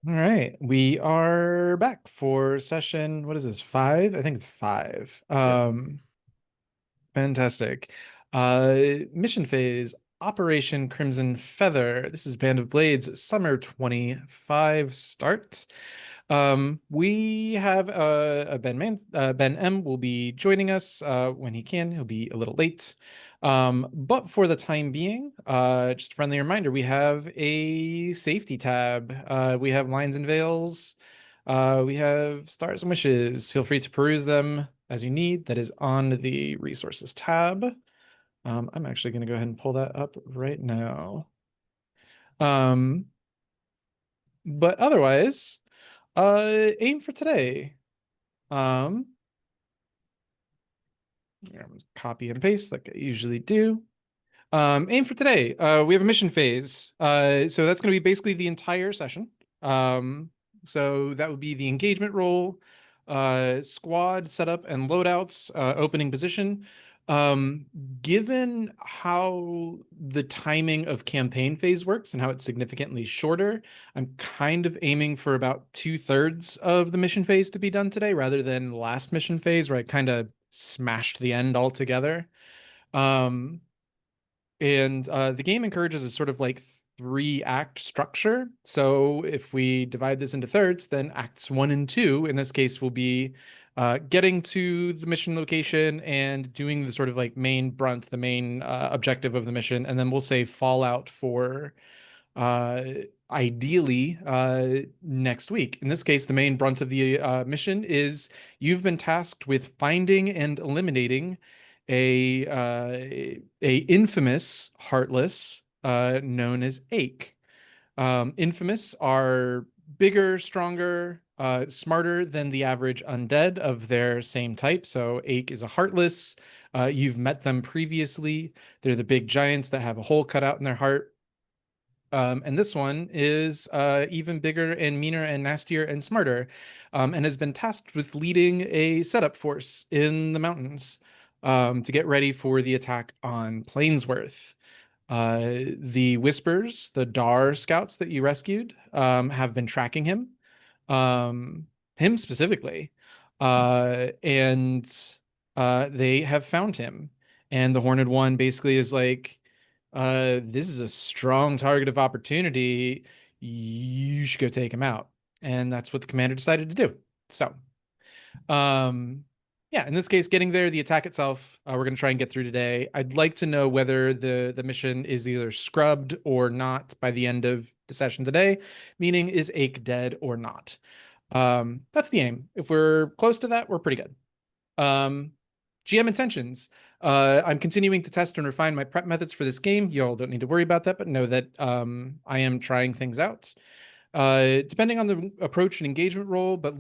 All right, we are back for session. What is this? 5? I think it's 5. Yep. Fantastic. Mission phase, Operation Crimson Feather. This is Band of Blades Summer 25 start. We have Ben M will be joining us when he can. He'll be a little late. But for the time being, just a friendly reminder, we have a safety tab. We have lines and veils. We have stars and wishes. Feel free to peruse them as you need. That is on the resources tab. I'm actually going to go ahead and pull that up right now. Um, but otherwise, aim for today. Um, Copy and paste like I usually do. Aim for today. We have a mission phase. So that's going to be basically the entire session. So that would be the engagement role, squad setup and loadouts, opening position. Um, Given how the timing of campaign phase works and how it's significantly shorter, I'm kind of aiming for about 2/3 of the mission phase to be done today rather than last mission phase where I kind of smashed the end altogether. Um, and the game encourages a sort of like 3-act structure. So if we divide this into thirds, then acts 1 and 2, in this case, will be getting to the mission location and doing the sort of like main brunt, the main objective of the mission. And then we'll say fallout for uh, ideally next week. In this case, the main brunt of the mission is you've been tasked with finding and eliminating a infamous Heartless known as Ache. Infamous are bigger, stronger, smarter than the average undead of their same type. So Ache is a Heartless. You've met them previously. They're the big giants that have a hole cut out in their heart. And this one is even bigger and meaner and nastier and smarter, and has been tasked with leading a setup force in the mountains to get ready for the attack on Plainsworth. The Whispers, the Dar scouts that you rescued, have been tracking him, um, him specifically, and they have found him. And the Horned One basically is like, this is a strong target of opportunity. You should go take him out. And that's what the commander decided to do. So, um, yeah, in this case, getting there, the attack itself, we're going to try and get through today. I'd like to know whether the mission is either scrubbed or not by the end of the session today, meaning is Ache dead or not. That's the aim. If we're close to that, we're pretty good. Um, GM intentions. I'm continuing to test and refine my prep methods for this game. You all don't need to worry about that, but know that I am trying things out. Depending on the approach and engagement role, but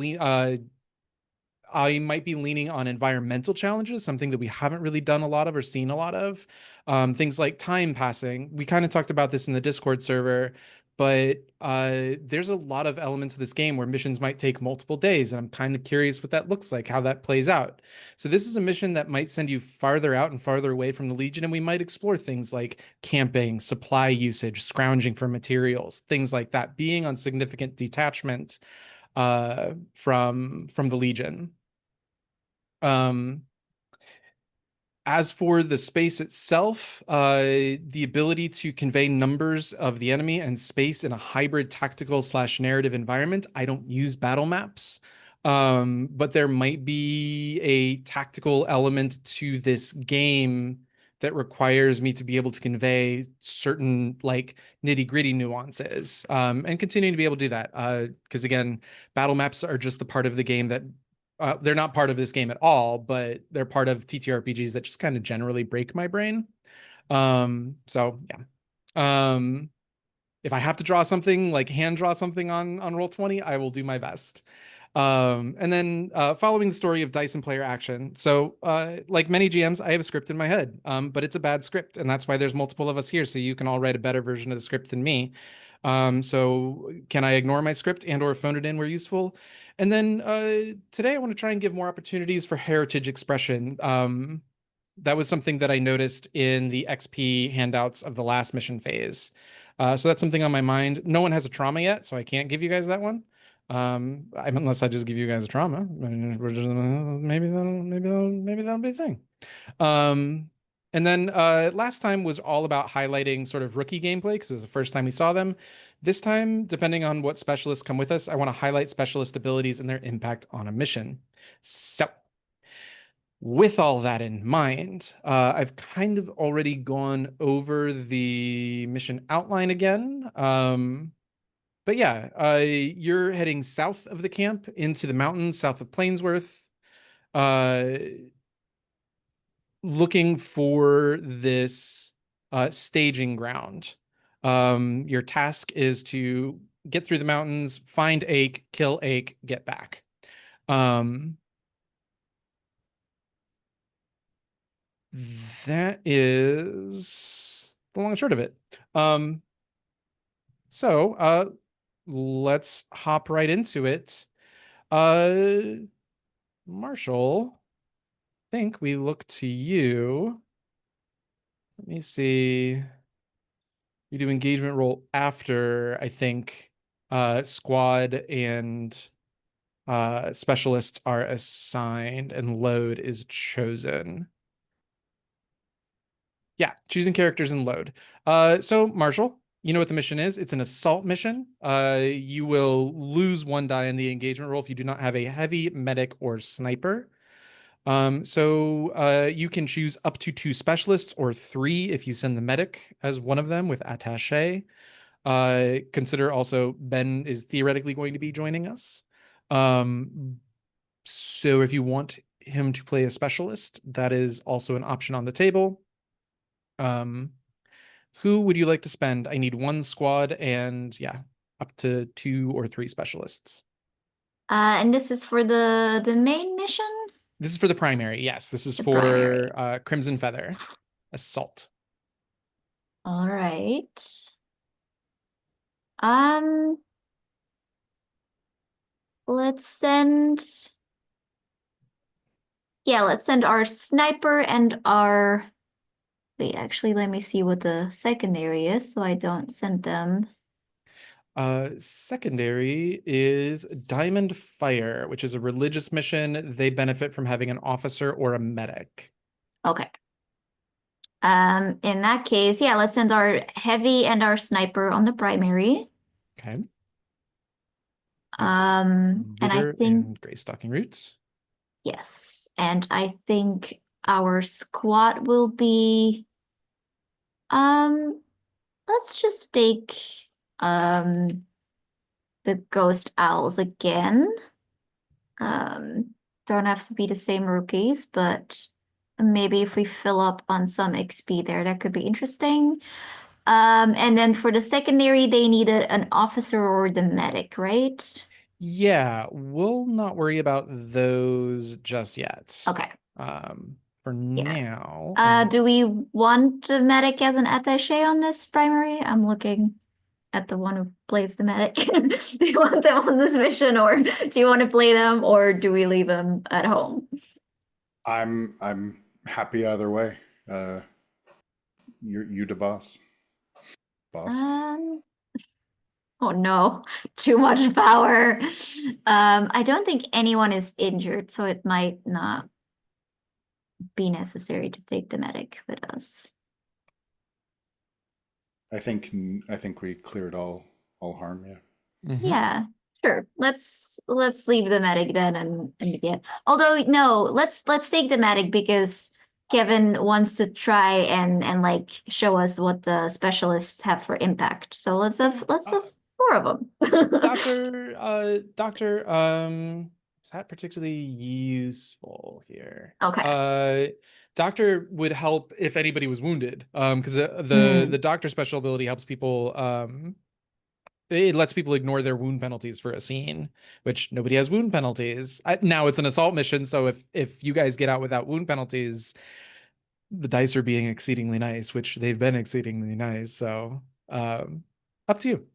I might be leaning on environmental challenges, something that we haven't really done a lot of or seen a lot of. Things like time passing. We kind of talked about this in the Discord server, but there's a lot of elements of this game where missions might take multiple days, and I'm kind of curious what that looks like, how that plays out. So this is a mission that might send you farther out and farther away from the Legion, and we might explore things like camping, supply usage, scrounging for materials, things like that, being on significant detachment from the Legion. Um, as for the space itself, the ability to convey numbers of the enemy and space in a hybrid tactical slash narrative environment. I don't use battle maps, but there might be a tactical element to this game that requires me to be able to convey certain like nitty gritty nuances, and continuing to be able to do that. Because again, battle maps are just the part of the game that they're not part of this game at all, but they're part of TTRPGs that just kind of generally break my brain. So yeah. Um, if I have to draw something, like hand draw something on Roll20, I will do my best. And then following the story of dice and player action. So like many GMs, I have a script in my head, but it's a bad script, and that's why there's multiple of us here, so you can all write a better version of the script than me. So can I ignore my script and or phone it in where useful? And then today I want to try and give more opportunities for heritage expression. That was something that I noticed in the XP handouts of the last mission phase. So that's something on my mind. No one has a trauma yet, so I can't give you guys that one. Unless I just give you guys a trauma. Maybe that'll be a thing. Um, and then last time was all about highlighting sort of rookie gameplay because it was the first time we saw them. This time, depending on what specialists come with us, I want to highlight specialist abilities and their impact on a mission. So, with all that in mind, I've kind of already gone over the mission outline again. But yeah, you're heading south of the camp into the mountains south of Plainsworth. Uh, Looking for this staging ground. Your task is to get through the mountains, find Ake, kill Ake, get back. Um, that is the long and short of it. Um, so let's hop right into it. Uh, Marshall, I think we look to you. Let me see. You do engagement roll after, I think, squad and specialists are assigned and load is chosen. Yeah, choosing characters and load. So Marshall, you know what the mission is. It's an assault mission. You will lose 1 die in the engagement roll if you do not have a heavy, medic, or sniper. So you can choose up to 2 specialists or 3 if you send the medic as one of them with attaché. Consider also Ben is theoretically going to be joining us. So if you want him to play a specialist, that is also an option on the table. Um, who would you like to spend? I need 1 squad and yeah, up to 2 or 3 specialists. And this is for the main mission? This is for the primary. Yes, this is The primary. for Crimson Feather Assault. All right. Um, let's send let's send our sniper and our wait, actually let me see what the secondary is so I don't send them. Secondary is Diamond Fire, which is a religious mission. They benefit from having an officer or a medic. Okay. In that case, yeah, let's send our heavy and our sniper on the primary. Okay. That's And I Ritter think and Gray Stalking Roots. yes, and I think our squad will be um let's just take um the ghost owls again. Um, don't have to be the same rookies, but maybe if we fill up on some XP there, that could be interesting. And then for the secondary, they need an officer or the medic, right? Yeah, we'll not worry about those just yet. Okay, For yeah. now, and Do we want the medic as an attaché on this primary? I'm looking at the one who plays the medic. Do you want them on this mission, or do you want to play them, or do we leave them at home? I'm happy either way. Uh, you the boss. Um, oh no, too much power. I don't think anyone is injured, so it might not be necessary to take the medic with us. I think I think we cleared all harm. Yeah. mhm. Yeah, sure. Let's leave the medic then and get. Although no, let's take the medic because Kevin wants to try and like show us what the specialists have for impact. So let's Uh, have 4 of them. Doctor, is that particularly useful here? Okay. Doctor would help if anybody was wounded. Because the Hmm. doctor special ability helps people. It lets people ignore their wound penalties for a scene, which nobody has wound penalties. Now it's an assault mission, so if you guys get out without wound penalties, the dice are being exceedingly nice, which they've been exceedingly nice. So, up to you.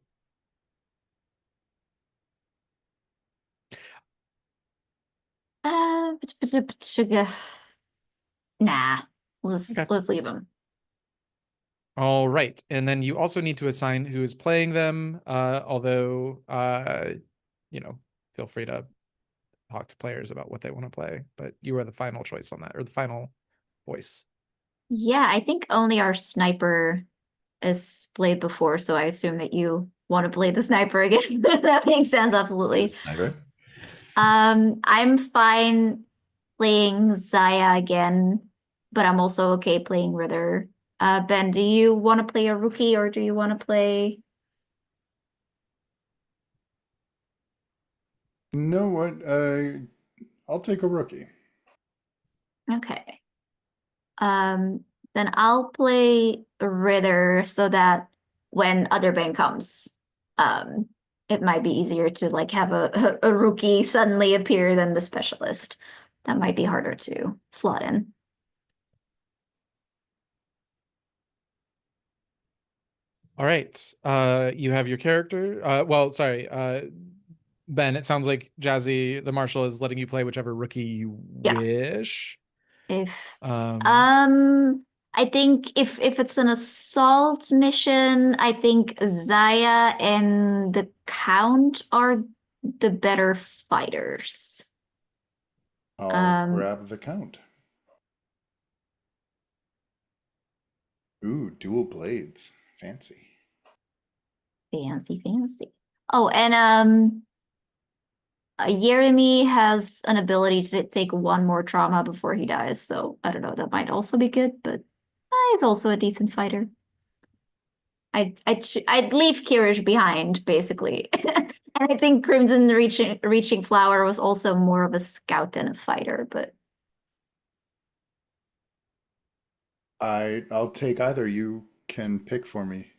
Uh, but- nah, Okay. let's leave him. All right. And then you also need to assign who is playing them. Although, feel free to talk to players about what they want to play, but you are the final choice on that, or the final voice. Yeah, I think only our sniper is played before, so I assume that you want to play the sniper again. That makes sense, absolutely. Sniper. I'm fine playing Zaya again, but I'm also okay playing Ritter. Ben, do you want to play a rookie or do you want to play? You know what? I'll take a rookie. Okay. Um, then I'll play Ritter so that when other Ben comes, um, it might be easier to like have a rookie suddenly appear than the specialist. That might be harder to slot in. All right. You have your character. Sorry. Ben, it sounds like Jazzy, the marshal, is letting you play whichever rookie you Yeah. wish. If Um, I think if it's an assault mission, I think Zaya and the Count are the better fighters. I'll grab the count. Ooh, dual blades. Fancy. Fancy. Oh, and Jeremy has an ability to take one more trauma before he dies, so I don't know, that might also be good, but he's also a decent fighter. I'd leave Kirish behind, basically. And I think Crimson Reaching Flower was also more of a scout than a fighter, but I'll take either. You can pick for me.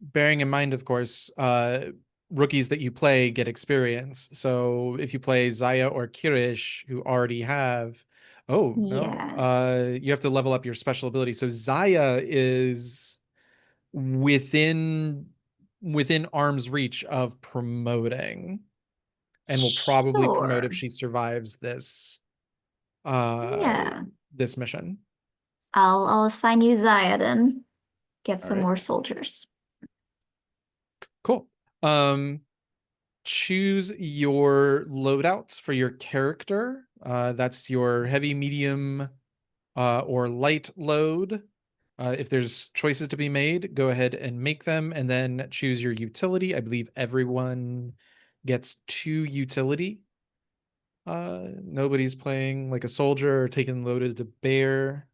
bearing in mind, of course, rookies that you play get experience. So if you play Zaya or Kirish, who already have, you have to level up your special ability. So Zaya is within arm's reach of promoting, and will probably promote if sure. she survives this Yeah. this mission. I'll assign you Zaya then. Get some right. more soldiers. Cool. Choose your loadouts for your character. That's your heavy, medium, or light load. If there's choices to be made, go ahead and make them, and then choose your utility. I believe everyone gets 2 utility. Nobody's playing like a soldier or taking loaded to bear.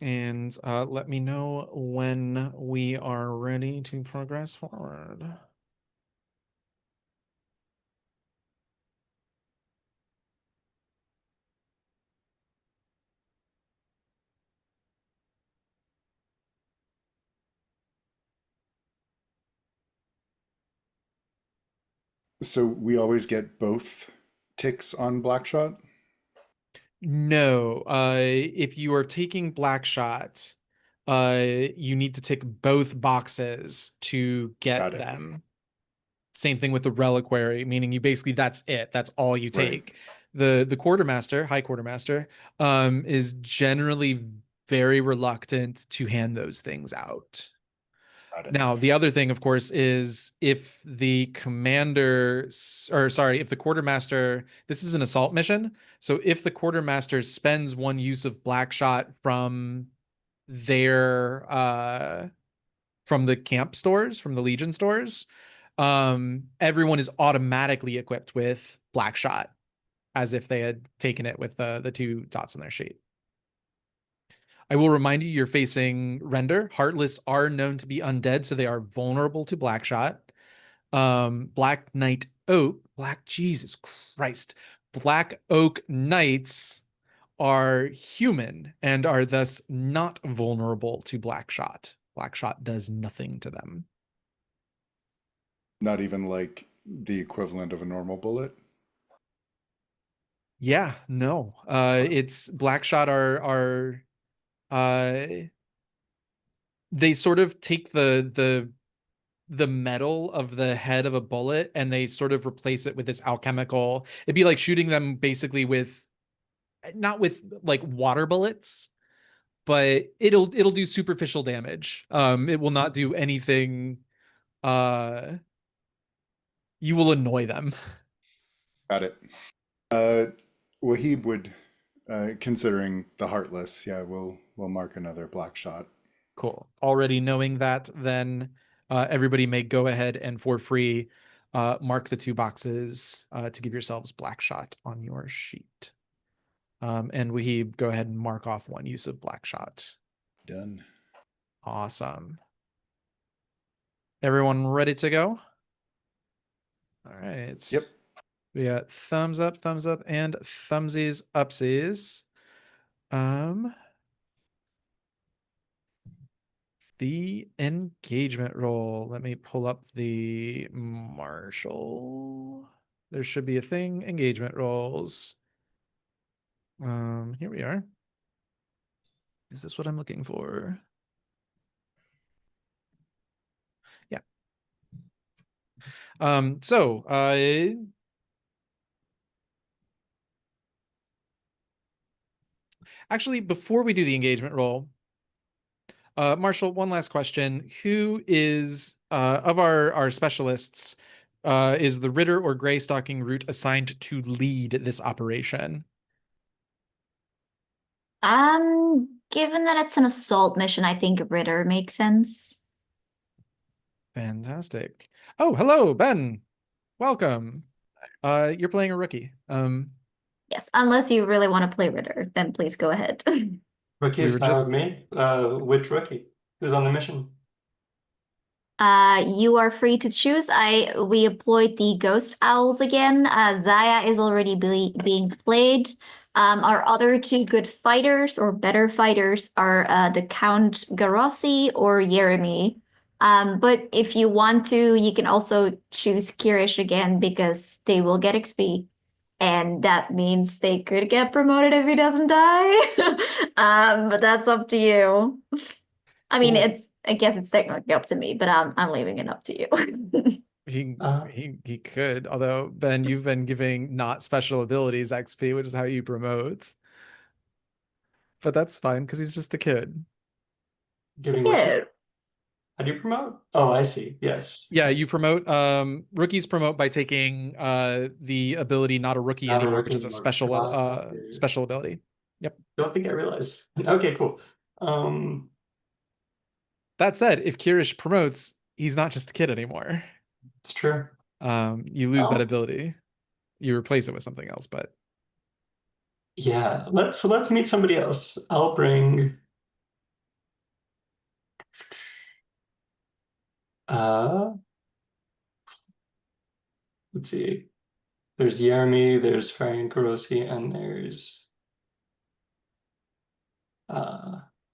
And let me know when we are ready to progress forward. So we always get both ticks on Blackshot? No, if you are taking Blackshot, you need to tick both boxes to Got get it. them. Same thing with the reliquary, meaning you basically that's it. That's all you Right. take. The quartermaster, high quartermaster, is generally very reluctant to hand those things out. Got it. Now, the other thing, of course, is if the if the quartermaster, this is an assault mission. So if the quartermaster spends 1 use of Blackshot from their from the camp stores, from the Legion stores, everyone is automatically equipped with Blackshot as if they had taken it with the 2 dots on their sheet. I will remind you, you're facing Render. Heartless are known to be undead, so they are vulnerable to Blackshot. Black Knight Oak, Jesus Christ. Black Oak Knights are human and are thus not vulnerable to Blackshot. Blackshot does nothing to them. Not even like the equivalent of a normal bullet? Yeah, no. It's Blackshot are uh they sort of take the the metal of the head of a bullet and they sort of replace it with this alchemical. It'd be like shooting them basically with not with like water bullets, but it'll do superficial damage. It will not do anything. You will annoy them. Got it. Uh, Wahib would, considering the Heartless, yeah, we'll mark another black shot. Cool. Already knowing that, then everybody may go ahead and for free mark the 2 boxes to give yourselves black shot on your sheet. And we go ahead and mark off 1 use of black shot. Done. Awesome. Everyone ready to go? All right. Yep. We got thumbs up, and thumbsies, upsies. The engagement roll. Let me pull up the Marshall. There should be a thing. Engagement rolls. Here we are. Is this what I'm looking for? Yeah. Actually, before we do the engagement roll, Marshall, one last question. Who is of our specialists is the Ritter or Gray Stalking route assigned to lead this operation? Given that it's an assault mission, I think Ritter makes sense. Fantastic. Oh, hello, Ben. Welcome. You're playing a rookie. Yes, unless you really want to play Ritter, then please go ahead. Rookie We is were fine just with me. Which rookie? Who's on the mission? You are free to choose. We employed the Ghost Owls again. Zaya is already being played. Our other 2 good fighters or better fighters are the Count Garossi or Jeremy. But if you want to, you can also choose Kirish again because they will get XP. And that means they could get promoted if he doesn't die. But that's up to you. I mean, Cool. I guess it's technically up to me, but I'm leaving it up to you. he Uh, he could, although Ben, you've been giving not special abilities XP, which is how you promote. But that's fine because he's just a kid. Giving which? Yeah. How do you promote? Oh, I see. Yes. Yeah, you promote rookies promote by taking the ability not a rookie Not a anymore, which rookie is a anymore. Got it. special ability. Yep. Don't think I realized. Okay, cool. That said, if Kirish promotes, he's not just a kid anymore. It's true. You lose that Well, ability. You replace it with something else, but yeah. Let's meet somebody else. I'll bring uh let's see. There's Jeremy, there's Frank Rossi, and there's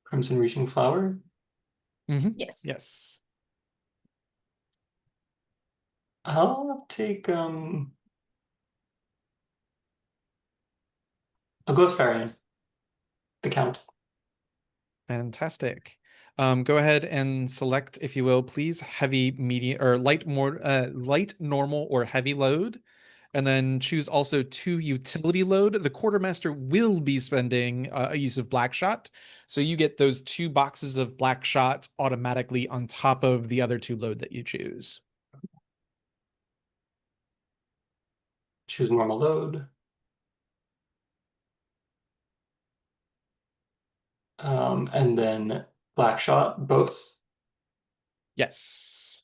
Crimson Reaching Flower. Yes. yes. I'll take I'll go with Farian, the Count. Fantastic. Go ahead and select, if you will, please, heavy, medium, or light, light, normal, or heavy load. And then choose also 2 utility load. The quartermaster will be spending a use of black shot. So you get those 2 boxes of black shot automatically on top of the other 2 load that you choose. Choose normal load. And then black shot, both. Yes.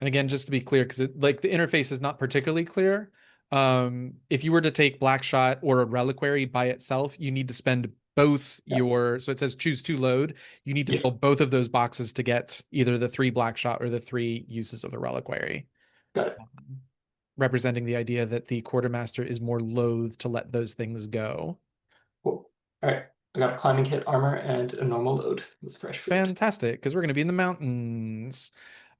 And again, just to be clear, because like the interface is not particularly clear. If you were to take black shot or a reliquary by itself, you need to spend both Yeah. so it says choose 2 load. You need to Yeah. fill both of those boxes to get either the 3 black shot or the 3 uses of a reliquary. Got it. Representing the idea that the quartermaster is more loath to let those things go. Cool. All right. I got a climbing kit, armor, and a normal load with fresh food. Fantastic, because we're going to be in the mountains.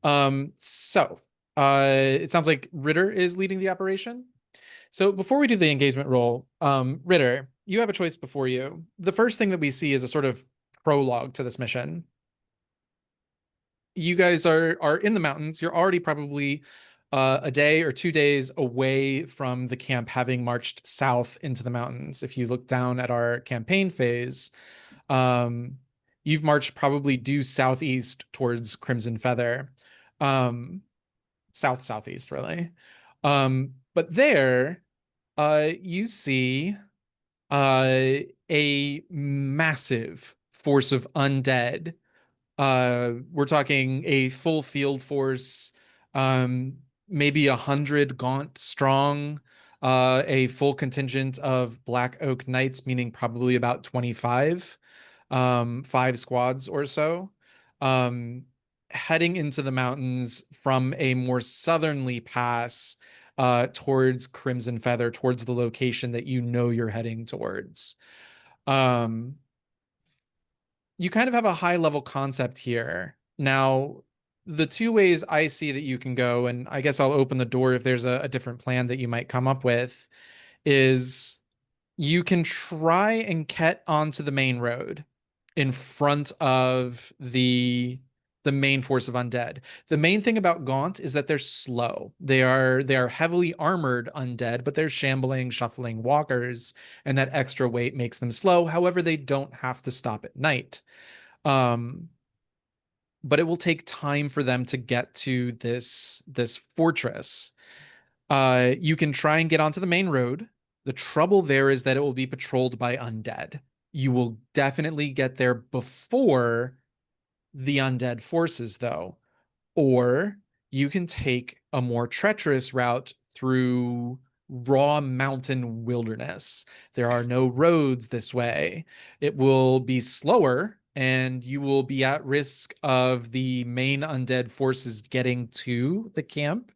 So it sounds like Ritter is leading the operation. So before we do the engagement roll, Ritter, you have a choice before you. The first thing that we see is a sort of prologue to this mission. you guys are in the mountains. You're already probably a day or 2 days away from the camp, having marched south into the mountains. If you look down at our campaign phase, um, you've marched probably due southeast towards Crimson Feather, south southeast really. But there, you see a massive force of undead. We're talking a full field force, um, maybe 100 gaunt strong, a full contingent of Black Oak Knights, meaning probably about 25, 5 squads or so, um, heading into the mountains from a more southerly pass, towards Crimson Feather, towards the location that you know you're heading towards. Um, you kind of have a high level concept here. Now, the 2 ways I see that you can go, and I guess I'll open the door if there's a different plan that you might come up with, is you can try and get onto the main road in front of the main force of undead. The main thing about Gaunt is that they're slow. They are heavily armored undead, but they're shambling, shuffling walkers, and that extra weight makes them slow. However, they don't have to stop at night. Um, but it will take time for them to get to this fortress. You can try and get onto the main road. The trouble there is that it will be patrolled by undead. You will definitely get there before the undead forces, though. Or you can take a more treacherous route through raw mountain wilderness. There are no roads this way. It will be slower, and you will be at risk of the main undead forces getting to the camp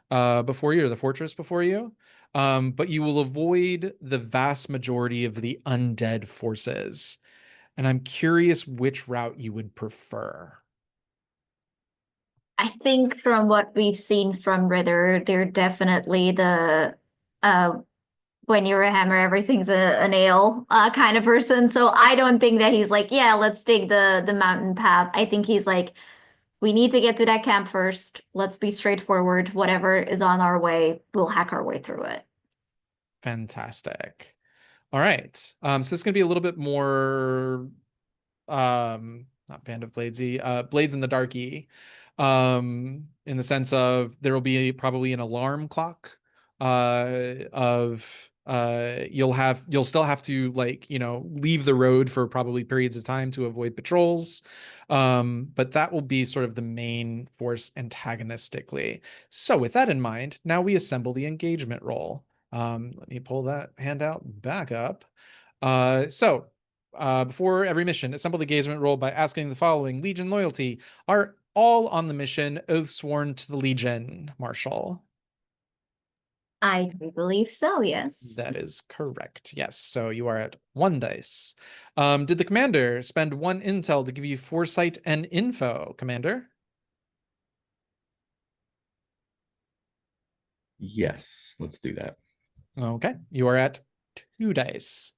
before you, or the fortress before you. But you will avoid the vast majority of the undead forces. And I'm curious which route you would prefer. I think from what we've seen from Ritter, they're definitely the when you're a hammer, everything's a nail kind of person. So I don't think that he's like, yeah, let's take the mountain path. I think he's like, we need to get to that camp first. Let's be straightforward. Whatever is on our way, we'll hack our way through it. Fantastic. All right. So this is going to be a little bit more, not Band of Bladesy, Blades in the Darky, in the sense of there will be probably an alarm clock, of you'll still have to, like, leave the road for probably periods of time to avoid patrols. But that will be sort of the main force antagonistically. So with that in mind, now we assemble the engagement roll. Let me pull that handout back up. Before every mission, assemble the engagement roll by asking the following: Legion loyalty. Are all on the mission oath sworn to the Legion, Marshall? I do believe so, yes. That is correct. Yes. So you are at 1 dice. Did the commander spend 1 intel to give you foresight and info, Commander? Yes, let's do that. Okay. You are at 2 dice.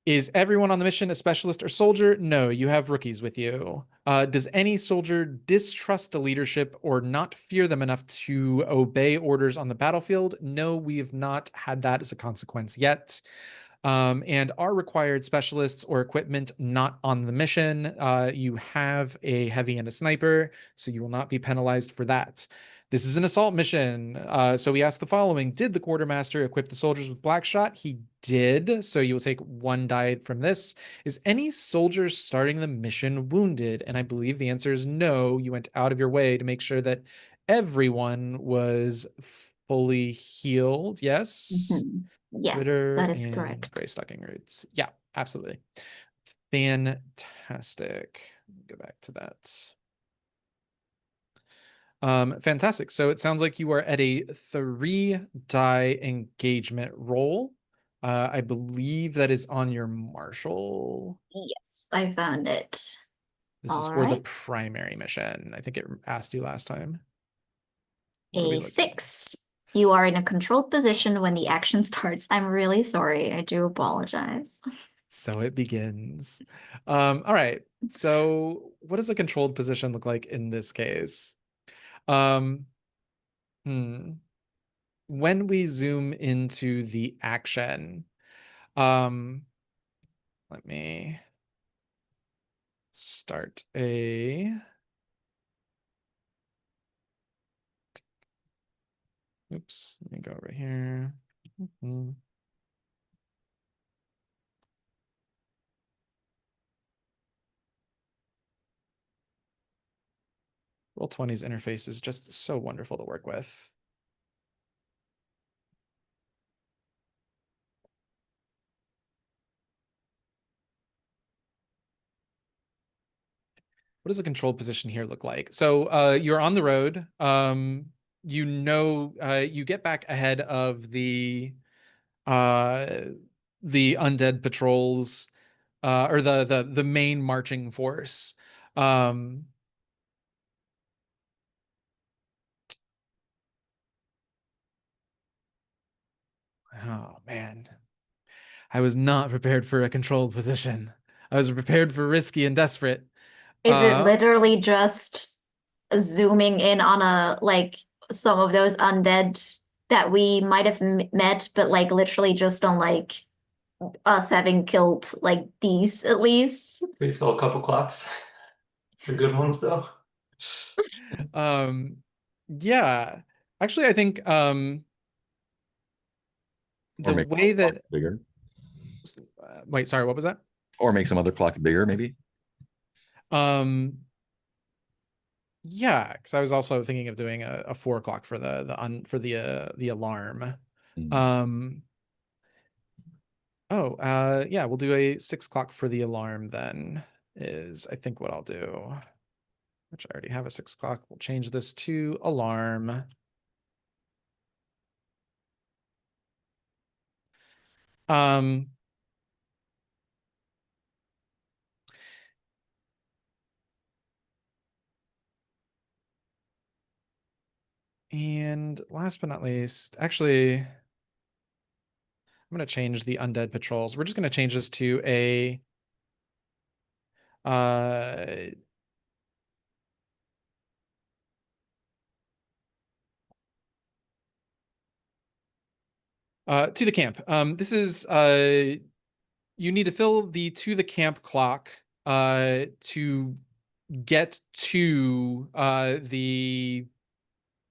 Is everyone on the mission a specialist or soldier? No, you have rookies with you. Does any soldier distrust the leadership or not fear them enough to obey orders on the battlefield? No, we have not had that as a consequence yet. And are required specialists or equipment not on the mission? You have a heavy and a sniper, so you will not be penalized for that. This is an assault mission. So we ask the following: did the quartermaster equip the soldiers with black shot? He did. So you will take 1 die from this. Is any soldier starting the mission wounded? And I believe the answer is no. You went out of your way to make sure that everyone was fully healed. Yes. Mhm. Yes, Ritter that is and correct. Gray Stalking Roots. Yeah, absolutely. Fantastic. Go back to that. Fantastic. So it sounds like you are at a 3 die engagement roll. I believe that is on your Marshall. Yes, I found it. This is All for the right. primary mission. I think it asked you last time. What are we A looking at? 6. You are in a controlled position when the action starts. I'm really sorry. I do apologize. So it begins. All right. So what does a controlled position look like in this case? Um, hmm. When we zoom into the action, um, let me start a. Oops, let me go over here. Mhm. Roll20's interface is just so wonderful to work with. What does a controlled position here look like? So you're on the road. You get back ahead of uh, the undead patrols, or the main marching force. Um, oh man, I was not prepared for a controlled position. I was prepared for risky and desperate. Is it literally just zooming in on like some of those undead that we might have met, but like literally just on like us having killed like these at least? We fill a couple clocks. The good ones, though. Yeah. Actually, I think Or the make some way other clocks that bigger. wait, sorry, what was that? Or make some other clocks bigger, maybe. Um, yeah, because I was also thinking of doing a 4 o'clock for the alarm. Mm. Um, yeah, we'll do a 6 o'clock for the alarm then, is I think what I'll do. Which I already have a 6 o'clock. We'll change this to alarm. Um, and last but not least, actually, I'm gonna change the undead patrols. We're just gonna change this to a uh to the camp. This is you need to fill the to the camp clock to get to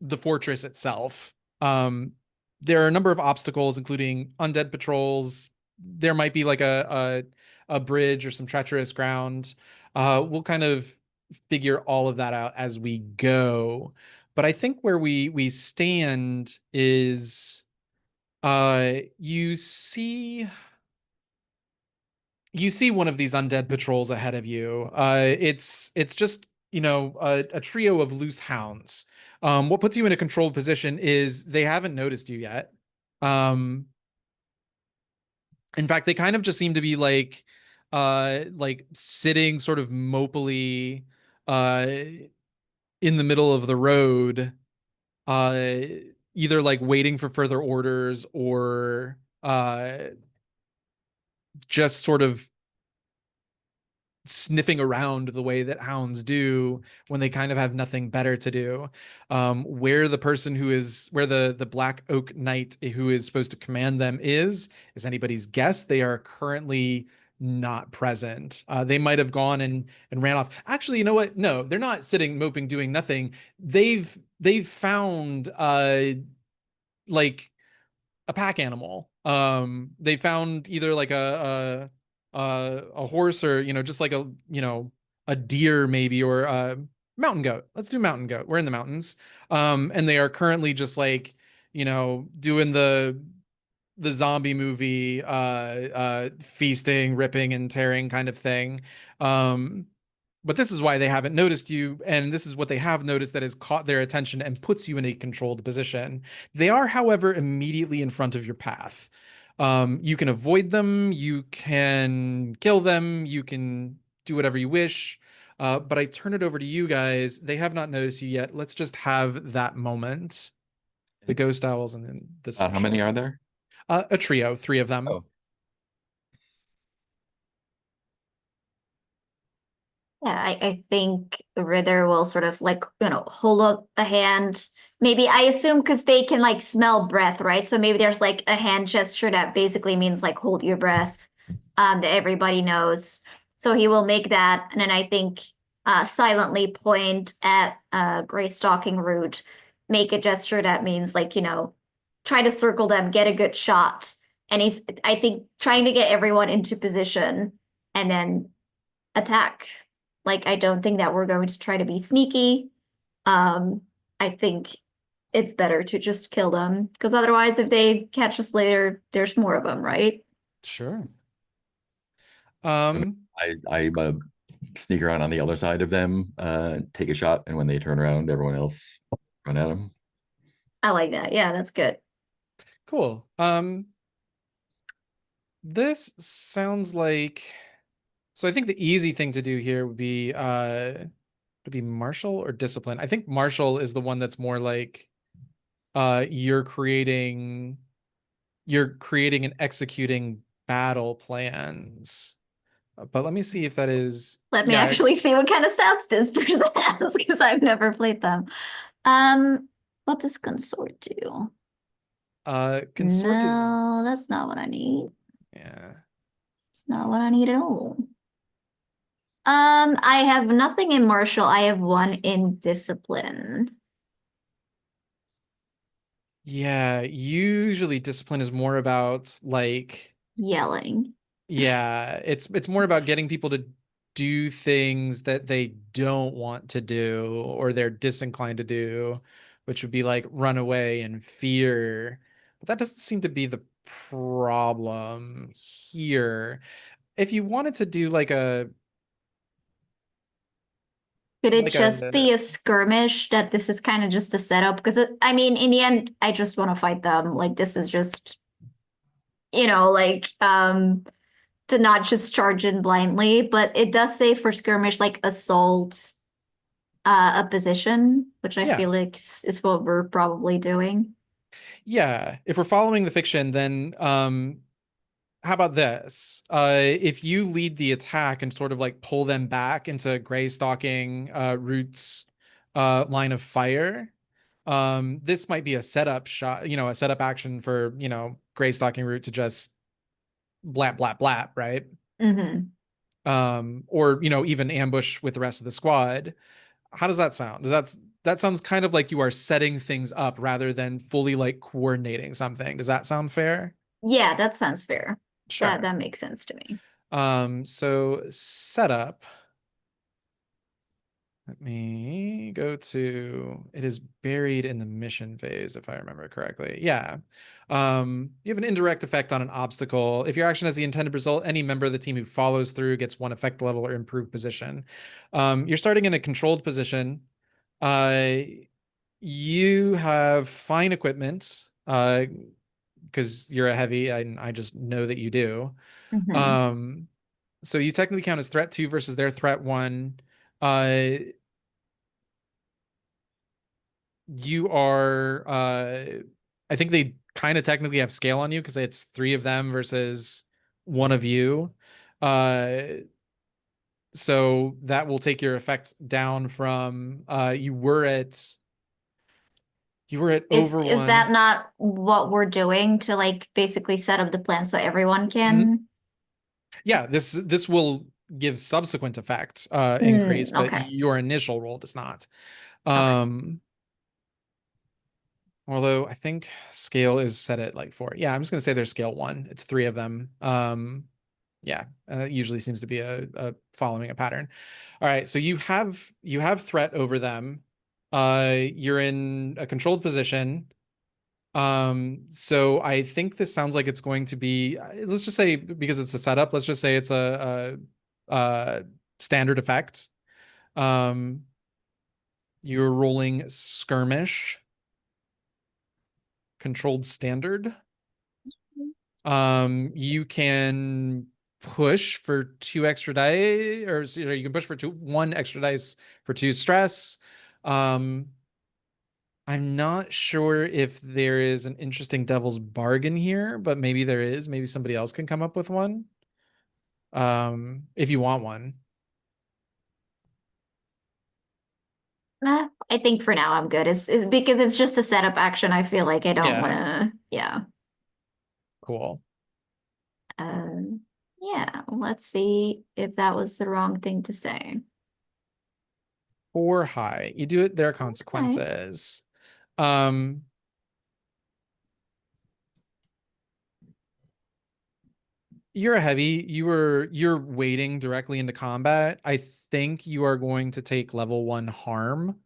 the fortress itself. There are a number of obstacles, including undead patrols. There might be like a bridge or some treacherous ground. We'll kind of figure all of that out as we go. But I think where we stand is you see one of these undead patrols ahead of you. It's just, a trio of loose hounds. What puts you in a controlled position is they haven't noticed you yet. Um, in fact, they kind of just seem to be like sitting sort of mopily uh in the middle of the road, uh either like waiting for further orders or just sort of sniffing around the way that hounds do when they kind of have nothing better to do. Where the Black Oak Knight who is supposed to command them is anybody's guess. They are currently not present. They might have gone and ran off. Actually, you know what? No, they're not sitting moping doing nothing. They've found like a pack animal. They found either like a horse, or just like a deer maybe, or a mountain goat. Let's do mountain goat. We're in the mountains. And they are currently just like doing the zombie movie feasting, ripping and tearing kind of thing. But this is why they haven't noticed you, and this is what they have noticed that has caught their attention and puts you in a controlled position. They are, however, immediately in front of your path. You can avoid them, you can kill them, you can do whatever you wish. But I turn it over to you guys. They have not noticed you yet. Let's just have that moment. The ghost owls and then the How many specials. are there? A trio, 3 of them. Oh, Yeah, I think Ritter will sort of like, hold up a hand. Maybe I assume because they can like smell breath, right? So maybe there's like a hand gesture that basically means like hold your breath, that everybody knows. So he will make that, and then I think silently point at Gray Stalking Root, make a gesture that means like, try to circle them, get a good shot. And he's, I think, trying to get everyone into position and then attack. Like, I don't think that we're going to try to be sneaky. I think it's better to just kill them because otherwise, if they catch us later, there's more of them, right? Sure. I sneak around on the other side of them, take a shot, and when they turn around, everyone else run at them. I like that. Yeah, that's good. Cool. This sounds like, so I think the easy thing to do here would be martial or discipline. I think martial is the one that's more like you're creating and executing battle plans. But let me see if that is, Let me yeah, actually see what kind of stats this person has because I've never played them. What does consort do? consort is, No, that's not what I need. yeah. It's not what I need at all. I have nothing in martial. I have one in discipline. Yeah, usually discipline is more about like, Yelling. yeah, it's more about getting people to do things that they don't want to do or they're disinclined to do, which would be like run away and fear. But that doesn't seem to be the problem here. If you wanted to do Could it like just a be a skirmish that this is kind of just a setup? Because I mean, in the end, I just want to fight them. Like this is just, like to not just charge in blindly. But it does say for skirmish, like assault a position, which I yeah. feel like is what we're probably doing. Yeah, if we're following the fiction, then how about this? If you lead the attack and sort of like pull them back into Gray Stalking Root's line of fire, this might be a setup shot, a setup action for, Gray Stalking Root to just blap blap blap, right? Mm-hmm. Or, even ambush with the rest of the squad. How does that sound? That sounds kind of like you are setting things up rather than fully like coordinating something. Does that sound fair? Yeah, that sounds fair. Sure. That makes sense to me. So setup. Let me go to, it is buried in the mission phase, if I remember correctly. Yeah. You have an indirect effect on an obstacle. If your action has the intended result, any member of the team who follows through gets one effect level or improved position. You're starting in a controlled position. You have fine equipment, because you're a heavy, and I just know that you do. Mm-hmm. So you technically count as threat 2 versus their threat 1. Uh, you are I think they kind of technically have scale on you because it's 3 of them versus 1 of you. So that will take your effect down from you were at over Is that 1. not what we're doing to like basically set up the plan so everyone Mhm. can? Yeah, this will give subsequent effect increase, but Okay. your initial roll does not. Okay. Although I think scale is set at like 4. Yeah, I'm just gonna say there's scale 1. It's 3 of them. Yeah, usually seems to be a following a pattern. All right, so you have threat over them. You're in a controlled position. So I think this sounds like it's going to be, let's just say, because it's a setup, let's just say it's a standard effect. Um, you're rolling skirmish, controlled standard. You can push for 2 extra die, or you can push for 1 extra dice for 2 stress. I'm not sure if there is an interesting devil's bargain here, but maybe there is. Maybe somebody else can come up with one. If you want one. I think for now I'm good. It's because it's just a setup action. I feel like I don't Yeah. want to. Yeah. Cool. Yeah. Let's see if that was the wrong thing to say. 4 high. You do it, there are Okay. consequences. Um, you're a heavy. You're wading directly into combat. I think you are going to take level 1 harm.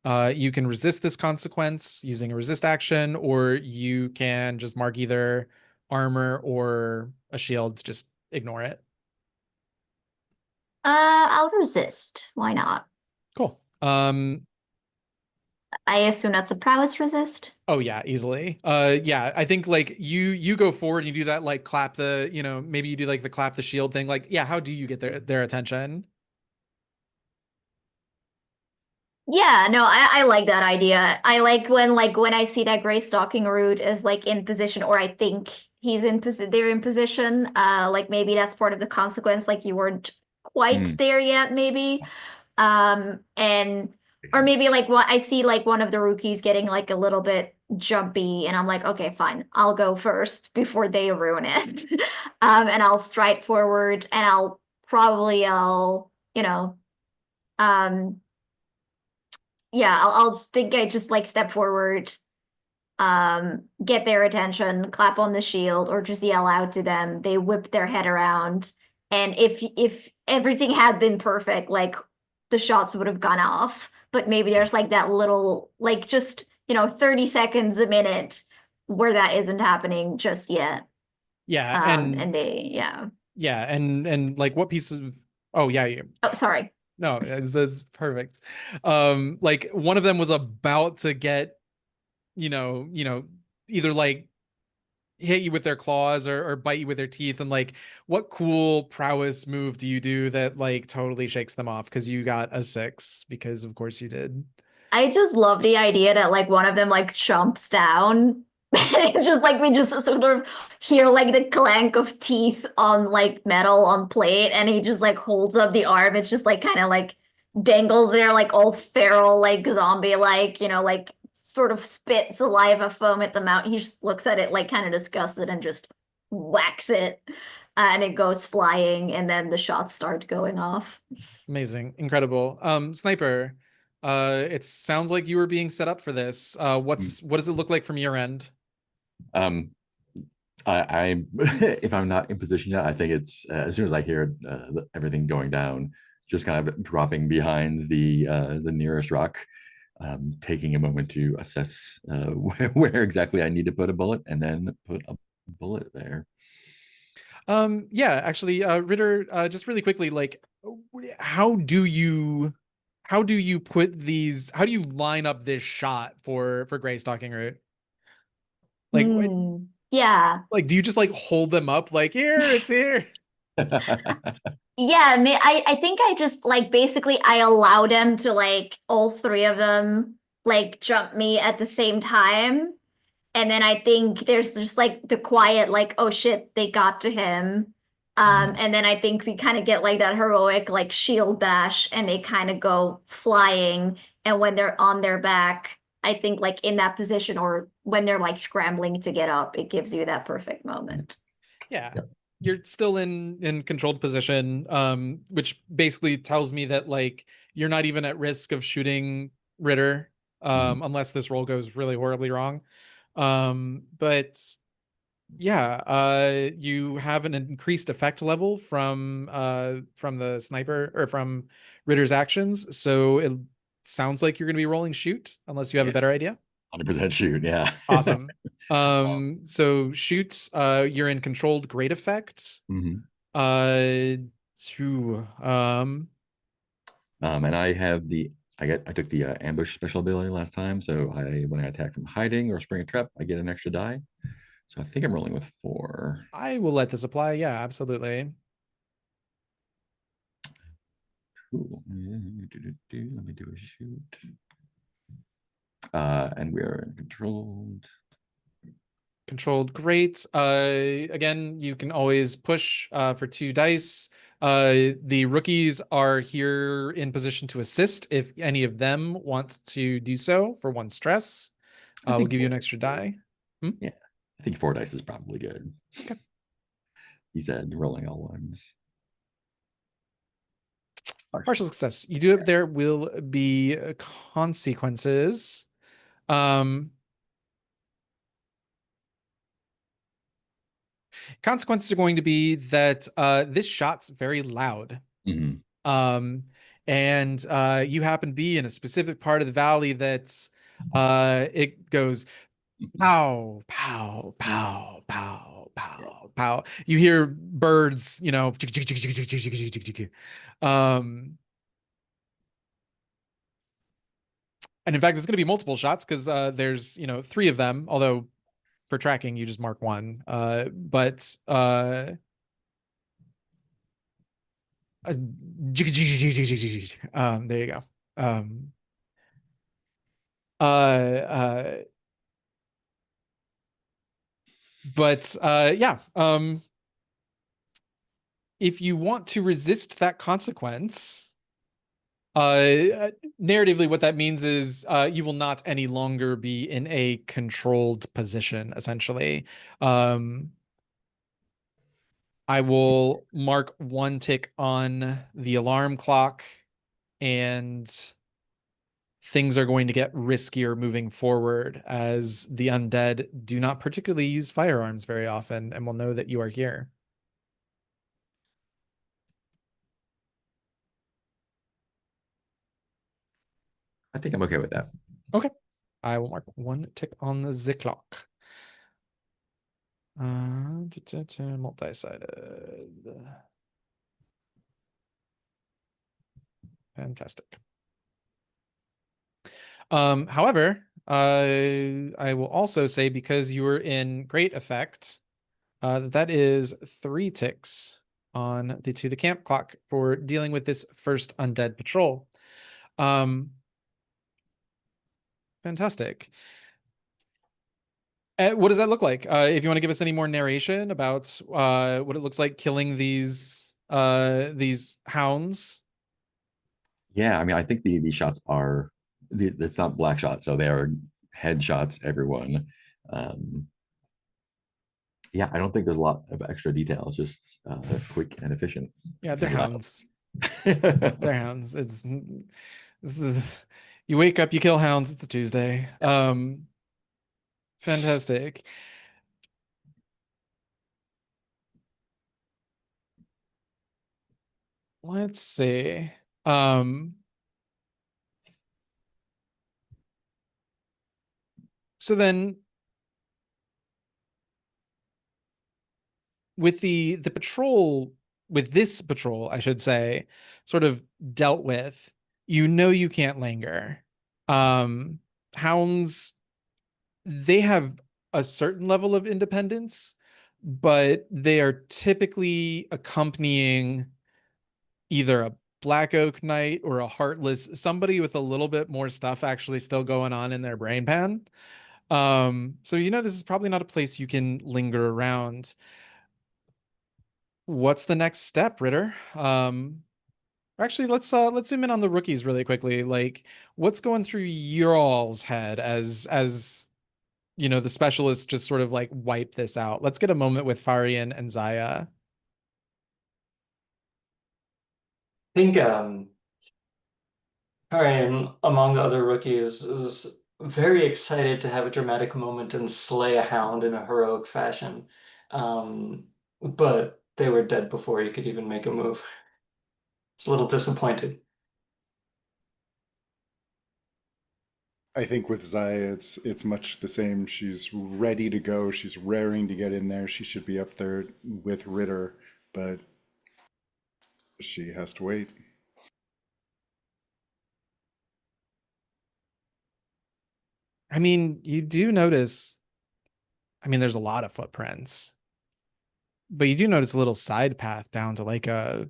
You can resist this consequence using a resist action, or you can just mark either armor or a shield to just ignore it. I'll resist. Why not? Cool. I assume that's a prowess resist. Oh yeah, easily. Yeah, I think like you go forward and you do that like clap the, maybe you do like the clap the shield thing. Like, yeah, how do you get their attention? Yeah, no, I like that idea. I like when I see that gray stalking root is like in position, or I think he's in position, they're in position. Like maybe that's part of the consequence, like you weren't quite Mm, there yet, maybe. And makes or sense. maybe like what I see like one of the rookies getting like a little bit jumpy, and I'm like, okay, fine, I'll go first before they ruin it. And I'll stride forward, and um yeah, I'll think I just like step forward, get their attention, clap on the shield, or just yell out to them. They whip their head around, and if everything had been perfect, like the shots would have gone off. But maybe there's like that little, like just 30 seconds a minute where that isn't happening just yet. Yeah, and And they, yeah. yeah, and like what piece of oh yeah, Oh, sorry. no, it's perfect. Like one of them was about to get, either like hit you with their claws or bite you with their teeth, and like what cool prowess move do you do that like totally shakes them off because you got a 6 because of course you did. I just love the idea that like one of them like jumps down. It's just like we just sort of hear like the clank of teeth on like metal on plate, and he just like holds up the arm. It's just like kind of like dangles there like all feral, like zombie like, like sort of spit saliva foam at the mouth. He just looks at it like kind of disgusted and just whacks it. And it goes flying, and then the shots start going off. Amazing, incredible. Sniper, it sounds like you were being set up for this. Mm. What does it look like from your end? Um, I'm if I'm not in position yet, I think it's as soon as I hear everything going down, just kind of dropping behind the nearest rock, taking a moment to assess where exactly I need to put a bullet, and then put a bullet there. Yeah, actually, Ritter, just really quickly, like, how do you, how do you line up this shot for Gray Stalking Root? Like, Yeah. like, do you just like hold them up, like, here, it's here? Yeah, I think I just like basically I allow them to like all three of them like jump me at the same time. And then I think there's just like the quiet, like, oh shit, they got to him. And then I think we kind of get like that heroic like shield bash, and they kind of go flying. And when they're on their back, I think like in that position, or when they're like scrambling to get up, it gives you that perfect moment. Yeah, Yep. you're still in controlled position, which basically tells me that like you're not even at risk of shooting Ritter, Mhm. unless this roll goes really horribly wrong. But yeah, you have an increased effect level from the sniper or from Ritter's actions, so it sounds like you're going to be rolling shoot unless you have a Yeah, better idea. 100% shoot. Yeah. Awesome. So shoot, you're in controlled great effect. Mhm. Uh, to And I took the ambush special ability last time, so when I attack from hiding or spring a trap, I get an extra die. So I think I'm rolling with 4. I will let this apply. Yeah, absolutely. Cool. Let me do a shoot. And we are in controlled. Controlled, great. Again, you can always push for 2 dice. The rookies are here in position to assist if any of them want to do so for 1 stress. I We'll think give you an 4 extra is good. die. Yeah, I think 4 dice is probably good. Okay. He said, rolling all ones. Partial success. You do it. There will be consequences. Consequences are going to be that this shot's very loud. Mhm. And you happen to be in a specific part of the valley that's it goes pow, pow, pow, pow, pow, pow. You hear birds, you know, and in fact, it's going to be multiple shots because there's, you know, 3 of them, although for tracking, you just mark 1. But there you go. But yeah, if you want to resist that consequence, narratively, what that means is you will not any longer be in a controlled position, essentially. I will mark 1 tick on the alarm clock, and things are going to get riskier moving forward as the undead do not particularly use firearms very often and will know that you are here. I think I'm okay with that. Okay. I will mark 1 tick on the clock. Multi-sided. Fantastic. However, I will also say, because you were in great effect, that is 3 ticks on the camp clock for dealing with this first undead patrol. Fantastic. What does that look like? If you want to give us any more narration about what it looks like killing these hounds. Yeah, I mean, I think the shots are it's not black shots, so they are headshots, everyone. Yeah, I don't think there's a lot of extra detail. It's just quick and efficient. Yeah, they're Wow. hounds. They're hounds. You wake up, you kill hounds. It's a Tuesday. Fantastic. Let's see. So then, with this patrol, I should say, sort of dealt with, you know, you can't linger. Hounds, they have a certain level of independence, but they are typically accompanying either a Black Oak Knight or a Heartless, somebody with a little bit more stuff actually still going on in their brain pan. So you know this is probably not a place you can linger around. What's the next step, Ritter? Actually, let's zoom in on the rookies really quickly. Like, what's going through your all's head as you know, the specialists just sort of like wipe this out. Let's get a moment with Farian and Zaya. I think Arian, among the other rookies, is very excited to have a dramatic moment and slay a hound in a heroic fashion. But they were dead before he could even make a move. It's a little disappointed. I think with Zaya, it's much the same. She's ready to go. She's raring to get in there. She should be up there with Ritter, but she has to wait. I mean, you do notice, I mean, there's a lot of footprints, but you do notice a little side path down to like a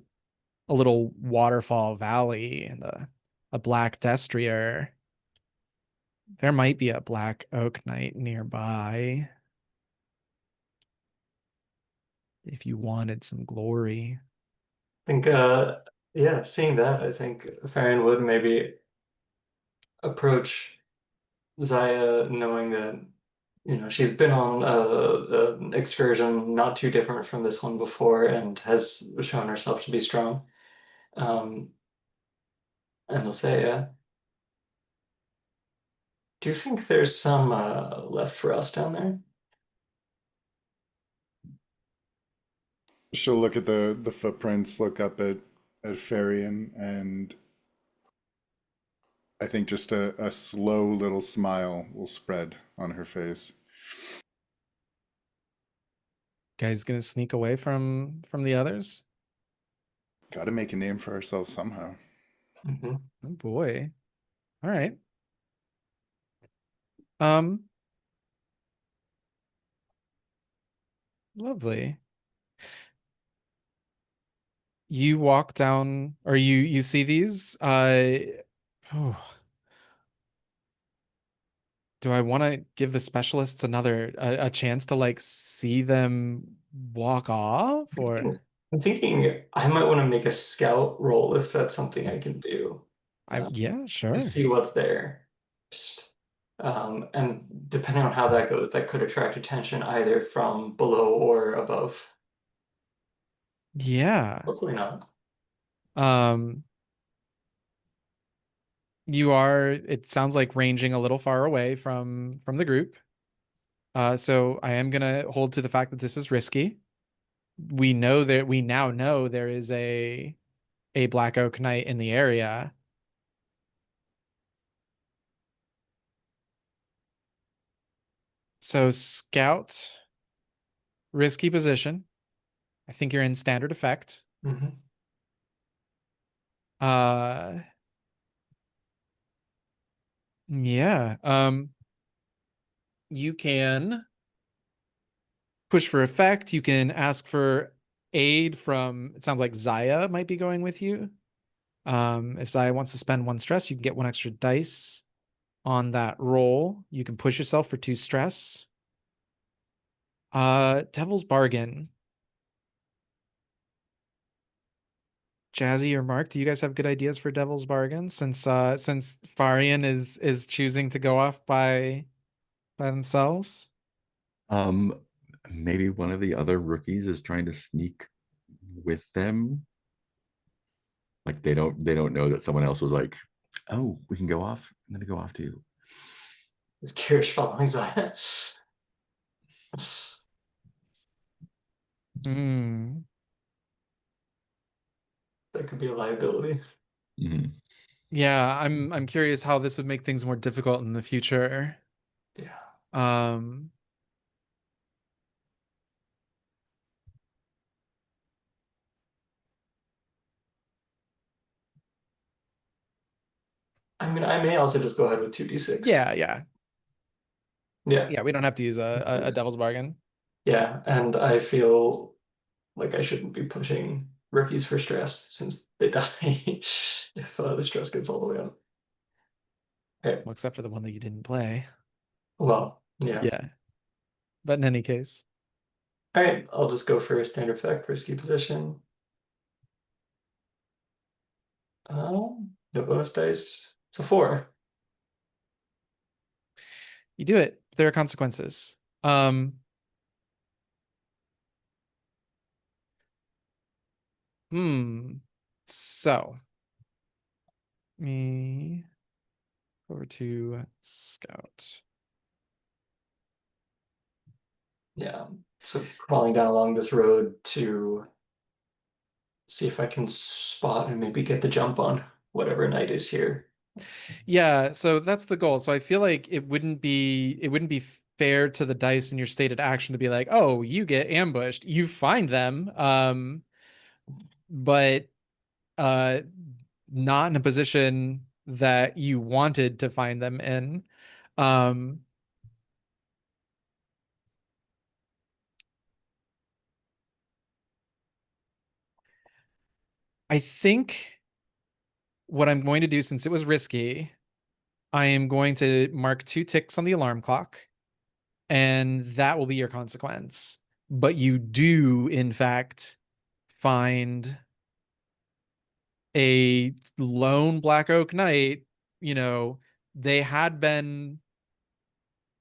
little waterfall valley and a black destrier. There might be a Black Oak Knight nearby. if you wanted some glory. I think, yeah, seeing that, I think Farron would maybe approach Zaya knowing that, she's been on an excursion not too different from this one before and has shown herself to be strong. Um, and he'll say, do you think there's some left for us down there? She'll look at the footprints, look up at Farian, and I think just a slow little smile will spread on her face. Guys gonna sneak away from the others? Got to make a name for ourselves somehow. Mm-hmm. Oh boy. All right. Um, lovely. You walk down, or you see these. Oh, do I want to give the specialists another a chance to like see them walk off, or I'm thinking I might want to make a scout roll if that's something I can do. yeah, To sure. see what's there. Just, and depending on how that goes, that could attract attention either from below or above. Yeah. Hopefully not. Um, you are, it sounds like ranging a little far away from the group. So I am gonna hold to the fact that this is risky. We now know there is a Black Oak Knight in the area. So scout, risky position. I think you're in standard effect. Mm-hmm. Uh yeah. You can push for effect. You can ask for aid from, it sounds like Zaya might be going with you. If Zaya wants to spend 1 stress, you can get 1 extra dice on that roll. You can push yourself for 2 stress. Devil's Bargain. Jazzy or Mark, do you guys have good ideas for Devil's Bargain since Farian is choosing to go off by themselves? Um, maybe one of the other rookies is trying to sneak with them. Like they don't know that someone else was like, oh, we can go off. I'm gonna go off too. Is Kirish following Zaya? Hmm. That could be a liability. Mm-hmm. Yeah, I'm curious how this would make things more difficult in the future. Yeah. Um, I mean, I may also just go ahead with 2d6. yeah. Yeah. Yeah, we don't have to use a Devil's Bargain. Yeah. And I feel like I shouldn't be pushing rookies for stress since they die if the stress gets all the way up. Okay. Well, except for the one that you didn't play. Well, yeah. Yeah. But in any case. All right, I'll just go for a standard effect, risky position. No bonus dice. It's a 4. You do it. There are consequences. So me over to Scout. Yeah. So crawling down along this road to see if I can spot and maybe get the jump on whatever knight is here. Yeah, so that's the goal. So I feel like it wouldn't be fair to the dice in your stated action to be like, oh, you get ambushed. You find them. But uh not in a position that you wanted to find them in. Um I think what I'm going to do, since it was risky, I am going to mark 2 ticks on the alarm clock, and that will be your consequence. but you do in fact find a lone Black Oak Knight. They had been,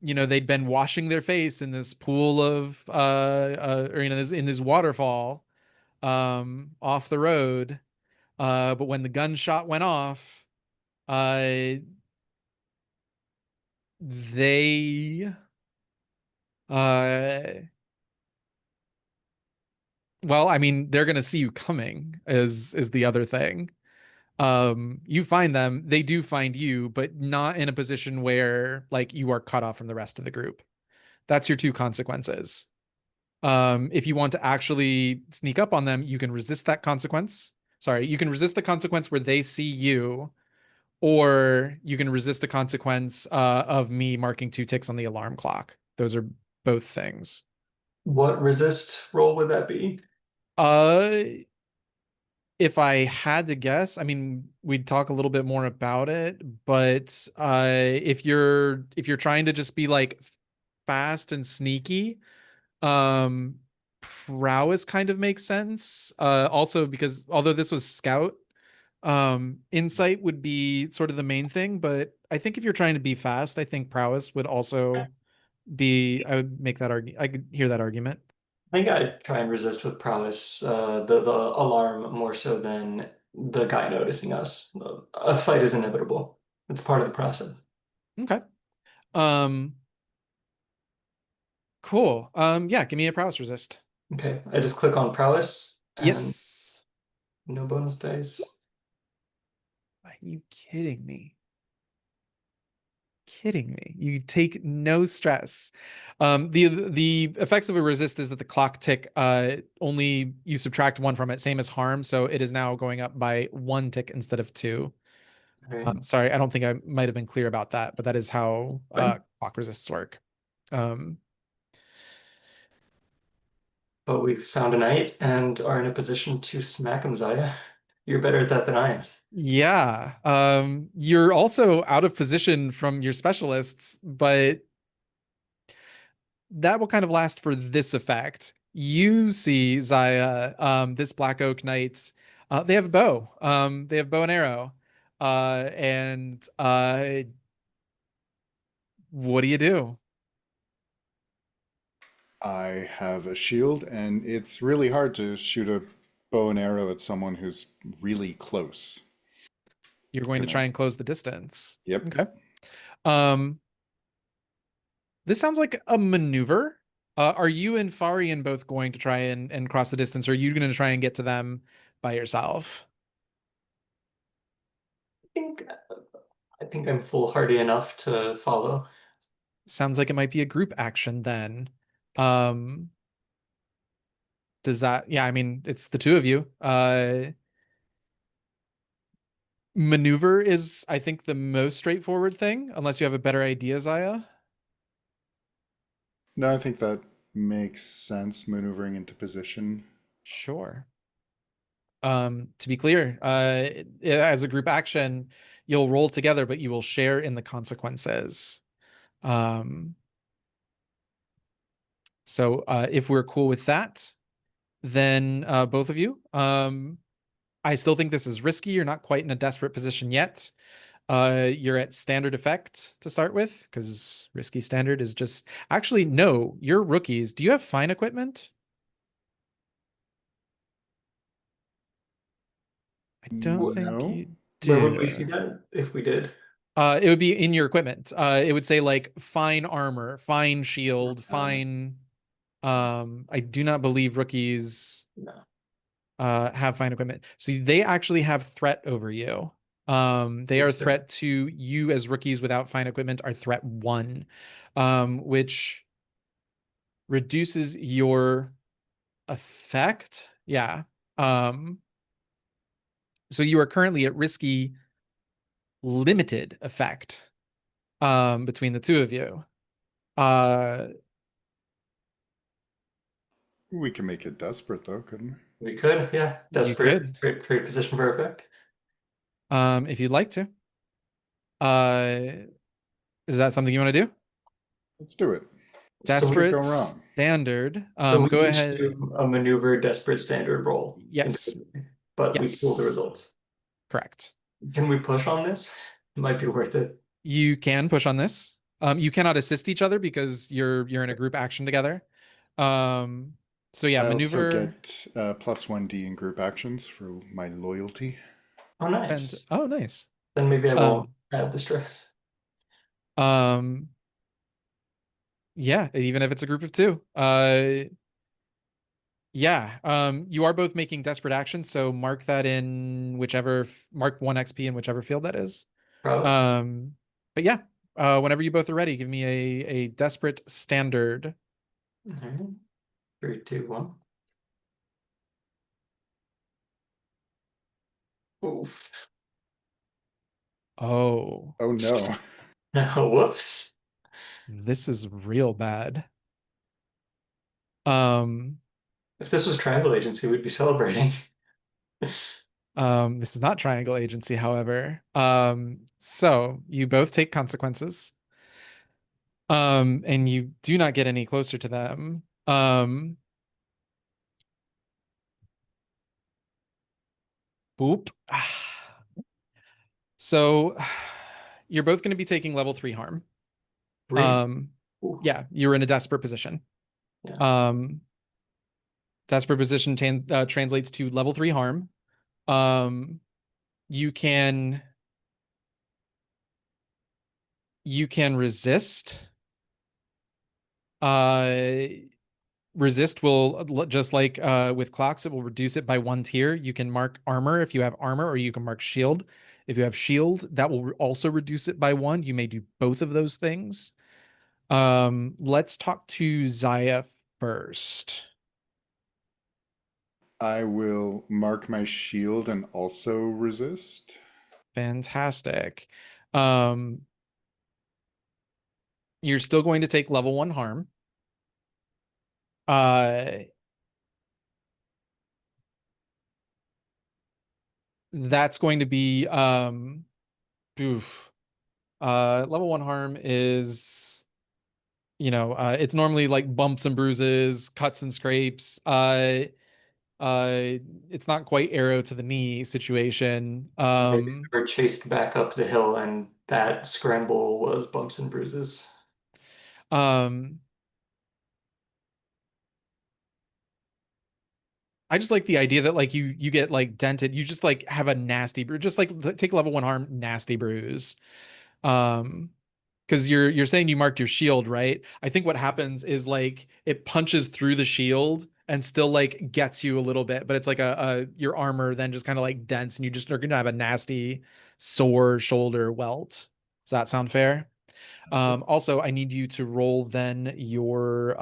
they'd been washing their face in this pool of or in this waterfall off the road. But when the gunshot went off, they uh well, I mean, they're gonna see you coming is the other thing. You find them, they do find you, but not in a position where like you are cut off from the rest of the group. That's your two consequences. If you want to actually sneak up on them, you can resist that consequence. Sorry, you can resist the consequence where they see you, or you can resist the consequence of me marking 2 ticks on the alarm clock. Those are both things. What resist roll would that be? Uh, if I had to guess, I mean, we'd talk a little bit more about it, but if you're trying to just be like fast and sneaky, um prowess kind of makes sense. Also because although this was scout, insight would be sort of the main thing, but I think if you're trying to be fast, I think prowess would also be, I would make that argument. I could hear that argument. I think I'd try and resist with prowess, the alarm more so than the guy noticing us. A fight is inevitable. It's part of the process. Okay. Um cool. Yeah, give me a prowess resist. Okay, I just click on prowess and Yes. no bonus dice. Are you kidding me? Kidding me? You take no stress. The effects of a resist is that the clock tick only you subtract 1 from it, same as harm, so it is now going up by 1 tick instead of 2. Right. Sorry, I don't think I might have been clear about that, but that is how Fine. clock resists work. Um, But we've found a knight and are in a position to smack him, Zaya. You're better at that than I am. yeah. You're also out of position from your specialists, but that will kind of last for this effect. You see, Zaya, this Black Oak Knight, they have a bow. They have bow and arrow. And what do you do? I have a shield, and it's really hard to shoot a bow and arrow at someone who's really close. You're going to Can try I? and close the distance. Yep. Okay. Um, this sounds like a maneuver. Are you and Farian both going to try and cross the distance, or are you going to try and get to them by yourself? think I think I'm foolhardy enough to follow. Sounds like it might be a group action then. Um, does that, yeah, I mean, it's the two of you. Maneuver is, I think, the most straightforward thing, unless you have a better idea, Zaya. No, I think that makes sense, maneuvering into position. Sure. To be clear, as a group action, you'll roll together, but you will share in the consequences. Um, so if we're cool with that, then both of you, I still think this is risky. You're not quite in a desperate position yet. You're at standard effect to start with, because risky standard is just actually no, you're rookies. Do you have fine equipment? I don't think No. you Where would we see do. that if we did? It would be in your equipment. It would say like fine armor, fine shield, Um, fine. I do not believe rookies no. have fine equipment. So they actually have threat over you. They are What's their threat to you as rookies without fine equipment are threat 1, which reduces your effect. Yeah. Um, so you are currently at risky limited effect between the two of you. Uh, We can make it desperate, though, couldn't we? We could, yeah. you Desperate, could, great position for effect. if you'd like to. Uh, is that something you want to do? Let's do it. So What could Desperate, go wrong? standard. So we Go each ahead. do a maneuver desperate standard roll. Yes. individually, but we pull the Yes. results. Correct. Can we push on this? It might be worth it. You can push on this. You cannot assist each other because you're in a group action together. So yeah, I also maneuver get plus 1D in group actions for my loyalty. Oh, and nice. oh nice. Then maybe I won't Um, add the stress. yeah, even if it's a group of two. Yeah, you are both making desperate actions, so mark that in mark 1 XP in whichever field that is. Prowess. But yeah, whenever you both are ready, give me a desperate standard. All right. 3, 2, 1. Oof. Oh, Oh no. Whoops. this is real bad. Um, If this was Triangle Agency, we'd be celebrating. this is not Triangle Agency, however. So you both take consequences. And you do not get any closer to them. Boop. So you're both going to be taking level 3 harm. Three. Ooh. Yeah, you're in a desperate position. Yeah. Desperate position translates to level 3 harm. You can resist. Resist will, just like with clocks, it will reduce it by 1 tier. You can mark armor if you have armor, or you can mark shield. If you have shield, that will also reduce it by 1. You may do both of those things. Let's talk to Zaya first. I will mark my shield and also resist. Fantastic. You're still going to take level 1 harm. That's going to be level 1 harm is, it's normally like bumps and bruises, cuts and scrapes. It's not quite arrow to the knee situation. Maybe we were chased back up the hill, and that scramble was bumps and bruises. um I just like the idea that like you get like dented. You just like have a nasty bruise. Just like take level 1 harm, nasty bruise. Because you're saying you marked your shield, right? I think what happens is like it punches through the shield and still like gets you a little bit, but it's like a your armor then just kind of like dents, and you just are gonna have a nasty sore shoulder welt. Does that sound fair? Also, I need you to roll then your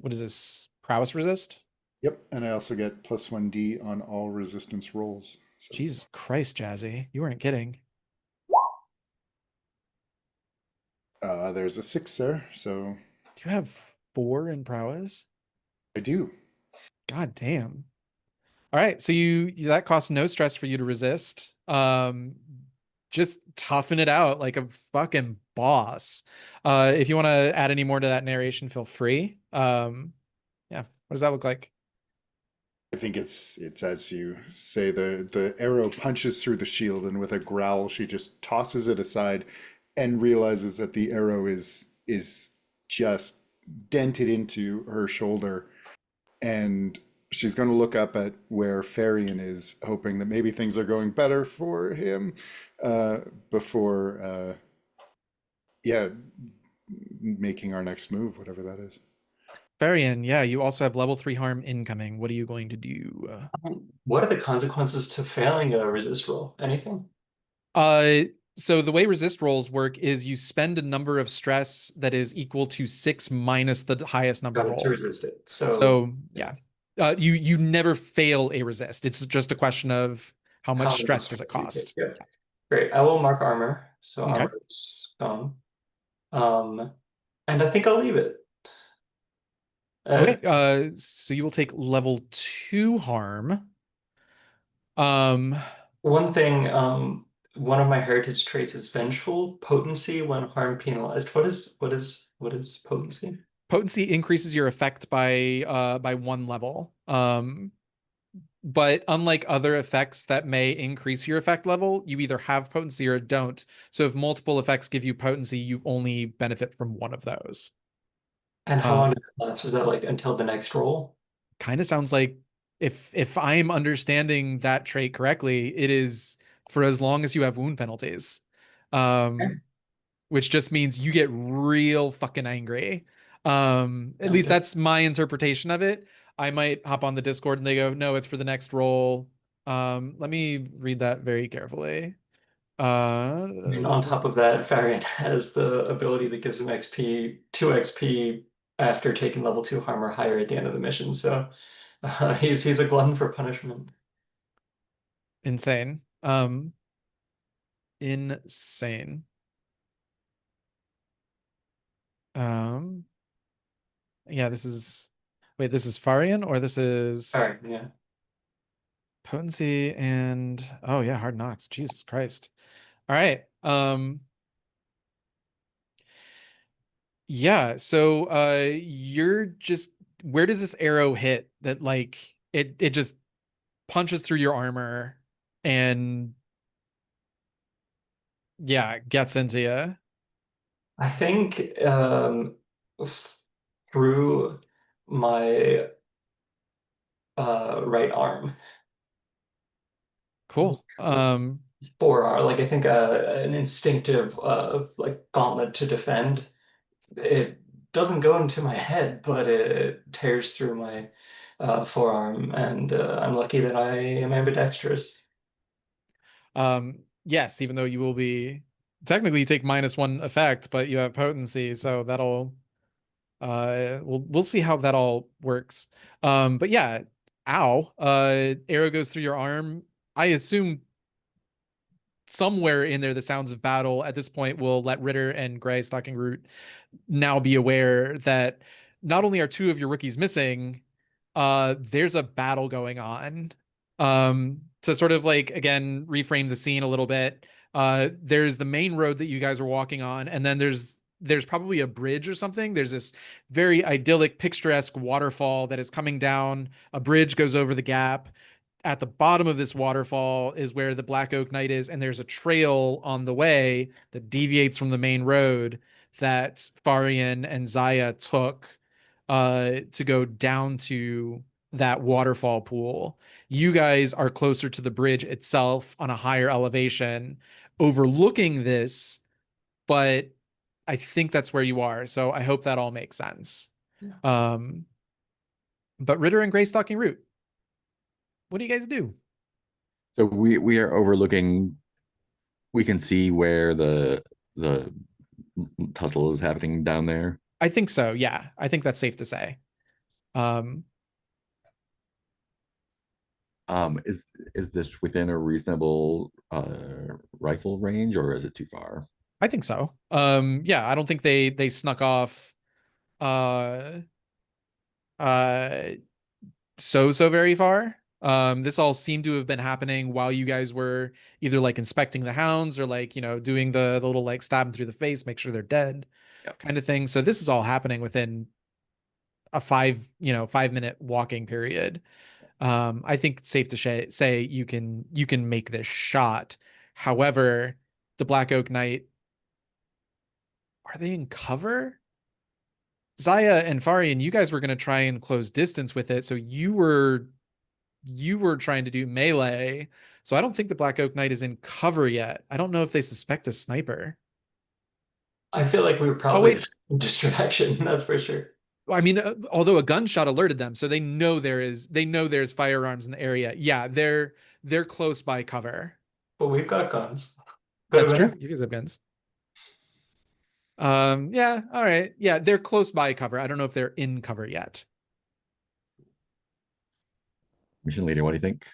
what is this? Prowess resist? Yep, and I also get plus 1D on all resistance rolls. So. Jesus Christ, Jazzy. You weren't kidding. There's a 6 there, so Do you have 4 in prowess? I do. God damn. All right, so that costs no stress for you to resist. Just toughen it out like a fucking boss. If you want to add any more to that narration, feel free. Yeah, what does that look like? I think it's as you say, the arrow punches through the shield, and with a growl, she just tosses it aside and realizes that the arrow is just dented into her shoulder, and she's going to look up at where Farian is, hoping that maybe things are going better for him before yeah, making our next move, whatever that is. Varian, yeah, you also have level 3 harm incoming. What are you going to do? What are the consequences to failing a resist roll? Anything? So the way resist rolls work is you spend a number of stress that is equal to 6 minus the highest number Got it, to rolled. resist it. So So yeah, you never fail a resist. It's just a question of how much stress does it you take? cost. Yeah. Great. I will mark armor. So Okay. armor's gone. And I think I'll leave it. Okay. So you will take level 2 harm. One thing, one of my heritage traits is vengeful potency when harm penalized. What is potency? Potency increases your effect by 1 level. But unlike other effects that may increase your effect level, you either have potency or don't. So if multiple effects give you potency, you only benefit from one of those. And how long does it last? Is that like until the next roll? Kind of sounds like, if I'm understanding that trait correctly, it is for as long as you have wound penalties. Okay. Which just means you get real fucking angry. At least Okay. that's my interpretation of it. I might hop on the Discord and they go, no, it's for the next roll. Let me read that very carefully. I mean, on top of that, Variant has the ability that gives him XP, 2 XP after taking level 2 harm or higher at the end of the mission. So he's a glutton for punishment. Insane. Insane. Um, yeah, this is, wait, this is Farian or this is All right, yeah. potency and, oh yeah, hard knocks. Jesus Christ. All right. Yeah, so you're just, where does this arrow hit that like it just punches through your armor and yeah, gets into you? I think through my right arm, Cool. forearm, like I think an instinctive like gauntlet to defend. It doesn't go into my head, but it tears through my forearm, and I'm lucky that I am ambidextrous. Yes, even though you will be technically you take -1 effect, but you have potency, so that'll we'll see how that all works. But yeah, ow. Arrow goes through your arm. I assume somewhere in there the sounds of battle at this point will let Ritter and Gray Stalking Root now be aware that not only are 2 of your rookies missing, there's a battle going on. To sort of like again reframe the scene a little bit, there's the main road that you guys are walking on, and then there's probably a bridge or something. There's this very idyllic, picturesque waterfall that is coming down. A bridge goes over the gap. At the bottom of this waterfall is where the Black Oak Knight is, and there's a trail on the way that deviates from the main road that Farian and Zaya took to go down to that waterfall pool. You guys are closer to the bridge itself on a higher elevation, overlooking this, but I think that's where you are. So I hope that all makes sense. Yeah. But Ritter and Gray Stalking Root, what do you guys do? So we are overlooking. We can see where the tussle is happening down there. I think so. Yeah, I think that's safe to say. Is this within a reasonable rifle range, or is it too far? I think so. Yeah, I don't think they snuck off uh so very far. This all seemed to have been happening while you guys were either like inspecting the hounds or like, doing the little like stab them through the face, make sure they're dead Yep. kind of thing. So this is all happening within a 5-minute walking period. I think it's safe to say you can make this shot. However, the Black Oak Knight, are they in cover? Zaya and Farian, you guys were going to try and close distance with it, so you were trying to do melee. So I don't think the Black Oak Knight is in cover yet. I don't know if they suspect a sniper. I feel like we were Oh probably wait, distraction, that's for sure. I mean, although a gunshot alerted them, so they know there's firearms in the area. Yeah, they're close by cover. But we've got guns. Could That's have true. been. You guys have guns. Yeah, all right. Yeah, they're close by cover. I don't know if they're in cover yet. Mission leader, what do you think?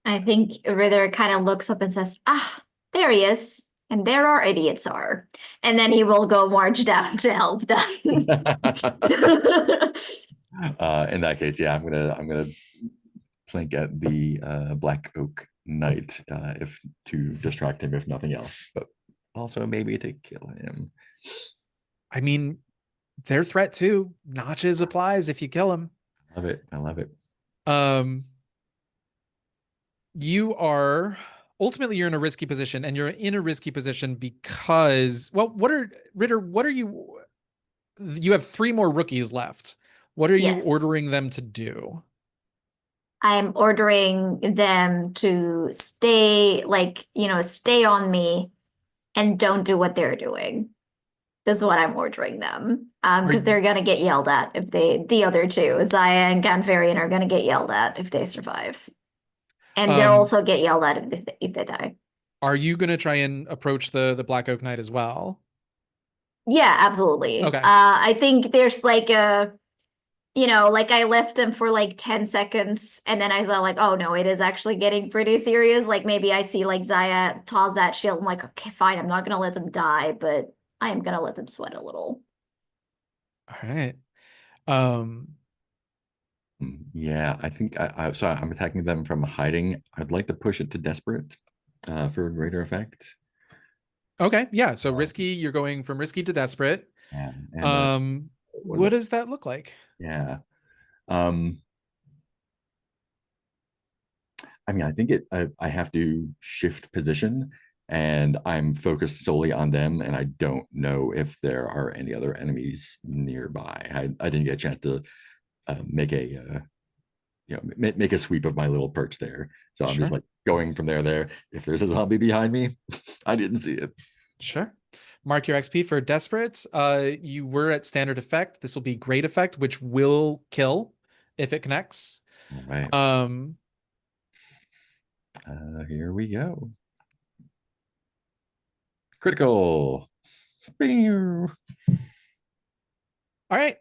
I think Ritter kind of looks up and says, "Ah, there he is. And there our idiots are." And then he will go march down to help them. In that case, yeah, I'm gonna plink at the Black Oak Knight, if to distract him, if nothing else, but also maybe to kill him. I mean, their threat too. Notches applies if you kill him. Love it. I love it. You are ultimately you're in a risky position, and you're in a risky position because, well, Ritter, what are you have 3 more rookies left. What are you Yes. ordering them to do? I'm ordering them to stay, like, stay on me and don't do what they're doing. This is what I'm ordering them. Because they're gonna get yelled at if the other two, Zaya and Ganfarian, are gonna get yelled at if they survive. And they'll also get yelled at if they die. Are you gonna try and approach the Black Oak Knight as well? Yeah, absolutely. Okay. I think there's like like I left him for like 10 seconds and then I saw like, oh no, it is actually getting pretty serious. Like maybe I see like Zaya toss that shield. I'm like, okay, fine, I'm not gonna let them die, but I am gonna let them sweat a little. All right. Yeah, I think so I'm attacking them from hiding. I'd like to push it to desperate for greater effect. Okay, yeah. So risky, you're going from risky to desperate. Yeah. And, what does that look like? Yeah. I mean, I think I have to shift position and I'm focused solely on them, and I don't know if there are any other enemies nearby. I didn't get a chance to make a make a sweep of my little perch there. So I'm just like going from there. If there's a zombie behind me, I didn't see it. Sure. Mark your XP for desperate. You were at standard effect. This will be great effect, which will kill if it connects. All right. Here we go. Critical. All right.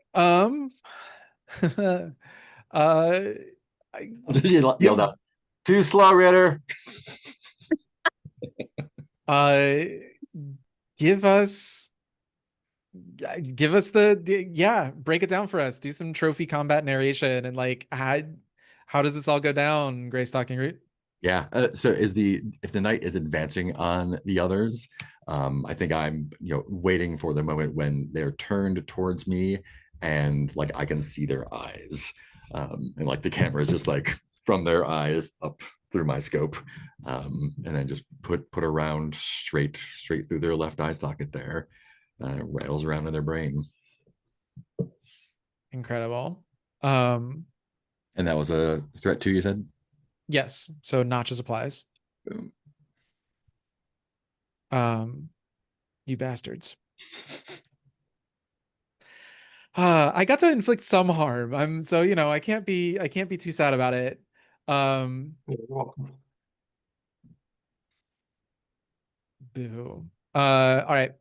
She yelled out, "Too slow, Ritter." Give us break it down for us. Do some trophy combat narration and like how does this all go down, Gray Stalking Root? Yeah. So if the knight is advancing on the others, I think I'm waiting for the moment when they're turned towards me and like I can see their eyes, and like the camera is just like from their eyes up through my scope, and then just put a round straight through their left eye socket there, rattles around in their brain. Incredible. And that was a threat too, you said? Yes. So notches applies. Boom. You bastards. I got to inflict some harm. I can't be too sad about it. You're welcome. Boo. All right.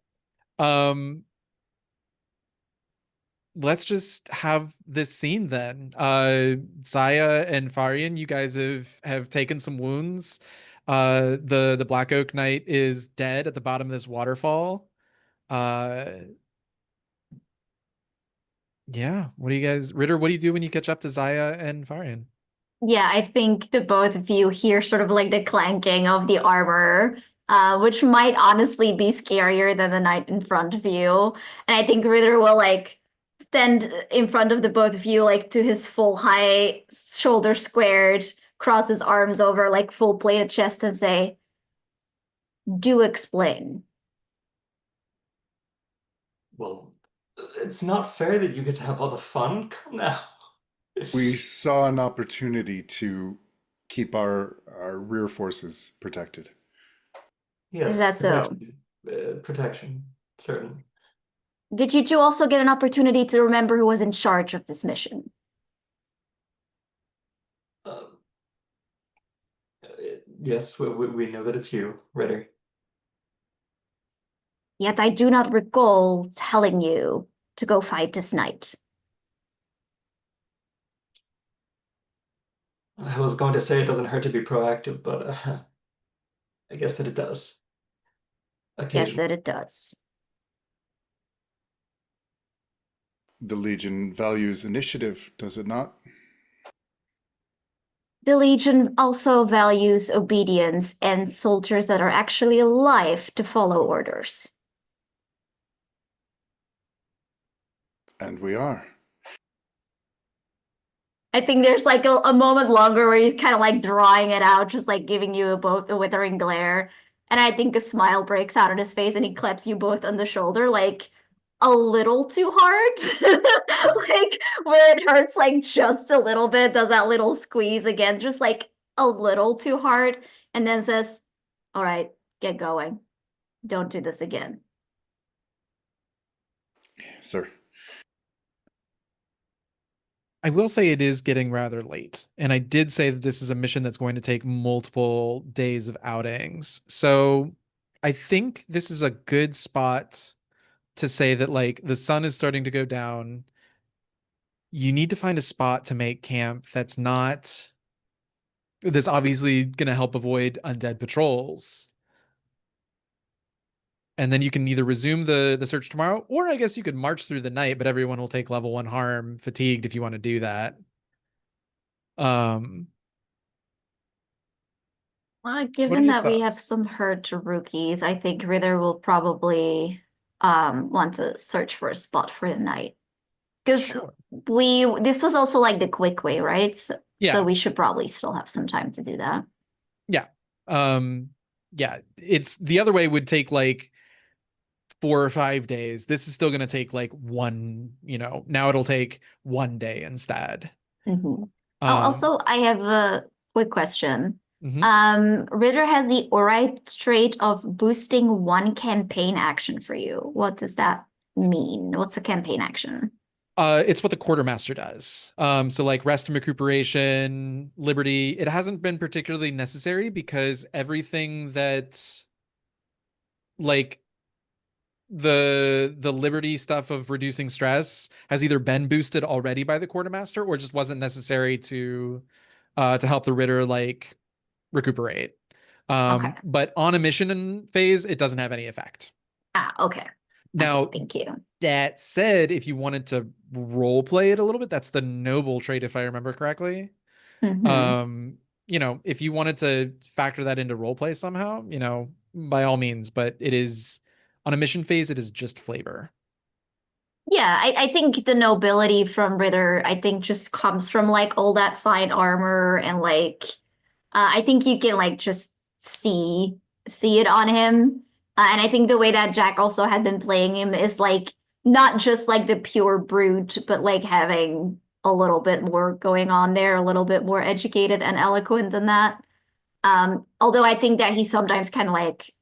Let's just have this scene then. Saya and Farian, you guys have taken some wounds. The Black Oak Knight is dead at the bottom of this waterfall. Yeah. What do you guys, Ritter, what do you do when you catch up to Zaya and Farian? Yeah, I think the both of you hear sort of like the clanking of the armor, which might honestly be scarier than the knight in front of you. And I think Ritter will like stand in front of the both of you, like to his full height, shoulders squared, cross his arms over like full plated chest and say, "Do explain." Well, it's not fair that you get to have all the fun. Come now. We saw an opportunity to keep our rear forces protected. Yes, Is that so? Protection, certain. Did you two also get an opportunity to remember who was in charge of this mission? Yes, we know that it's you, Ritter. Yet I do not recall telling you to go fight this knight. I was going to say it doesn't hurt to be proactive, but I guess that it does. Yes, that it does. The Legion values initiative, does it not? The Legion also values obedience and soldiers that are actually alive to follow orders. And we are. I think there's like a moment longer where he's kind of like drawing it out, just like giving you both a withering glare. And I think a smile breaks out on his face and he claps you both on the shoulder, like a little too hard. Like where it hurts like just a little bit, does that little squeeze again, just like a little too hard, and then says, "All right, get going. Don't do this again." Sir. I will say it is getting rather late. And I did say that this is a mission that's going to take multiple days of outings. So I think this is a good spot to say that, like, the sun is starting to go down. You need to find a spot to make camp that's obviously going to help avoid undead patrols. And then you can either resume the search tomorrow, or I guess you could march through the night, but everyone will take level 1 harm fatigued if you want to do that. Given What are your that we have thoughts? some hurt rookies, I think Ritter will probably want to search for a spot for the night. Because Sure. this was also like the quick way, right? So Yeah. we should probably still have some time to do that. Yeah. Yeah, it's the other way would take like 4 or 5 days. This is still going to take like one, now it'll take 1 day instead. Oh, also, I have a quick question. Mhm. Ritter has the alright trait of boosting 1 campaign action for you. What does that mean? What's a campaign action? It's what the quartermaster does. So like rest and recuperation, liberty, it hasn't been particularly necessary because everything that like the liberty stuff of reducing stress has either been boosted already by the quartermaster or just wasn't necessary to help the Ritter like recuperate. Okay. But on a mission phase, it doesn't have any effect. Okay. Now, thank you. that said, if you wanted to role play it a little bit, that's the noble trait, if I remember correctly. If you wanted to factor that into role play somehow, by all means, but it is on a mission phase, it is just flavor. Yeah, I think the nobility from Ritter, I think just comes from like all that fine armor and like I think you can like just see it on him. And I think the way that Jack also had been playing him is like not just like the pure brute, but like having a little bit more going on there, a little bit more educated and eloquent than that. Although I think that he sometimes kind of like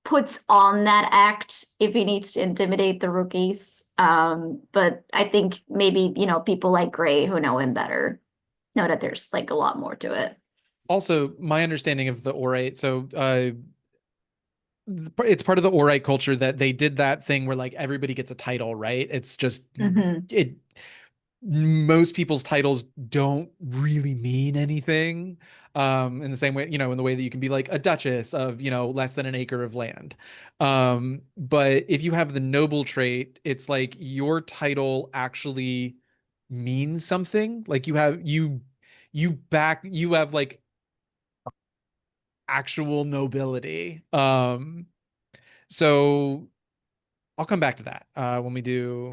puts on that act if he needs to intimidate the rookies. But I think maybe, people like Gray who know him better know that there's like a lot more to it. Also, my understanding of the Orite, so it's part of the Orite culture that they did that thing where like everybody gets a title, right? It's just it most people's titles don't really mean anything. In the same way, in the way that you can be like a duchess of, less than an acre of land. But if you have the noble trait, it's like your title actually means something. Like you have like actual nobility. So I'll come back to that when we do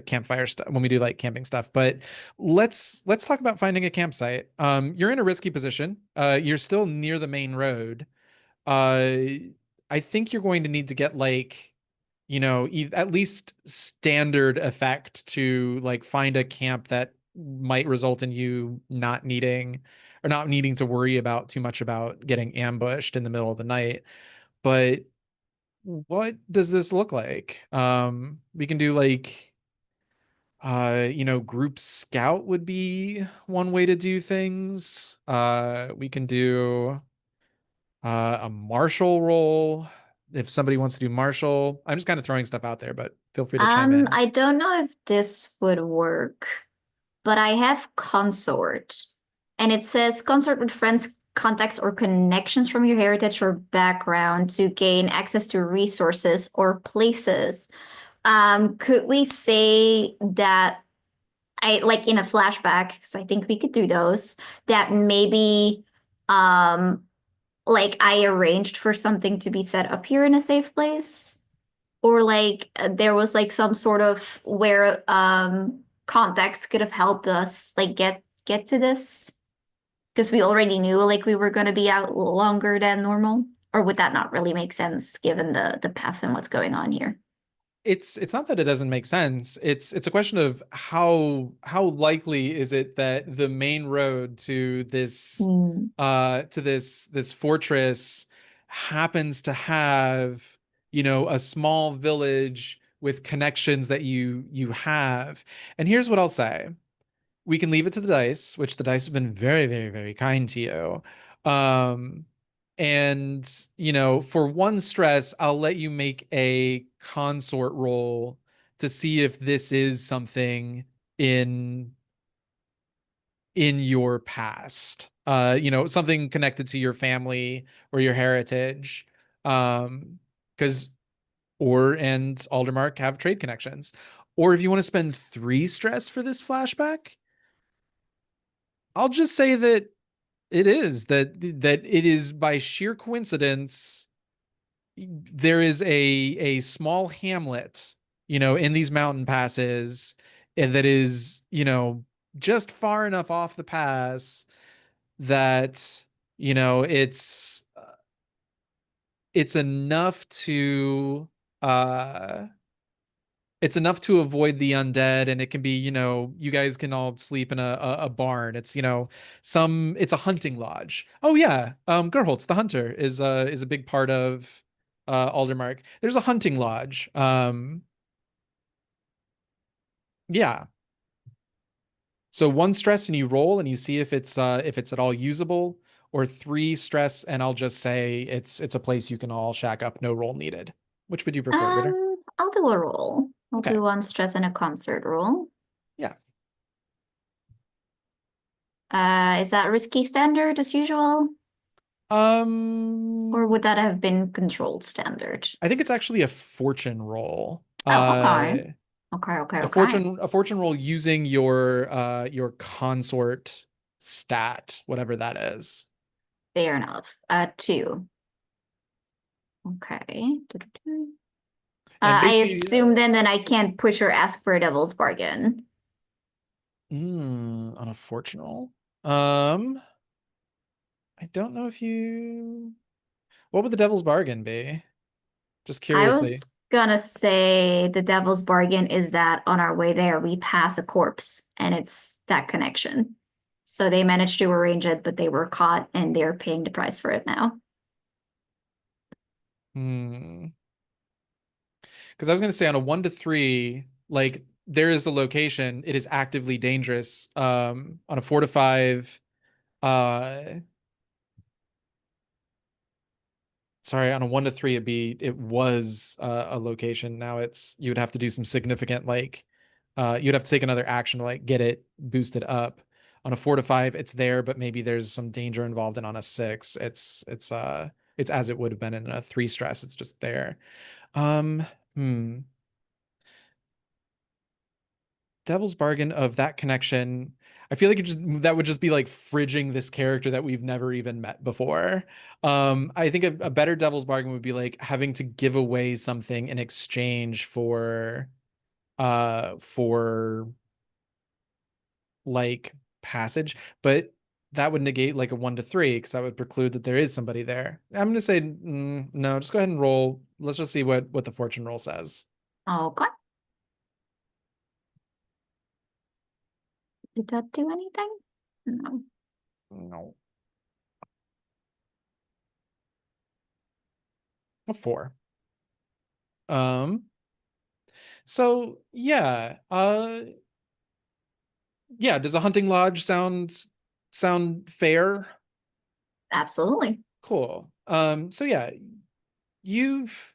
campfire stuff, when we do like camping stuff. But let's talk about finding a campsite. You're in a risky position. You're still near the main road. I think you're going to need to get like, at least standard effect to like find a camp that might result in you not needing to worry about too much about getting ambushed in the middle of the night. But what does this look like? We can do like group scout would be one way to do things. We can do a marshal role if somebody wants to do marshal. I'm just kind of throwing stuff out there, but feel free to chime in. I don't know if this would work, but I have consort, and it says consort with friends, contacts, or connections from your heritage or background to gain access to resources or places. Could we say that I like in a flashback, because I think we could do those, that maybe like I arranged for something to be set up here in a safe place? Or like there was like some sort of where contacts could have helped us like get to this because we already knew like we were going to be out longer than normal. Or would that not really make sense given the path and what's going on here? It's not that it doesn't make sense. It's a question of how likely is it that the main road to this fortress happens to have, you know, a small village with connections that you have. And here's what I'll say. We can leave it to the dice, which the dice have been very, very, very kind to you. Um, and you know, for one stress, I'll let you make a consort roll to see if this is something in in your past. You know, something connected to your family or your heritage. Because Or and Aldermark have trade connections. Or if you want to spend 3 stress for this flashback, I'll just say that that it is by sheer coincidence there is a small hamlet, you know, in these mountain passes and that is, you know, just far enough off the pass that, you know, it's enough to uh it's enough to avoid the undead, and it can be, you know, you guys can all sleep in a barn. It's, you know, it's a hunting lodge. Oh yeah, Gerholtz the hunter is a big part of Aldermark. There's a hunting lodge. Yeah. So 1 stress and you roll and you see if it's at all usable, or 3 stress and I'll just say it's a place you can all shack up, no roll needed. Which would you prefer, Ritter? I'll do a roll. I'll Okay. do 1 stress and a concert roll. Yeah. Is that risky standard as usual? Or would that have been controlled standard? I think it's actually a fortune roll. Oh, okay. Okay. A fortune roll using your consort stat, whatever that is. Fair enough. 2. Okay. And I basically, assume then that I can't push or ask for a devil's bargain. on a fortune roll. I don't know if you. What would the devil's bargain be? Just I curiously. was gonna say the devil's bargain is that on our way there, we pass a corpse and it's that connection. So they managed to arrange it, but they were caught and they're paying the price for it now. Because I was going to say on a 1 to 3, like there is a location, it is actively dangerous. On a 4 to 5, uh, sorry, on a 1 to 3, it was a location. Now you would have to do some significant like, you'd have to take another action to like get it boosted up. On a 4 to 5, it's there, but maybe there's some danger involved. And on a 6, it's as it would have been in a 3 stress. It's just there. Um, hmm. Devil's bargain of that connection. I feel like that would just be like fridging this character that we've never even met before. I think a better devil's bargain would be like having to give away something in exchange for like passage, but that would negate like a 1 to 3 because that would preclude that there is somebody there. I'm gonna say no, just go ahead and roll. Let's just see what the fortune roll says. Okay. Did that do anything? No. No. A 4. So yeah, does a hunting lodge sound fair? Absolutely. Cool. So yeah, you've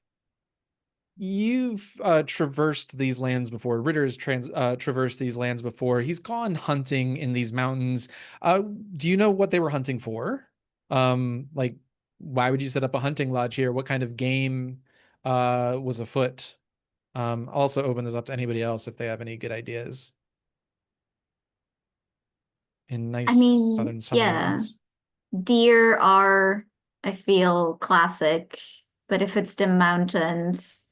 traversed these lands before. Ritter's traversed these lands before. He's gone hunting in these mountains. Do you know what they were hunting for? Like, why would you set up a hunting lodge here? What kind of game was afoot? I'll also open this up to anybody else if they have any good ideas in I nice mean, southern sunny yeah, mountains. deer are, I feel, classic, but if it's the mountains,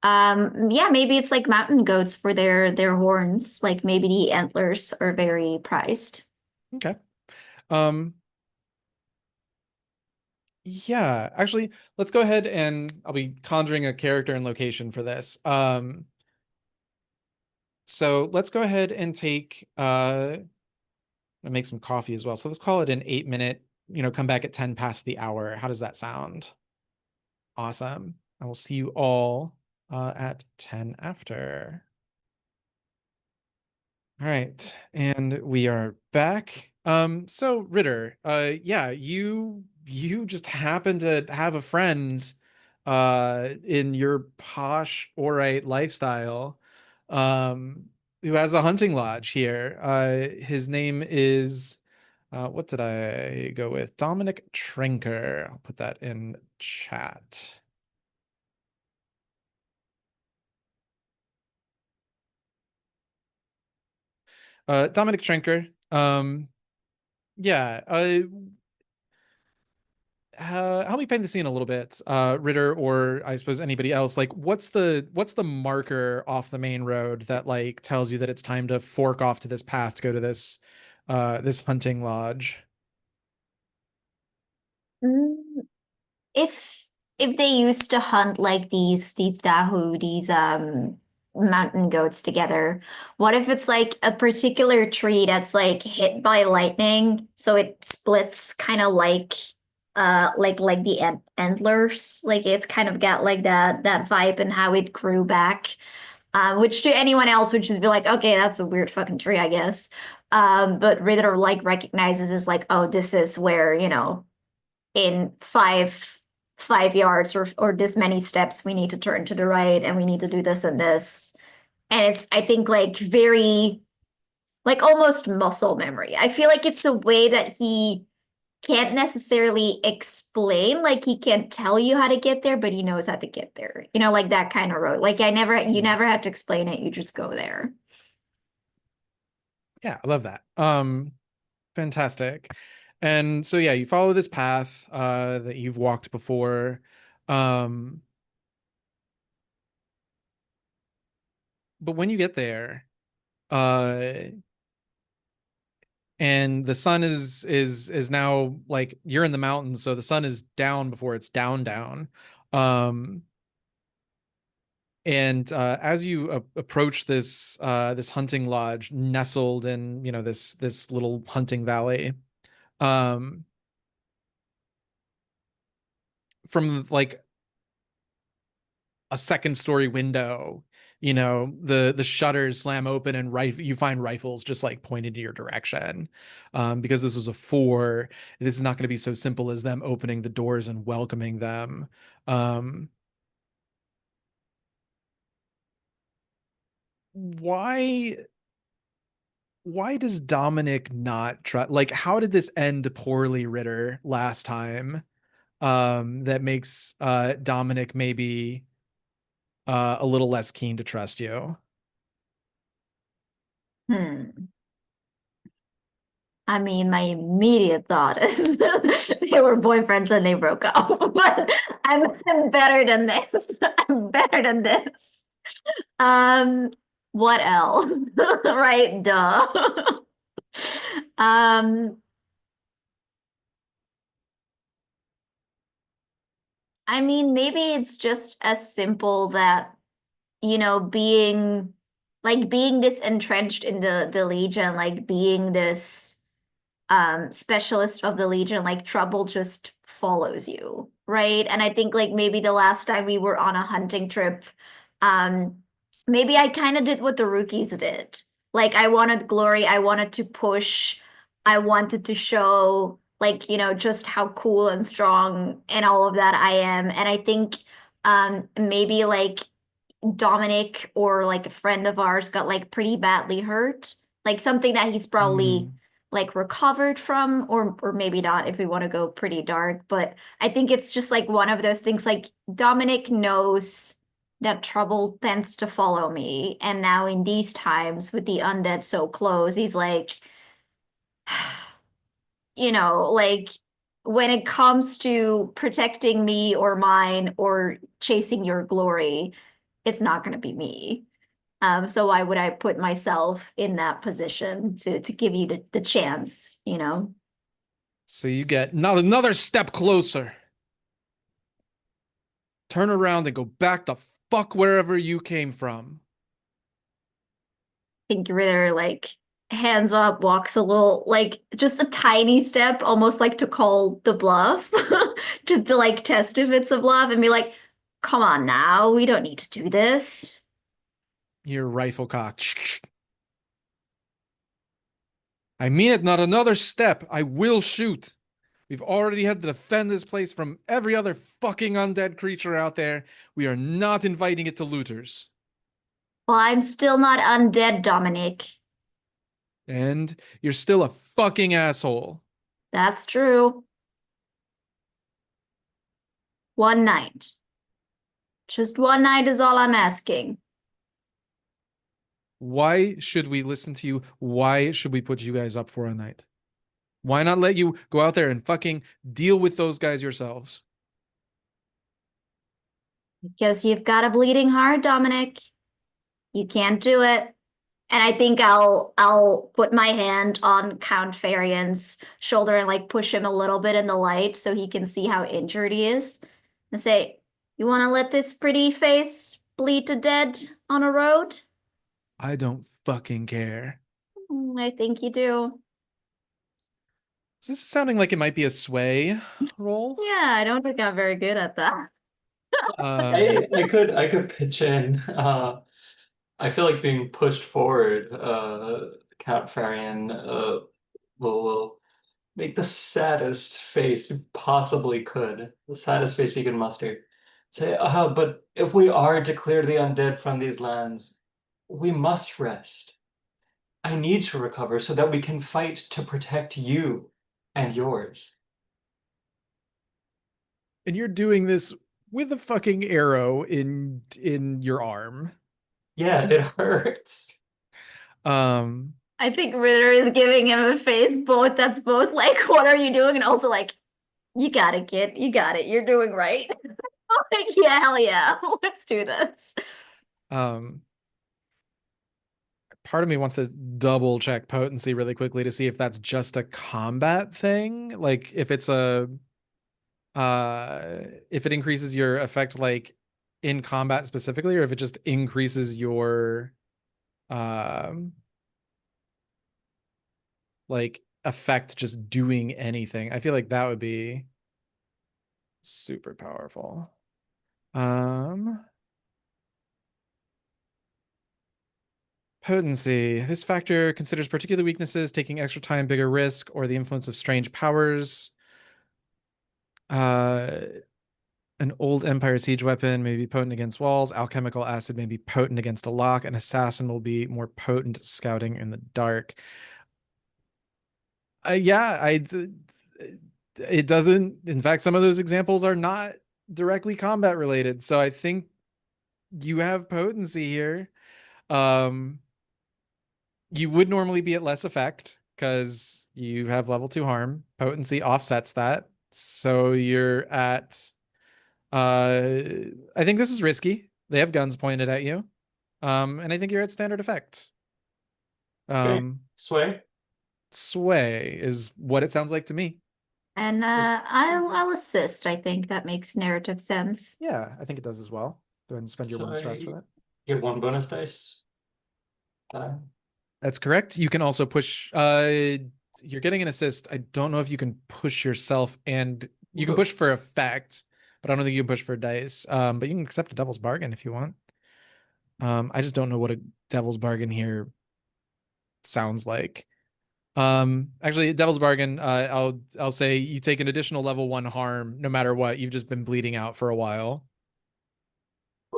Yeah, maybe it's like mountain goats for their horns. Like maybe the antlers are very prized. Okay. Um, yeah, actually, let's go ahead and I'll be conjuring a character and location for this. So let's go ahead and take and make some coffee as well. So let's call it an 8 minute, come back at 10 past the hour. How does that sound? Awesome. I will see you all at 10 after. All right, and we are back. So Ritter, yeah, you just happen to have a friend in your posh Orite lifestyle who has a hunting lodge here. His name is what did I go with? Dominic Trinker. I'll put that in chat. Dominic Trinker. Yeah, help me paint the scene a little bit, Ritter, or I suppose anybody else. Like, what's the marker off the main road that like tells you that it's time to fork off to this path to go to this hunting lodge? Mm, If if they used to hunt like these dahu, these mountain goats together, what if it's like a particular tree that's like hit by lightning, so it splits kind of like the antlers, like it's kind of got like that vibe and how it grew back. Which to anyone else would just be like, okay, that's a weird fucking tree, I guess. But Ritter like recognizes as like, oh, this is where, in five yards or this many steps we need to turn to the right and we need to do this and this. And it's, I think, like very like almost muscle memory. I feel like it's a way that he can't necessarily explain, like he can't tell you how to get there, but he knows how to get there, like that kind of road. Like you never had to explain it, you just go there. Yeah, I love that. Fantastic. And so yeah, you follow this path that you've walked before. Um, but when you get there, uh, and the sun is now like you're in the mountains, so the sun is down before it's down. Um, and as you approach this hunting lodge nestled in this little hunting valley, um, from like a second story window, the shutters slam open and you find rifles just like pointed to your direction. Because this was a four, this is not going to be so simple as them opening the doors and welcoming them. um why why does Dominic not try, like, how did this end poorly, Ritter, last time, that makes Dominic maybe a little less keen to trust you? Hmm. I mean, my immediate thought is they were boyfriends and they broke up. But I'm better than this. I'm better than this. Um, what else? Right, duh. Um, I mean, maybe it's just as simple that, being this entrenched in the Legion, like being this specialist of the Legion, like trouble just follows you, right? And I think like maybe the last time we were on a hunting trip, um, maybe I kind of did what the rookies did. Like I wanted glory, I wanted to push, I wanted to show like, just how cool and strong and all of that I am. And I think maybe like Dominic or like a friend of ours got like pretty badly hurt, like something that he's probably Mm. like recovered from, or maybe not if we want to go pretty dark. But I think it's just like one of those things, like Dominic knows that trouble tends to follow me. And now in these times with the undead so close, he's like, like when it comes to protecting me or mine or chasing your glory, it's not going to be me. So why would I put myself in that position to give you the chance, you know? So you get not another step closer. Turn around and go back the fuck wherever you came from. I think Ritter like hands up, walks a little like just a tiny step, almost like to call the bluff, just to like test if it's a bluff and be like, come on now, we don't need to do this. Your rifle cock. I mean it, not another step. I will shoot. We've already had to defend this place from every other fucking undead creature out there. We are not inviting it to looters. Well, I'm still not undead, Dominic. And you're still a fucking asshole. That's true. One night. Just one night is all I'm asking. Why should we listen to you? Why should we put you guys up for a night? Why not let you go out there and fucking deal with those guys yourselves? Because you've got a bleeding heart, Dominic. You can't do it. And I think I'll put my hand on Count Farian's shoulder and like push him a little bit in the light so he can see how injured he is. And say, you want to let this pretty face bleed to dead on a road? I don't fucking care. I think you do. Is this sounding like it might be a sway roll? Yeah, I don't think I'm very good at that. I could pitch in. I feel like being pushed forward, Count Farian will make the saddest face he possibly could, the saddest face he can muster. Say, but if we are to clear the undead from these lands, we must rest. I need to recover so that we can fight to protect you and yours. And you're doing this with a fucking arrow in your arm. Yeah, it hurts. I think Ritter is giving him a face both that's both like, what are you doing? And also like, you got it, kid. You got it. You're doing right. Like, yeah, hell yeah. Let's do this. Part of me wants to double check potency really quickly to see if that's just a combat thing. Like if it's a if it increases your effect like in combat specifically, or if it just increases your like effect just doing anything. I feel like that would be super powerful. Potency. This factor considers particular weaknesses, taking extra time, bigger risk, or the influence of strange powers. An old Empire siege weapon may be potent against walls. Alchemical acid may be potent against a lock. An assassin will be more potent scouting in the dark. Yeah, it doesn't. In fact, some of those examples are not directly combat related. So I think you have potency here. You would normally be at less effect because you have level 2 harm. Potency offsets that. So you're at I think this is risky. They have guns pointed at you. And I think you're at standard effect. Okay. Sway. Sway is what it sounds like to me. And I'll assist. I think that makes narrative sense. Yeah, I think it does as well. Go ahead and spend your 1 stress for that. Get 1 bonus dice. That's correct. You can also push you're getting an assist. I don't know if you can push yourself, and you can push for effect, but I don't think you can push for dice. But you can accept a devil's bargain if you want. I just don't know what a devil's bargain here sounds like. Actually, devil's bargain, I'll say you take an additional level 1 harm no matter what. You've just been bleeding out for a while.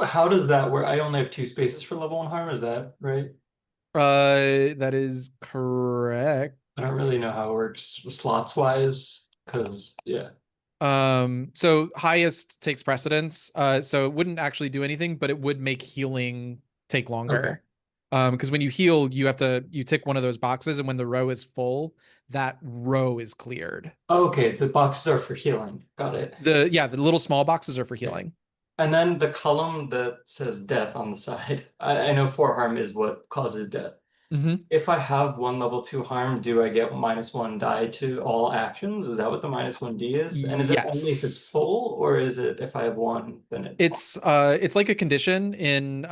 How does that work? I only have 2 spaces for level 1 harm, is that right? That is correct. I don't really know how it works slots wise, because yeah. So highest takes precedence. So it wouldn't actually do anything, but it would make healing take longer. Okay. Because when you heal, you tick one of those boxes, and when the row is full, that row is cleared. Okay, the boxes are for healing. Got it. The little small boxes are for healing. And then the column that says death on the side. I know 4 harm is what causes death. Mm-hmm. If I have 1 level 2 harm, do I get -1 die to all actions? Is that what the -1d is? And is it only if it's Yes. full, or is it if I have 1, then it's It's like a condition in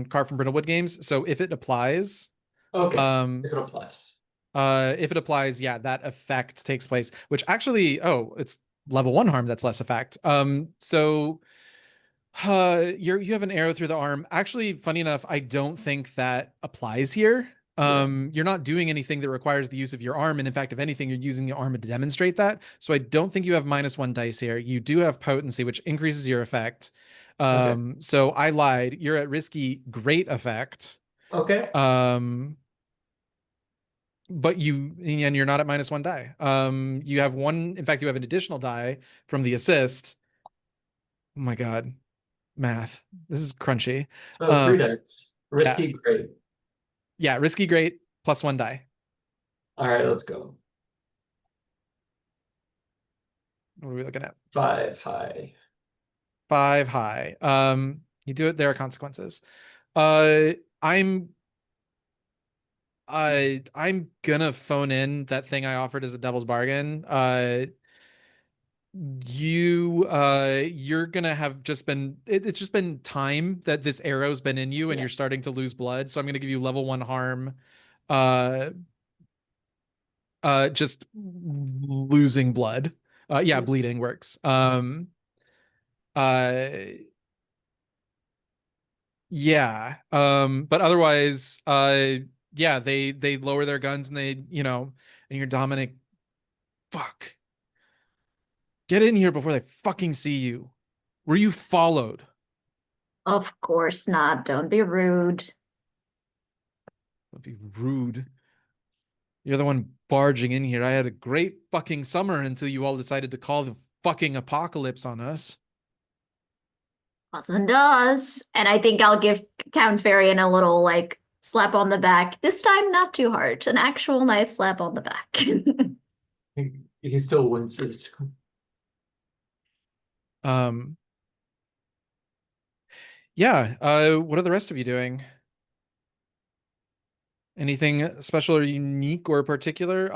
Carve from Brindlewood games. So if it applies, okay, um if it applies. if it applies, yeah, that effect takes place, which actually, oh, it's level 1 harm that's less effect. So you have an arrow through the arm. Actually, funny enough, I don't think that applies here. Okay. You're not doing anything that requires the use of your arm, and in fact, if anything, you're using the arm to demonstrate that. So I don't think you have -1 dice here. You do have potency, which increases your effect. Okay. So I lied. You're at risky great effect. Okay. But you're not at -1 die. You have one, in fact, you have an additional die from the assist. Oh my God, math. This is crunchy. So 3 Um, dice. yeah, Risky, great. yeah, risky great +1 die. All right, let's go. What are we looking at? 5 high. 5 high. You do it, there are consequences. Uh, I'm I'm gonna phone in that thing I offered as a devil's bargain. You're gonna have just been it's just been time that this arrow's been in you and Yeah. you're starting to lose blood. So I'm gonna give you level 1 harm. Uh just losing blood. Yeah, bleeding works. Uh yeah. But otherwise, yeah, they lower their guns and they, and you're Dominic, fuck. Get in here before they fucking see you. Were you followed? Of course not. Don't be rude. That'd be rude. You're the one barging in here. I had a great fucking summer until you all decided to call the fucking apocalypse on us. Awesome does. And I think I'll give Count Farian a little like slap on the back. This time not too hard. An actual nice slap on the back. He still winces. Um, yeah, what are the rest of you doing? Anything special or unique or particular?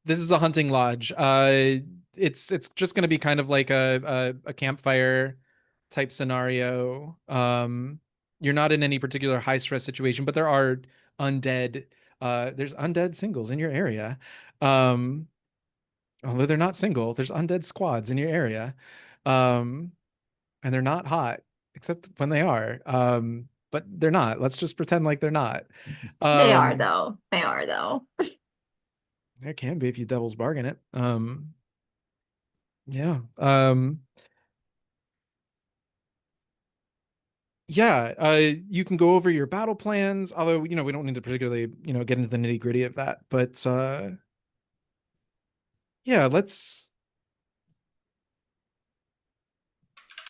This is a hunting lodge. It's just going to be kind of like a campfire type scenario. You're not in any particular high stress situation, but there are undead. There's undead singles in your area. Um, Although they're not single, there's undead squads in your area. Um, and they're not hot, except when they are. But they're not. Let's just pretend like they're not. They are Um, though. They are though. there can be if you devil's bargain it. Yeah. Yeah. You can go over your battle plans, although we don't need to particularly get into the nitty gritty of that. But yeah, let's.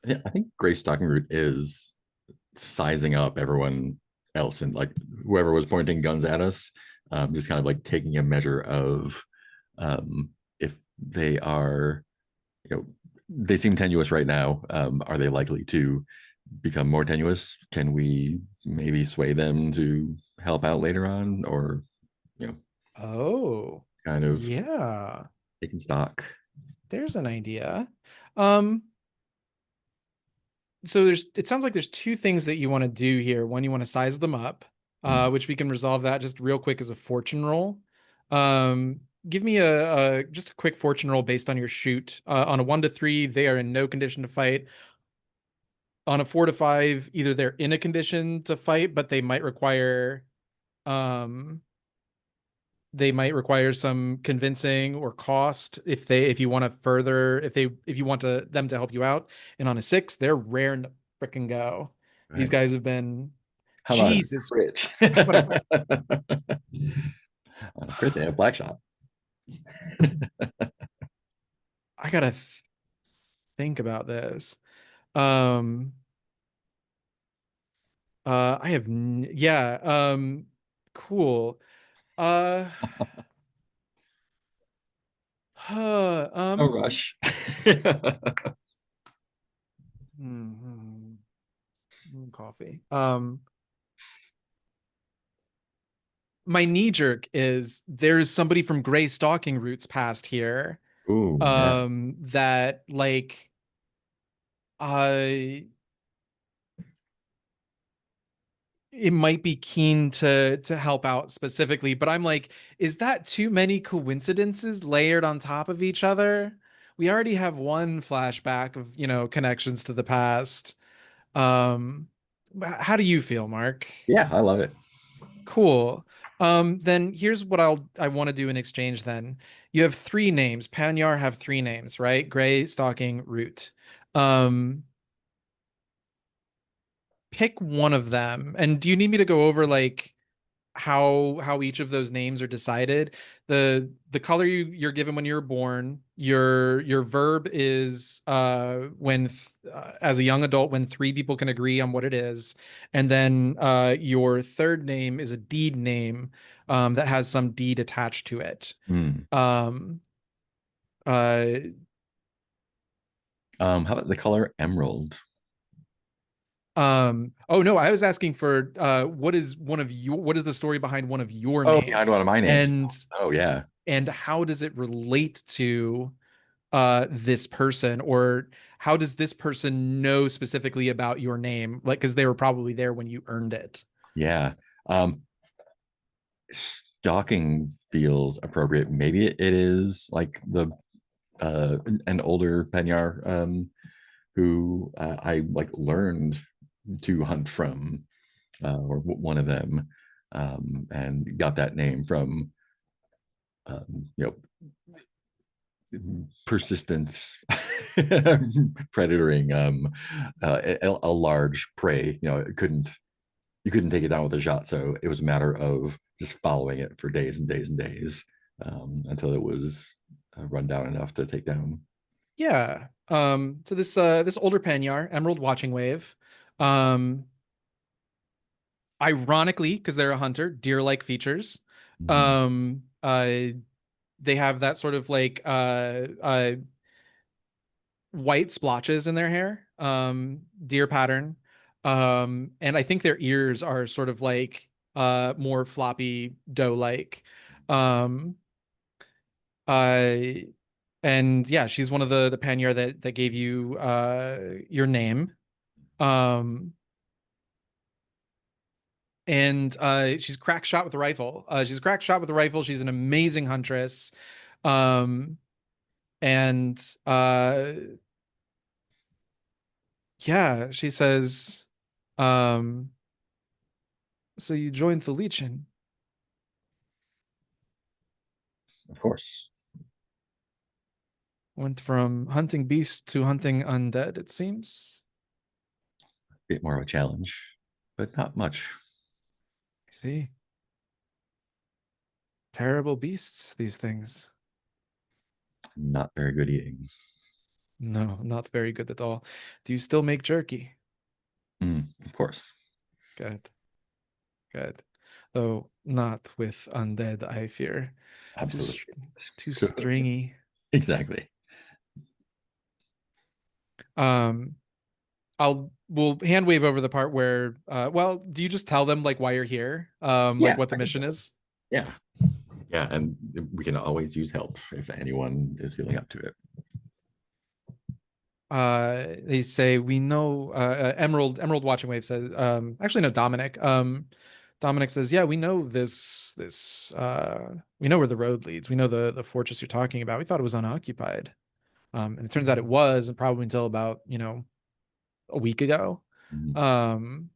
Yeah, I think Grace Stalking Root is sizing up everyone else and like whoever was pointing guns at us, just kind of like taking a measure of if they are, they seem tenuous right now. Are they likely to become more tenuous? Can we maybe sway them to help out later on, or Oh, kind of yeah. taking stock? There's an idea. Um, so it sounds like there's two things that you want to do here. One, you want to size them up, which we can resolve that just real quick as a fortune roll. Give me just a quick fortune roll based on your shoot. On a 1 to 3, they are in no condition to fight. On a 4 to 5, either they're in a condition to fight, but um they might require some convincing or cost if you want to further if you want them to help you out. And on a 6, they're raring to freaking go. These Right. guys have been How about Jesus. crit? How about a On a crit, they have black shot. I gotta think about this. Um, I have yeah. Cool. Uh, No rush. Mhm. Coffee. My knee jerk is there's somebody from Gray Stalking Roots past here. Ooh, yeah. That like uh it might be keen to help out specifically, but I'm like, is that too many coincidences layered on top of each other? We already have one flashback of, connections to the past. Um, how do you feel, Mark? Yeah, I love it. Cool. Then here's what I want to do in exchange then. You have three names. Panyar have three names, right? Gray, Stalking, Root. Um, Pick one of them. And do you need me to go over like how each of those names are decided? The color you're given when you're born, your verb is when as a young adult when three people can agree on what it is, and then your third name is a deed name that has some deed attached to it. Hmm. Um uh How about the color emerald? oh no, I was asking for what is the story behind one of your Oh, behind names, one of my names. and Oh, yeah. how does it relate to this person, or how does this person know specifically about your name, like because they were probably there when you earned it? Yeah. Um, Stalking feels appropriate. Maybe it is like an older Penyar who I like learned to hunt from, or one of them, and got that name from you know persistence predatoring a large prey. You couldn't take it down with a shot, so it was a matter of just following it for days and days and days, until it was run down enough to take down. Yeah. So this older Penyar, Emerald Watching Wave, um ironically, because they're a hunter, deer-like features. Mhm. um uh they have that sort of like white splotches in their hair, deer pattern. And I think their ears are sort of like more floppy doe-like. Um uh and yeah, she's one of the Panyar that gave you your name. Um and she's crack shot with a rifle. She's a crack shot with a rifle. She's an amazing huntress. Um and yeah, she says, um so you joined the Legion. Of course, Went from hunting beasts to hunting undead, it seems. a bit more of a challenge, but not much. See, terrible beasts, these things. Not very good eating. No, not very good at all. Do you still make jerky? Of course, Good, good. Though not with undead, I fear. Too absolutely. str too stringy. Exactly. Um, we'll hand wave over the part where well, do you just tell them like why you're here? Like Yeah, what the I can mission tell. is? Yeah, yeah, and we can always use help if anyone is feeling up to it. They say we know Emerald Watching Wave says actually no, Dominic says, yeah, we know we know where the road leads. We know the fortress you're talking about. We thought it was unoccupied. And it turns out it was, and probably until about, a week ago. Mhm. Um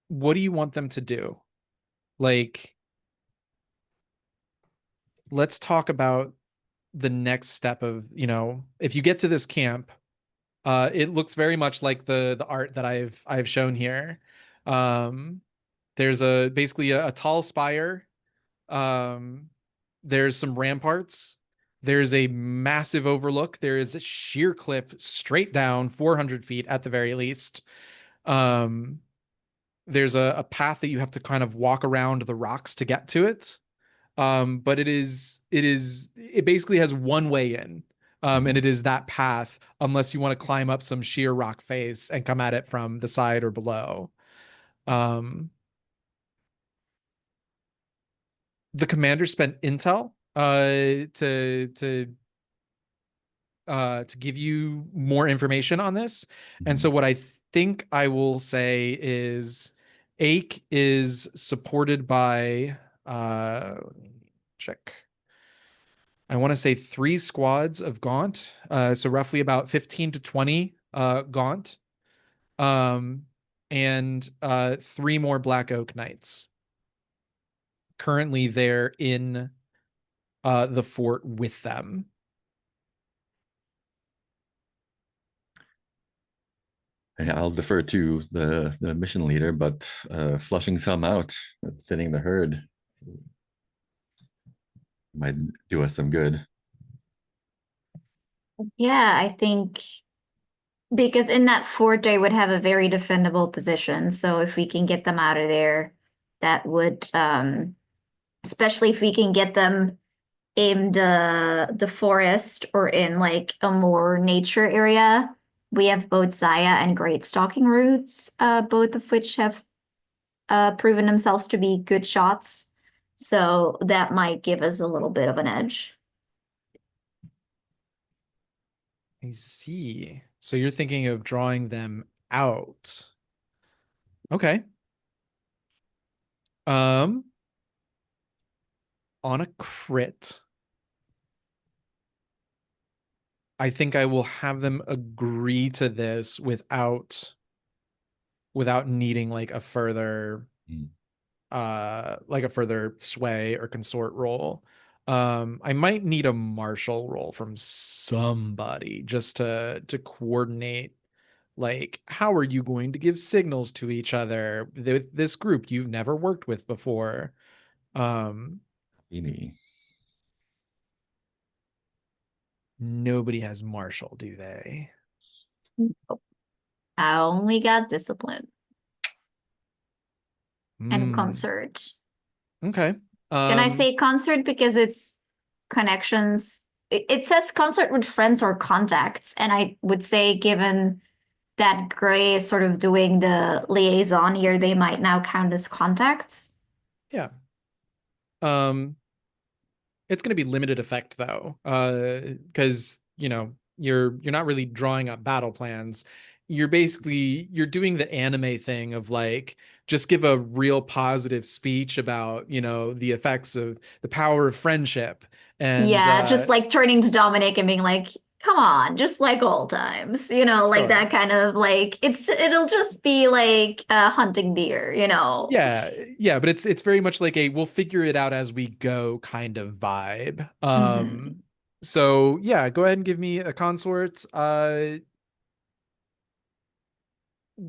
what do you want them to do? Like, let's talk about the next step of, if you get to this camp. It looks very much like the art that I've shown here. Um, there's basically a tall spire. Um, there's some ramparts. There's a massive overlook. There is a sheer cliff straight down 400 feet at the very least. Um, there's a path that you have to kind of walk around the rocks to get to it. But it basically has one way in. And it is that path, unless you want to climb up some sheer rock face and come at it from the side or below. The commander spent intel to give you more information on this. And so what I think I will say is Ake is supported by let me check. I want to say 3 squads of Gaunt. So roughly about 15 to 20 Gaunt. And 3 more Black Oak Knights. Currently they're in the fort with them. And I'll defer to the mission leader, but flushing some out, thinning the herd might do us some good. Yeah, I think because in that fort they would have a very defendable position. So if we can get them out of there, that would especially if we can get them in the forest or in like a more nature area. We have both Zaya and Great Stalking routes, both of which have proven themselves to be good shots. So that might give us a little bit of an edge. I see. So you're thinking of drawing them out. Okay. On a crit, I think I will have them agree to this without needing like a further sway or consort roll. I might need a martial roll from somebody just to coordinate, like, how are you going to give signals to each other with this group you've never worked with before? Nobody has martial, do they? I only got discipline and concert. Okay. Can I say concert because it's connections? It says concert with friends or contacts, and I would say given that Gray is sort of doing the liaison here, they might now count as contacts. Yeah. It's going to be limited effect though, because you're not really drawing up battle plans. You're doing the anime thing of like just give a real positive speech about the effects of the power of friendship and yeah, just like turning to Dominic and being like, come on, just like old times, like that kind of like it'll just be like hunting deer, Yeah, but it's very much like a we'll figure it out as we go kind of vibe. So yeah, go ahead and give me a consort.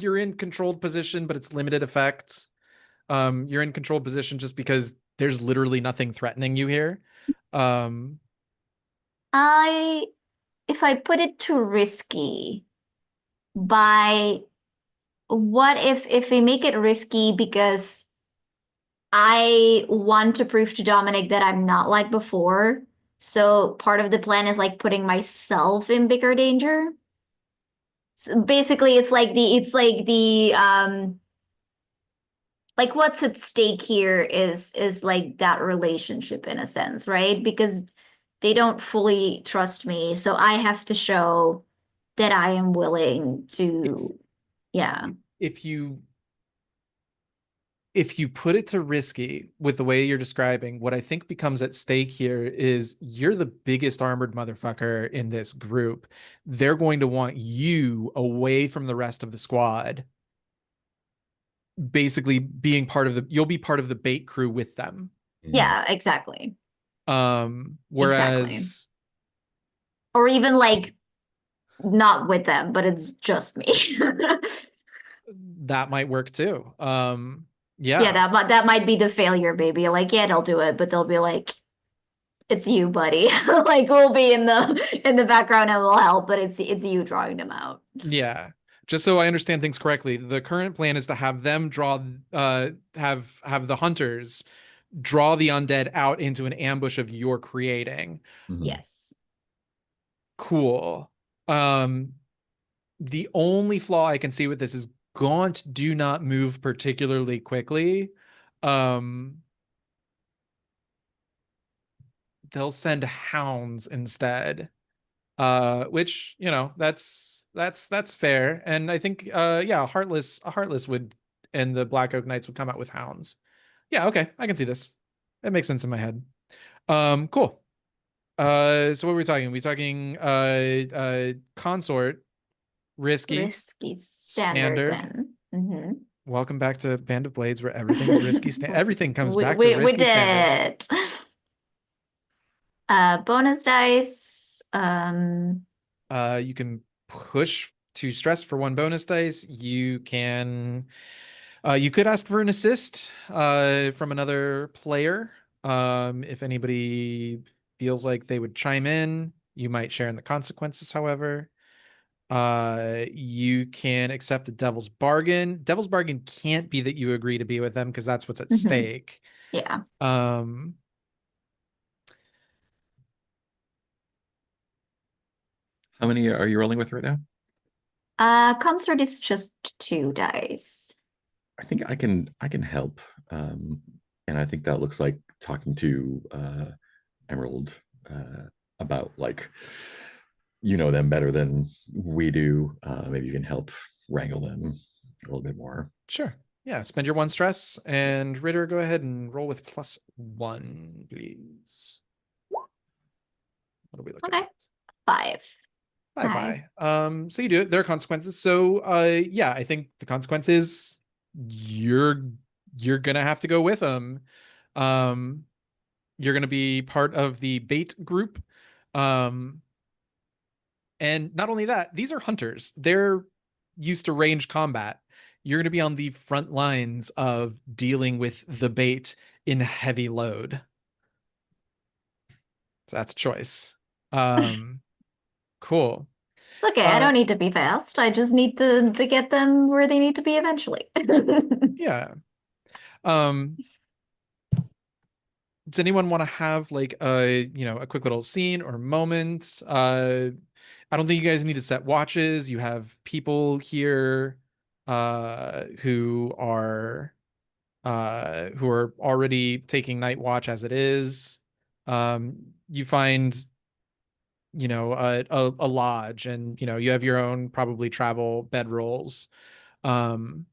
You're in controlled position, but it's limited effects. You're in controlled position just because there's literally nothing threatening you here. If I put it too risky, by what if we make it risky because I want to prove to Dominic that I'm not like before. So part of the plan is like putting myself in bigger danger. So basically it's like the like what's at stake here is like that relationship in a sense, right? Because they don't fully trust me, so I have to show that I am willing to, yeah. If you put it to risky with the way you're describing, what I think becomes at stake here is you're the biggest armored motherfucker in this group. They're going to want you away from the rest of the squad, basically you'll be part of the bait crew with them. Yeah, exactly. Whereas exactly. Or even like not with them, but it's just me. That might work too. Yeah, that might be the failure, baby. Like, yeah, they'll do it, but they'll be like, it's you, buddy. Like we'll be in the background and we'll help, but it's you drawing them out. Yeah. Just so I understand things correctly, the current plan is to have them draw have the hunters draw the undead out into an ambush of your creating. Mhm. Yes. Cool. The only flaw I can see with this is Gaunt do not move particularly quickly. They'll send hounds instead. Which, you know, that's fair. And I think yeah, a heartless would, and the Black Oak Knights would come out with hounds. Yeah, okay, I can see this. It makes sense in my head. Cool. So what were we talking? We talking consort, risky, Risky standard standard. then. Mm-hmm. Welcome back to Band of Blades, where everything is risky. Everything comes back to we risky did standard. Bonus dice. You can push to stress for 1 bonus dice. You can you could ask for an assist from another player. If anybody feels like they would chime in, you might share in the consequences, however. You can accept a devil's bargain. Devil's bargain can't be that you agree to be with them because that's what's at stake. Yeah. How many are you rolling with right now? Consort is just 2 dice. I think I can help. And I think that looks like talking to Emerald about, like, you know them better than we do. Maybe you can help wrangle them a little bit more. Sure. Yeah, spend your 1 stress, and Ritter, go ahead and roll with +1, please. What are we looking Okay. at? 5. Hi. So you do it. There are consequences. So yeah, I think the consequence is you're gonna have to go with them. You're gonna be part of the bait group. And not only that, these are hunters. They're used to ranged combat. You're gonna be on the front lines of dealing with the bait in heavy load. So that's a choice. Cool. It's okay. I don't need to be fast. I just need to get them where they need to be eventually. Yeah. Does anyone want to have like a quick little scene or moment? I don't think you guys need to set watches. You have people here who are already taking night watch as it is. You find a lodge, and you have your own probably travel bedrolls. But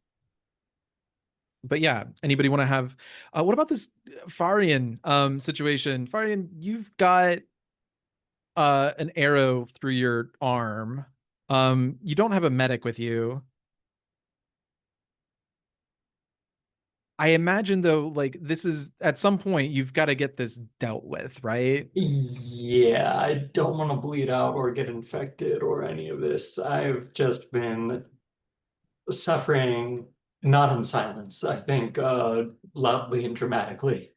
yeah, anybody want to have what about this Farian situation? Farian, you've got an arrow through your arm. You don't have a medic with you. I imagine though, like, this is at some point you've got to get this dealt with, right? Yeah, I don't want to bleed out or get infected or any of this. I've just been suffering, not in silence, I think, loudly and dramatically,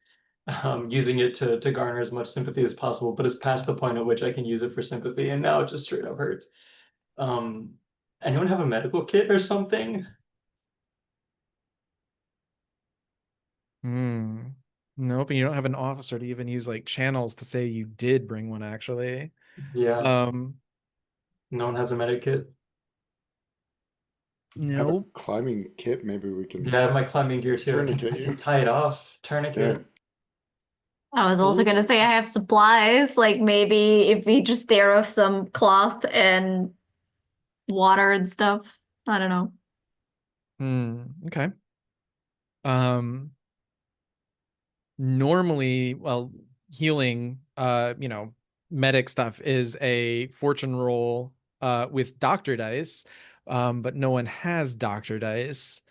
using it to garner as much sympathy as possible, but it's past the point at which I can use it for sympathy, and now it just straight up hurts. Um, Anyone have a medical kit or something? Nope, and you don't have an officer to even use like channels to say you did bring one, actually. Yeah, Um, no one has a medic kit. Have a nope. climbing kit. Maybe we can. Yeah, my climbing gear too. Tourniquet I you. can tie it off. Tourniquet. Yeah. I was also gonna say I have supplies, like maybe if we just stare off some cloth and water and stuff. I don't know. Okay. Normally, well, healing, medic stuff is a fortune roll with doctor dice, but no one has doctor dice.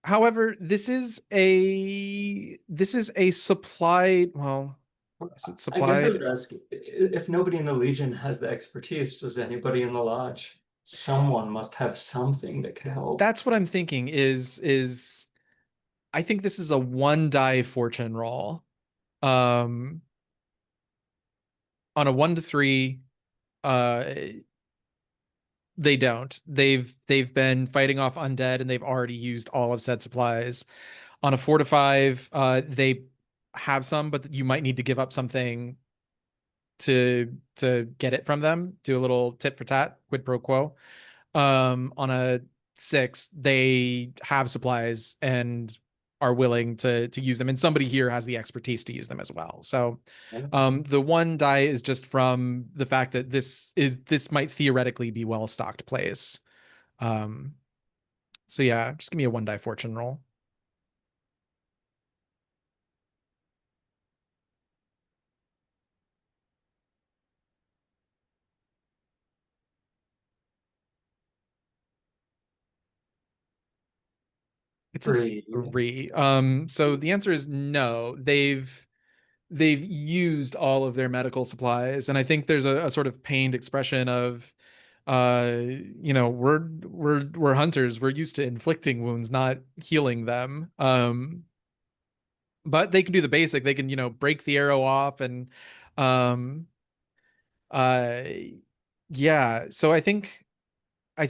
However, this is a supplied, well, is it I guess I supplied? would ask if nobody in the Legion has the expertise, does anybody in the lodge? Someone must have something that could help. That's what I'm thinking is I think this is a 1 die fortune roll. On a 1 to 3, uh they don't. They've been fighting off undead, and they've already used all of said supplies. On a 4 to 5, they have some, but you might need to give up something to get it from them. Do a little tit for tat, quid pro quo. On a 6, they have supplies and are willing to use them, and somebody here has the expertise to use them as well. So the 1 die is just from the fact that this might theoretically be well stocked place. So yeah, just give me a 1 die fortune roll. It's a 3. So the answer is no. They've used all of their medical supplies, and I think there's a sort of pained expression of, we're hunters. We're used to inflicting wounds, not healing them. But they can do the basic. They can, break the arrow off and, um, uh, yeah. So I think, uh,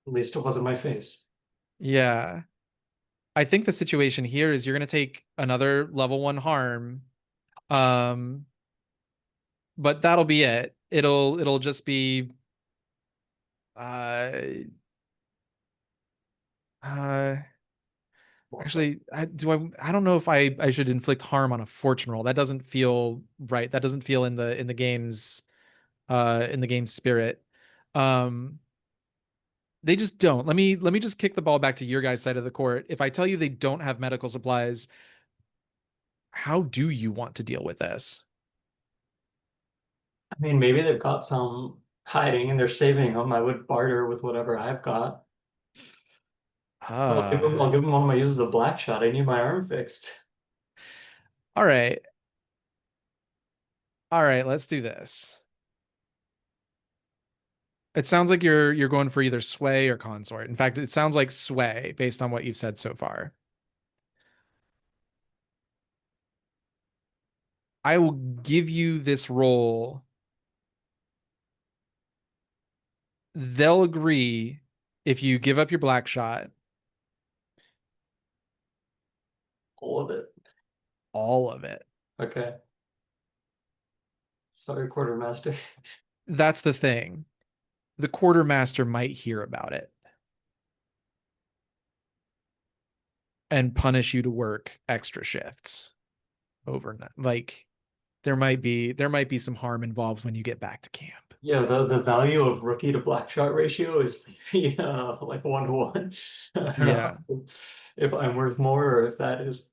At least it wasn't my face. yeah. I think the situation here is you're going to take another level 1 harm. Um, but that'll be it. It'll just be uh uh actually I don't know if I should inflict harm on a fortune roll. That doesn't feel right. That doesn't feel in the game's spirit. Um they just don't. Let me just kick the ball back to your guys' side of the court. If I tell you they don't have medical supplies, how do you want to deal with this? I mean, maybe they've got some hiding and they're saving them. I would barter with whatever I've got. I'll give them one of my uses of black shot. I need my arm fixed. All right. All right, let's do this. It sounds like you're going for either sway or consort. In fact, it sounds like sway based on what you've said so far. I will give you this roll. They'll agree if you give up your black shot. All of it. All of it. Okay. Sorry, quartermaster. That's the thing. The quartermaster might hear about it and punish you to work extra shifts overnight. Like there might be some harm involved when you get back to camp. Yeah, the value of rookie to black shot ratio is maybe like 1 to 1. I don't Yeah. know if I'm worth more or if that is.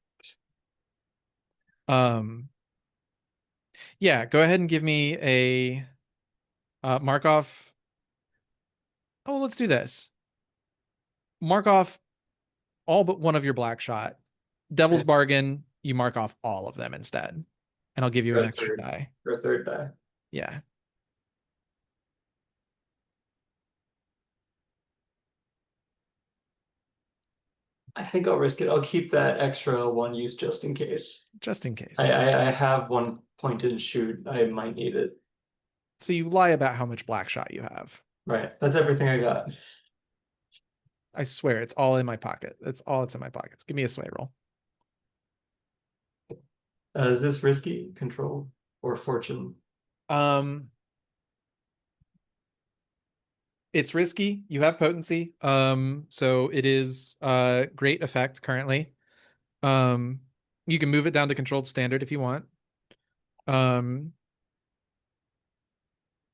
Yeah, go ahead and give me a mark off. Oh, let's do this. Mark off all but one of your black shot. Devil's bargain, you mark off all of them instead. And I'll give you an extra die. For a 3rd die. Yeah. I think I'll risk it. I'll keep that extra 1 use just in case. Just in case. I have 1 point and shoot. I might need it. So you lie about how much black shot you have. Right. That's everything I got. I swear it's all in my pocket. That's all it's in my pockets. Give me a sway roll. Is this risky, control, or fortune? It's risky. You have potency. So it is great effect currently. You can move it down to controlled standard if you want.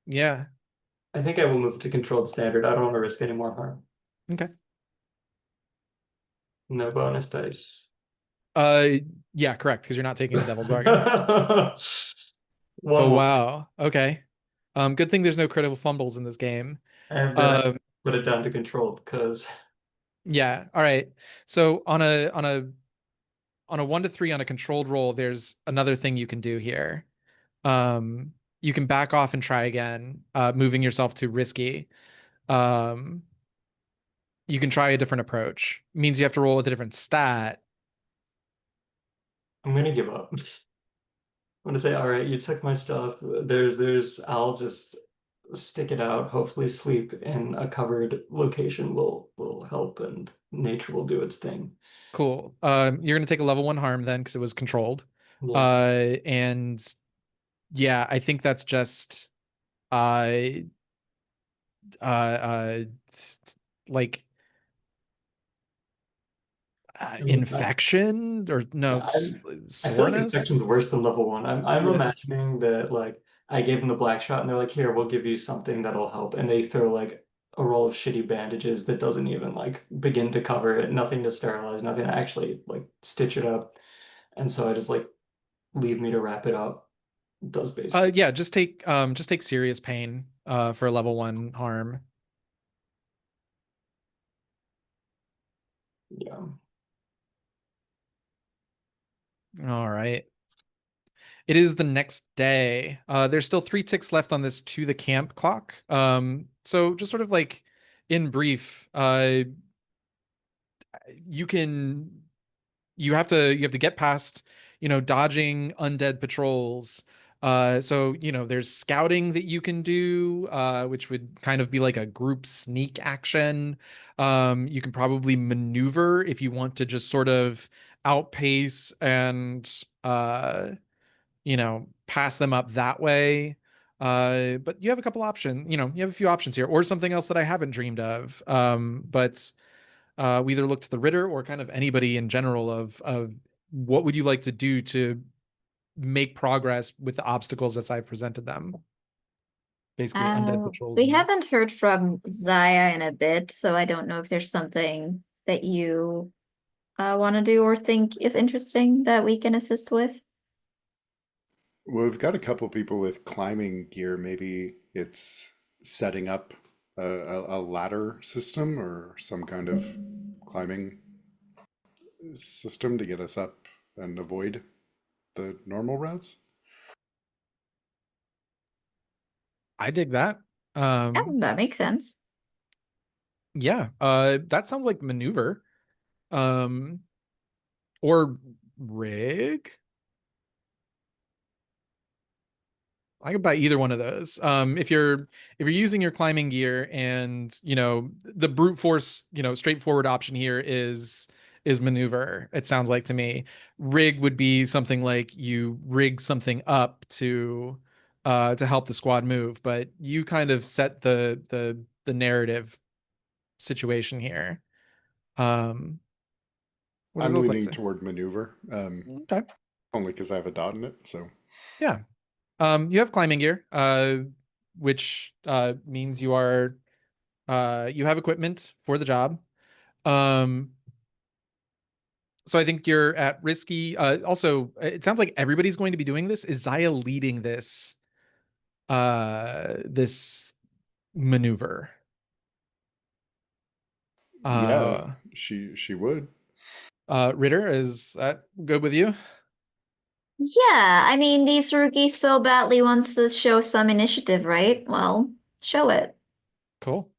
Yeah. I think I will move to controlled standard. I don't want to risk any more harm. Okay. No bonus dice. Yeah, correct, because you're not taking the devil's bargain. One Oh more. wow. Okay. Good thing there's no critical fumbles in this game. And then I put it down to controlled because Yeah. All right. So on a 1 to 3 on a controlled roll, there's another thing you can do here. You can back off and try again, moving yourself to risky. You can try a different approach. Means you have to roll with a different stat. I'm gonna give up. I'm gonna say, all right, you took my stuff. I'll just stick it out. Hopefully, sleep in a covered location will help, and nature will do its thing. Cool. You're gonna take a level 1 harm then because it was controlled. Yeah. And yeah, I think that's just uh uh uh like I mean, infection or no I feel like soreness. infection's worse than level one. I'm Yeah. imagining that like I gave them the black shot and they're like, here, we'll give you something that'll help. And they throw like a roll of shitty bandages that doesn't even like begin to cover it, nothing to sterilize, nothing to actually like stitch it up. And so I just like leave me to wrap it up. It does basically. Yeah, just take serious pain for a level 1 harm. Yeah. All right. It is the next day. There's still 3 ticks left on this to the camp clock. So just sort of like in brief, you can you have to get past, dodging undead patrols. So, there's scouting that you can do, which would kind of be like a group sneak action. You can probably maneuver if you want to just sort of outpace and pass them up that way. But you have a couple options, you have a few options here, or something else that I haven't dreamed of. But we either look to the Ritter or kind of anybody in general of what would you like to do to make progress with the obstacles as I've presented them. Basically, undead patrols. We haven't heard from Zaya in a bit, so I don't know if there's something that you want to do or think is interesting that we can assist with. Well, we've got a couple people with climbing gear. Maybe it's setting up a ladder system or some kind of climbing system to get us up and avoid the normal routes. I dig that. Yeah, Um, that makes sense. yeah, that sounds like maneuver. Um, or rig. I could buy either one of those. If you're using your climbing gear and the brute force, straightforward option here is maneuver. It sounds like to me. Rig would be something like you rig something up to help the squad move, but you kind of set the narrative situation here. Um, what does it I'm look like? leaning toward maneuver, Okay. only because I have a dot in it. So Yeah. You have climbing gear, which means you have equipment for the job. Um, so I think you're at risky. Also, it sounds like everybody's going to be doing this. Is Zaya leading this maneuver? yeah, Uh, she would. Ritter, is that good with you? Yeah, I mean, these rookies so badly wants to show some initiative, right? Well, show it. Cool.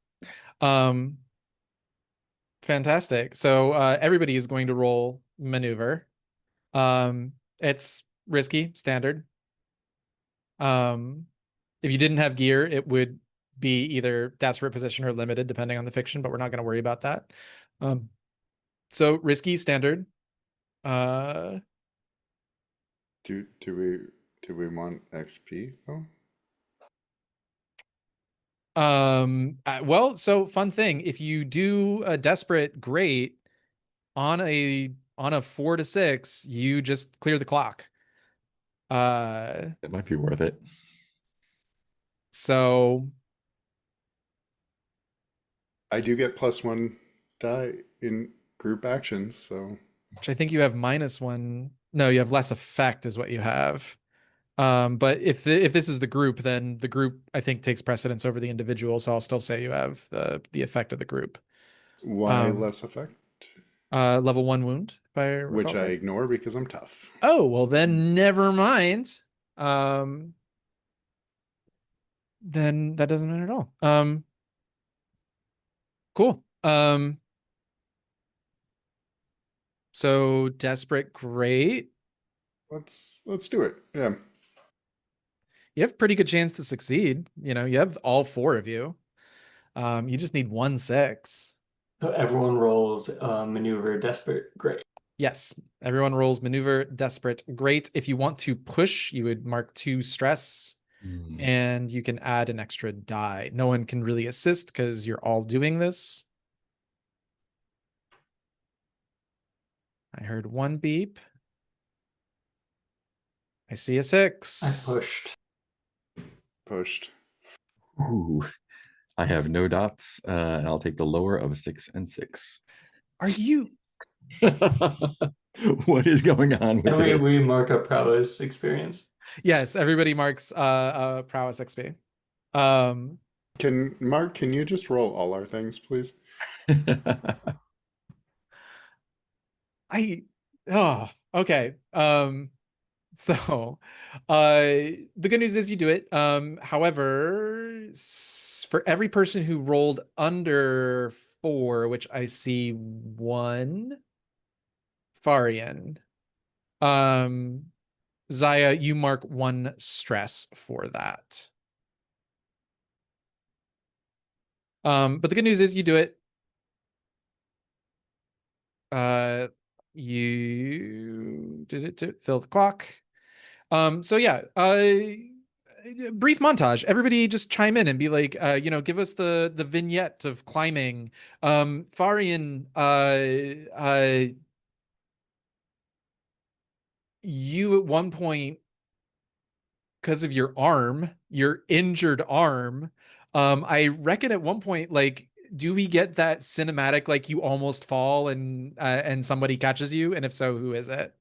Um, Fantastic. So everybody is going to roll maneuver. It's risky, standard. Um, if you didn't have gear, it would be either desperate position or limited, depending on the fiction, but we're not going to worry about that. Um, so risky, standard. Uh, Do we want XP though? well, so fun thing. If you do a desperate, great on a 4 to 6, you just clear the clock. Uh, It might be worth it. so I do get +1 die in group actions, so which I think you have -1. No, you have less effect, is what you have. But if this is the group, then the group I think takes precedence over the individual. So I'll still say you have the effect of the group. why Um, less effect? Level 1 wound, if I Which recall I right. ignore because I'm tough. Oh well, then never mind. Um, then that doesn't matter at all. Cool. So desperate, great. Let's do it. Yeah. You have pretty good chance to succeed. You know, you have all 4 of you. You just need 1 6. So everyone rolls maneuver desperate. Great. Yes, everyone rolls maneuver desperate. Great. If you want to push, you would mark 2 stress, and you can add an extra die. No one can really assist because you're all doing this. I heard 1 beep. I see a 6. I pushed. Pushed. Ooh, I have no dots, and I'll take the lower of 6 and 6. Are you? What is going on with And this? we mark up prowess experience. Yes, everybody marks prowess XP. Can you just roll all our things, please? Okay. So the good news is you do it. However, for every person who rolled under 4, which I see 1, Farian, Zaya, you mark 1 stress for that. But the good news is you do it. You did it to fill the clock. So yeah, brief montage. Everybody just chime in and be like, give us the vignette of climbing. Farian, you at one point, because of your arm, your injured arm, I reckon at one point, like, do we get that cinematic, like you almost fall and somebody catches you? And if so, who is it?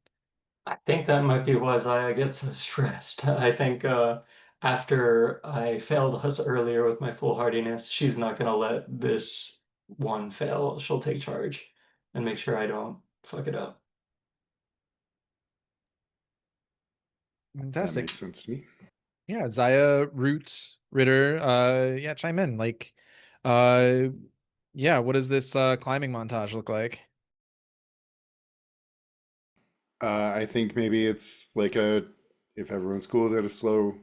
I think that might be why Zaya gets so stressed. I think after I failed us earlier with my foolhardiness, she's not gonna let this one fail. She'll take charge and make sure I don't fuck it up. That Fantastic. makes sense to me. Yeah, Zaya, Roots, Ritter, yeah, chime in. Like, yeah, what does this climbing montage look like? I think maybe it's like if everyone's cool, at a slow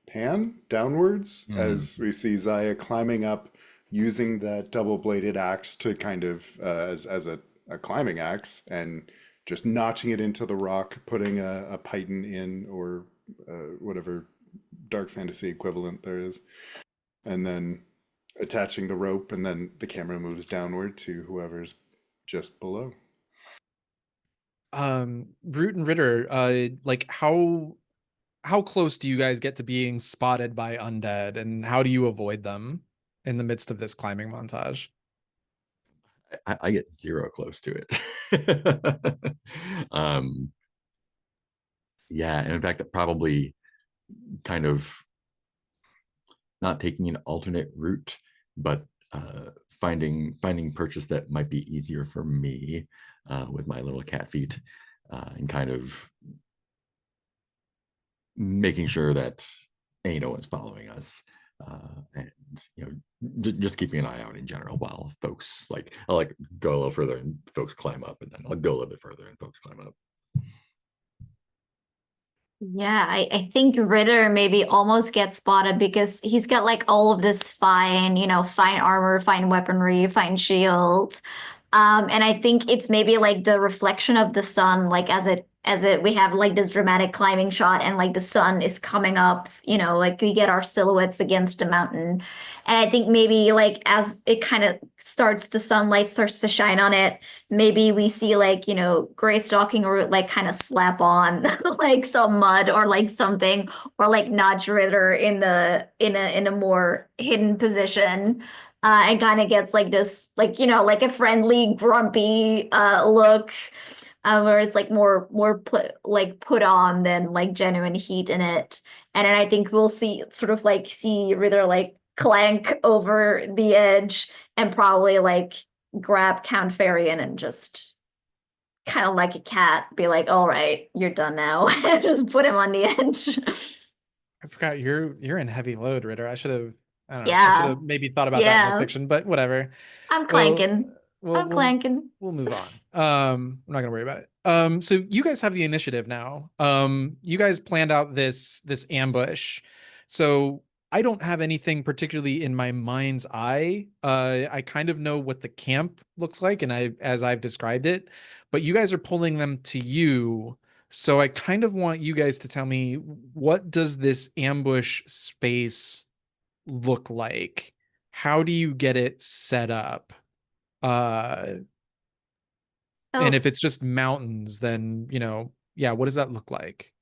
pan downwards as we see Zaya climbing up using that double-bladed axe to kind of as a climbing axe and just notching it into the rock, putting a python in or whatever dark fantasy equivalent there is, and then attaching the rope, and then the camera moves downward to whoever's just below. Root and Ritter, like how close do you guys get to being spotted by undead, and how do you avoid them in the midst of this climbing montage? I get 0 close to it. Yeah, and in fact, that probably kind of not taking an alternate route, but finding purchase that might be easier for me with my little cat feet, and kind of making sure that no one's following us, and just keeping an eye out in general while folks I'll go a little further and folks climb up, and then I'll go a little bit further and folks climb up. Yeah, I think Ritter maybe almost gets spotted because he's got like all of this fine, fine armor, fine weaponry, fine shields. And I think it's maybe like the reflection of the sun, like we have like this dramatic climbing shot and like the sun is coming up, like we get our silhouettes against the mountain. And I think maybe like as it kind of the sunlight starts to shine on it, maybe we see like, gray stalking or like kind of slap on like some mud or like something, or like nudge Ritter in a more hidden position. And kind of gets like this, like, like a friendly, grumpy look, where it's like more put on than like genuine heat in it. And then I think we'll see Ritter like clank over the edge and probably like grab Count Farian and just kind of like a cat, be like, all right, you're done now. And just put him on the edge. I forgot you're in heavy load, Ritter. I should have, I don't know, I should Yeah. have maybe thought about that in like Yeah. fiction, but whatever. I'm Well, clanking. I'm clanking. We'll move on. I'm not gonna worry about it. So you guys have the initiative now. You guys planned out this ambush. So I don't have anything particularly in my mind's eye. I kind of know what the camp looks like, and as I've described it, but you guys are pulling them to you. So I kind of want you guys to tell me, what does this ambush space look like? How do you get it set up? And So, if it's just mountains, then, yeah, what does that look like?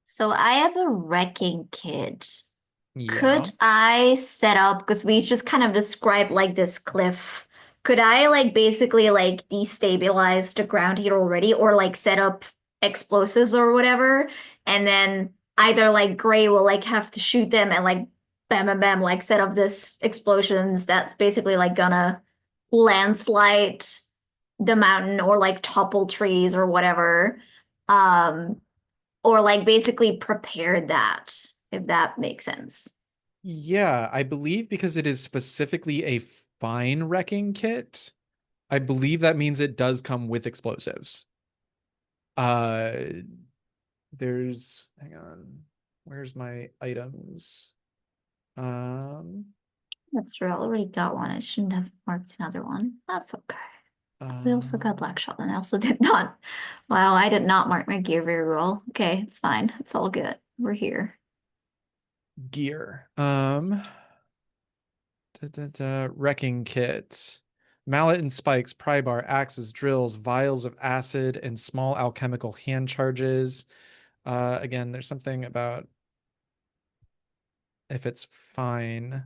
so I have a wrecking kit. Yeah. Could I set up, because we just kind of described like this cliff. Could I like basically like destabilize the ground here already, or like set up explosives or whatever? And then either like Gray will like have to shoot them and like bam bam bam like set up this explosions that's basically like gonna landslide the mountain or like topple trees or whatever. Um, or like basically prepare that, if that makes sense. Yeah, I believe because it is specifically a fine wrecking kit, I believe that means it does come with explosives. Uh, hang on, where's my items? Um, That's true. I already got one. I shouldn't have marked another one. That's okay. We also got Black Shot, and I also did not. Wow, I did not mark my gear very well. Okay, it's fine. It's all good. We're here. gear. Wrecking kit. Mallet and spikes, pry bar, axes, drills, vials of acid, and small alchemical hand charges. Again, there's something about if it's fine.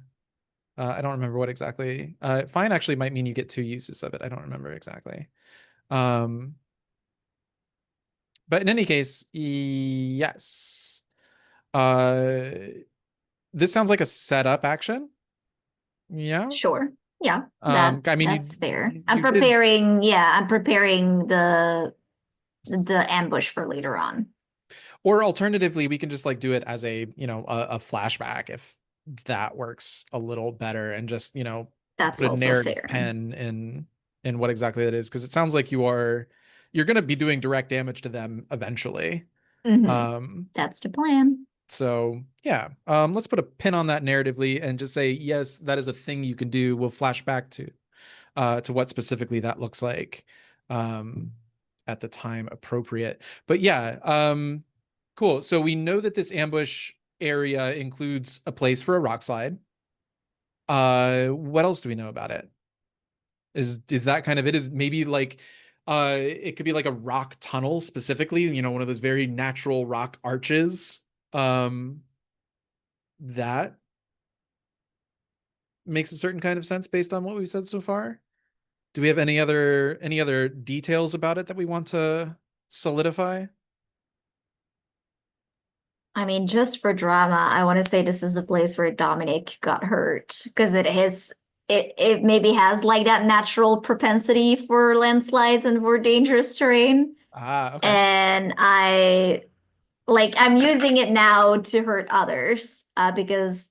I don't remember what exactly. Fine actually might mean you get 2 uses of it. I don't remember exactly. But in any case, yes. This sounds like a setup action. Yeah. Sure. Yeah, I mean, that's fair. I'm you did. preparing, yeah, I'm preparing the ambush for later on. Or alternatively, we can just like do it as a flashback if that works a little better, and just, That's put a also narrative fair. pen in what exactly that is, because it sounds like you're going to be doing direct damage to them eventually. That's the plan. So yeah, let's put a pin on that narratively and just say, yes, that is a thing you can do. We'll flash back to what specifically that looks like at the time appropriate. But yeah, cool. So we know that this ambush area includes a place for a rock slide. What else do we know about it? Is that kind of it? Is maybe like it could be like a rock tunnel specifically, one of those very natural rock arches. That makes a certain kind of sense based on what we've said so far. Do we have any other details about it that we want to solidify? I mean, just for drama, I want to say this is a place where Dominic got hurt because it maybe has like that natural propensity for landslides and for dangerous terrain. Okay. And I'm using it now to hurt others, because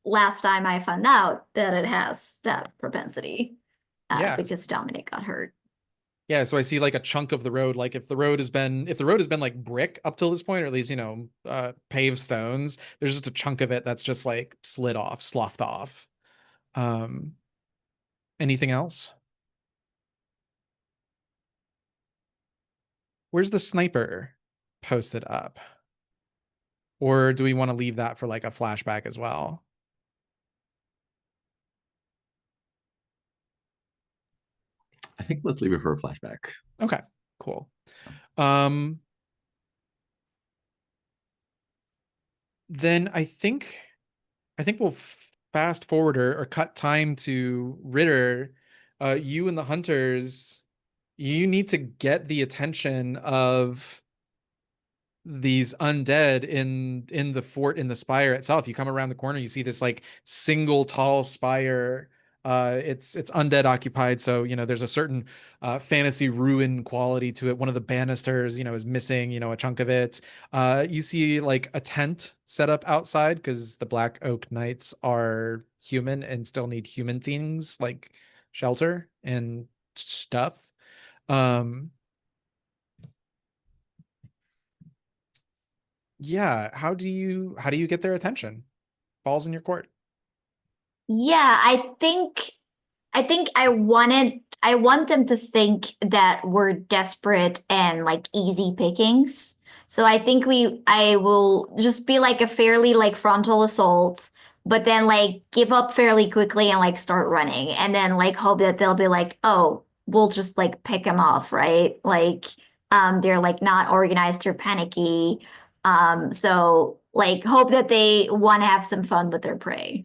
last time I found out that it has that propensity, Yeah. because Dominic got hurt. Yeah, so I see like a chunk of the road. Like if the road has been like brick up till this point, or at least, paved stones, there's just a chunk of it that's just like slid off, sloughed off. Um, anything else? Where's the sniper posted up? Or do we want to leave that for like a flashback as well? I think let's leave it for a flashback. Okay, cool. Then I think we'll fast forward or cut time to Ritter. You and the hunters, you need to get the attention of these undead in the fort, in the spire itself. You come around the corner, you see this like single tall spire. It's undead occupied, so there's a certain fantasy ruin quality to it. One of the banisters, is missing, a chunk of it. You see like a tent set up outside because the Black Oak Knights are human and still need human things like shelter and stuff. Um, yeah, how do you get their attention? Ball's in your court. Yeah, I want them to think that we're desperate and like easy pickings. So I will just be like a fairly like frontal assault, but then like give up fairly quickly and like start running and then like hope that they'll be like, oh, we'll just like pick them off, right? Like they're like not organized or panicky. So like hope that they want to have some fun with their prey.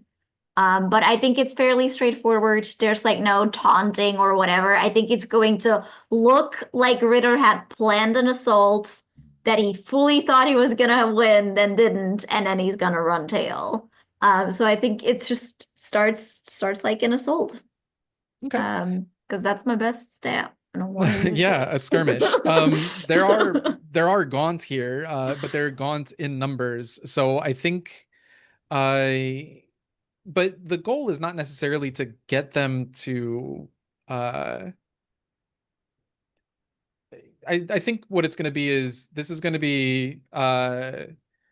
But I think it's fairly straightforward. There's like no taunting or whatever. I think it's going to look like Ritter had planned an assault that he fully thought he was gonna win, then didn't, and then he's gonna run tail. So I think it just starts like an assault. Okay. Because that's my best stat. I don't want to use Yeah, it. a skirmish. There are gaunt here, but they're gaunt in numbers. So I think but the goal is not necessarily to get them to uh I think what it's going to be is this is going to be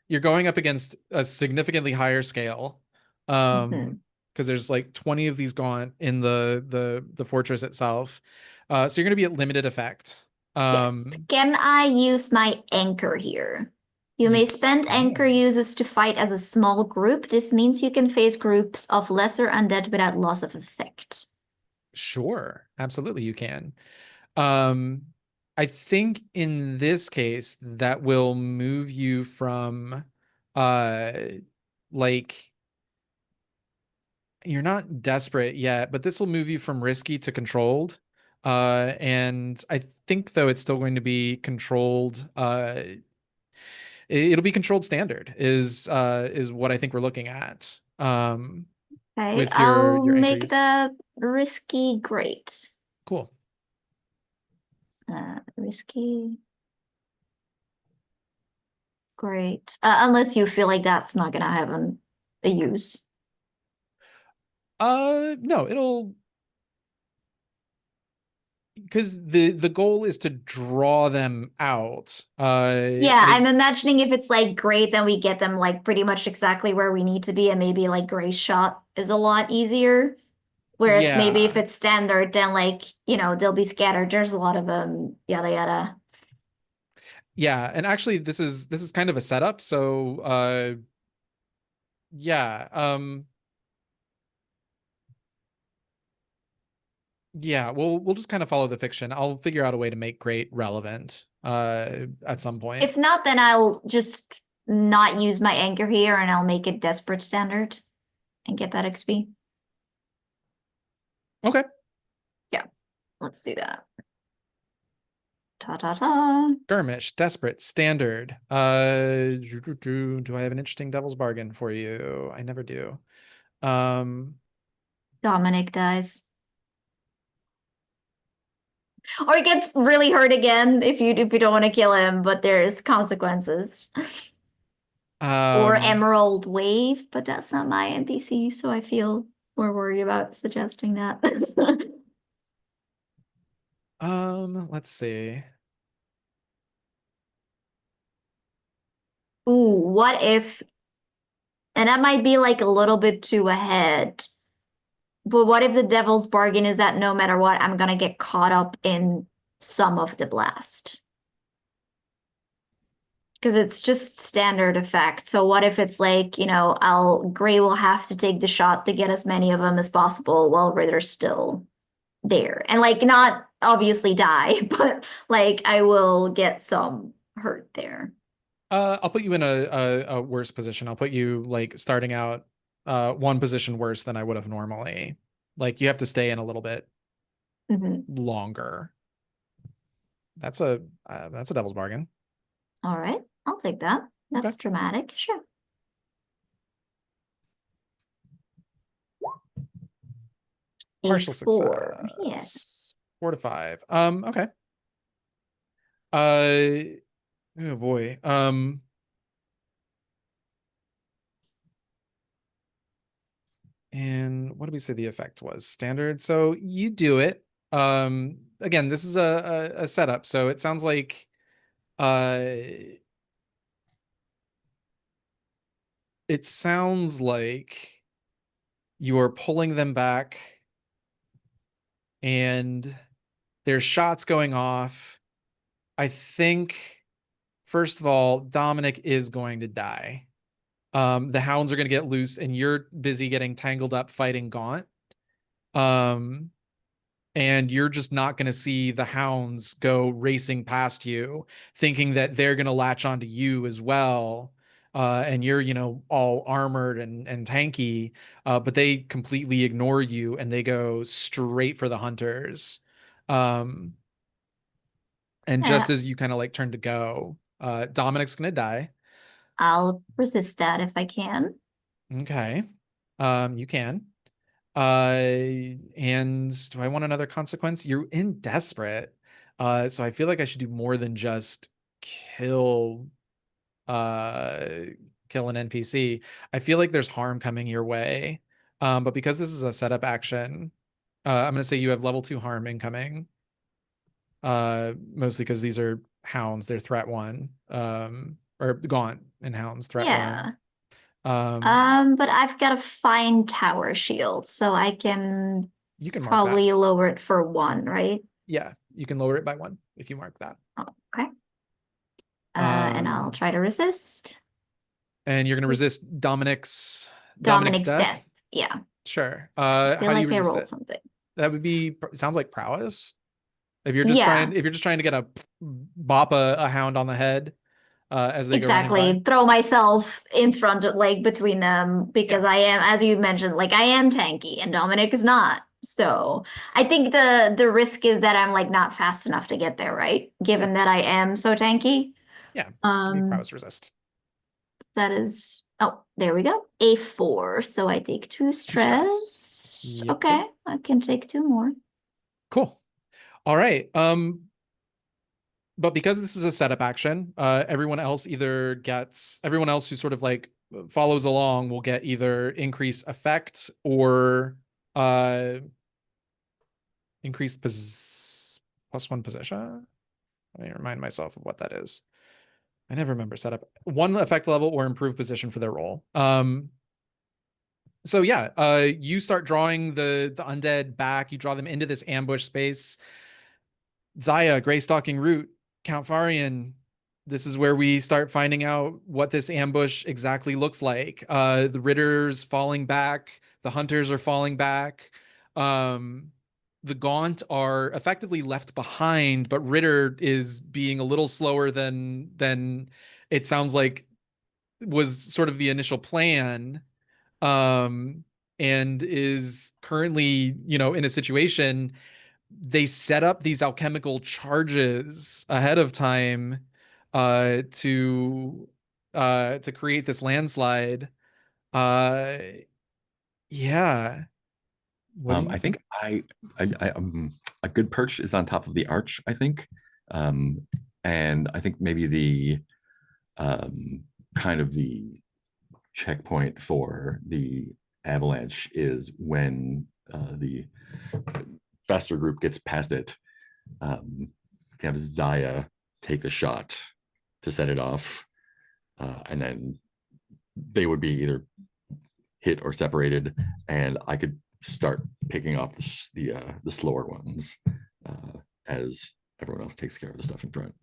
you're going up against a significantly higher scale Mhm. because there's like 20 of these gaunt in the fortress itself. So you're going to be at limited effect. Yes. Can I use my anchor here? You You may spend anchor can. uses to fight as a small group. This means you can face groups of lesser undead without loss of effect. Sure, absolutely you can. Um, I think in this case that will move you from uh like you're not desperate yet, but this will move you from risky to controlled. And I think though it's still going to be controlled it'll be controlled standard is what I think we're looking at. Okay, With I'll your anchor make use. that risky great. Cool. Risky great. Unless you feel like that's not gonna have a use. No, it'll because the goal is to draw them out. Yeah, And I'm imagining if it's like great, then we get them like pretty much exactly where we need to be, and maybe like gray shot is a lot easier. Whereas maybe if yeah. it's standard, then like, they'll be scattered. There's a lot of yada yada. Yeah, and actually this is kind of a setup, so yeah, yeah, we'll just kind of follow the fiction. I'll figure out a way to make great relevant at some point. If not, then I'll just not use my anchor here and I'll make it desperate standard and get that XP. Okay. Yeah, let's do that. Ta ta ta. Skirmish, desperate, standard. Do I have an interesting devil's bargain for you? I never do. Dominic dies. Or he gets really hurt again if you don't want to kill him, but there's consequences. Or um Emerald Wave, but that's not my NPC, so I feel more worried about suggesting that. let's see. Ooh, what if, and that might be like a little bit too ahead, but what if the devil's bargain is that no matter what, I'm gonna get caught up in some of the blast? Because it's just standard effect. So what if it's like, Gray will have to take the shot to get as many of them as possible while Ritter's still there. And like not obviously die, but like I will get some hurt there. I'll put you in a worse position. I'll put you like starting out one position worse than I would have normally. Like you have to stay in a little bit Mhm. longer. That's a devil's bargain. All right, I'll take that. Okay. That's dramatic. Sure. Partial A4. Yeah. success. 4 to 5. Okay. Oh boy. And what did we say the effect was? Standard. So you do it. Again, this is a setup, so it sounds like it sounds like you're pulling them back and there's shots going off. I think, first of all, Dominic is going to die. The hounds are going to get loose and you're busy getting tangled up fighting Gaunt. And you're just not going to see the hounds go racing past you, thinking that they're going to latch onto you as well. And you're, all armored and tanky, but they completely ignore you and they go straight for the hunters. And just Yeah, as you kind of like turn to go, Dominic's going to die. I'll resist that if I can. Okay. You can. And do I want another consequence? You're in desperate. So I feel like I should do more than just kill uh kill an NPC. I feel like there's harm coming your way. But because this is a setup action, I'm gonna say you have level 2 harm incoming. Mostly because these are hounds, they're threat 1. Or Gaunt and hounds, threat 1. Yeah. Um, But I've got a fine tower shield, so I can you can mark that. probably lower it for 1, right? Yeah, you can lower it by 1 if you mark that. Okay. And I'll try to resist. And you're gonna resist Dominic's Dominic's death? death. Yeah. Sure. I feel How do you like I resist rolled it? something. That would be sounds like prowess. If you're just Yeah. trying to get a bop a hound on the head as they go running by. Exactly. Throw myself in front of like between them because I am, as you mentioned, like I am tanky and Dominic is not. So I think the risk is that I'm like not fast enough to get there, right? Given that I am so tanky. Yeah. Give me prowess resist. That is, oh, there we go. A4. So I take 2 stress. Yep. Okay, I can take 2 more. Cool. All right. But because this is a setup action, everyone else who sort of like follows along will get either increased effect or increased +1 position. Let me remind myself of what that is. I never remember setup. 1 effect level or improved position for their roll. So yeah, you start drawing the undead back. You draw them into this ambush space. Zaya, Gray Stalking Root, Count Farian. This is where we start finding out what this ambush exactly looks like. The Ritters falling back, the Hunters are falling back. The Gaunt are effectively left behind, but Ritter is being a little slower than it sounds like was sort of the initial plan. And is currently, in a situation they set up these alchemical charges ahead of time to create this landslide. Uh yeah. What do you I think think? I a good perch is on top of the arch, I think. And I think maybe the kind of the checkpoint for the avalanche is when the faster group gets past it. You can have Zaya take the shot to set it off, and then they would be either hit or separated, and I could start picking off the slower ones as everyone else takes care of the stuff in front.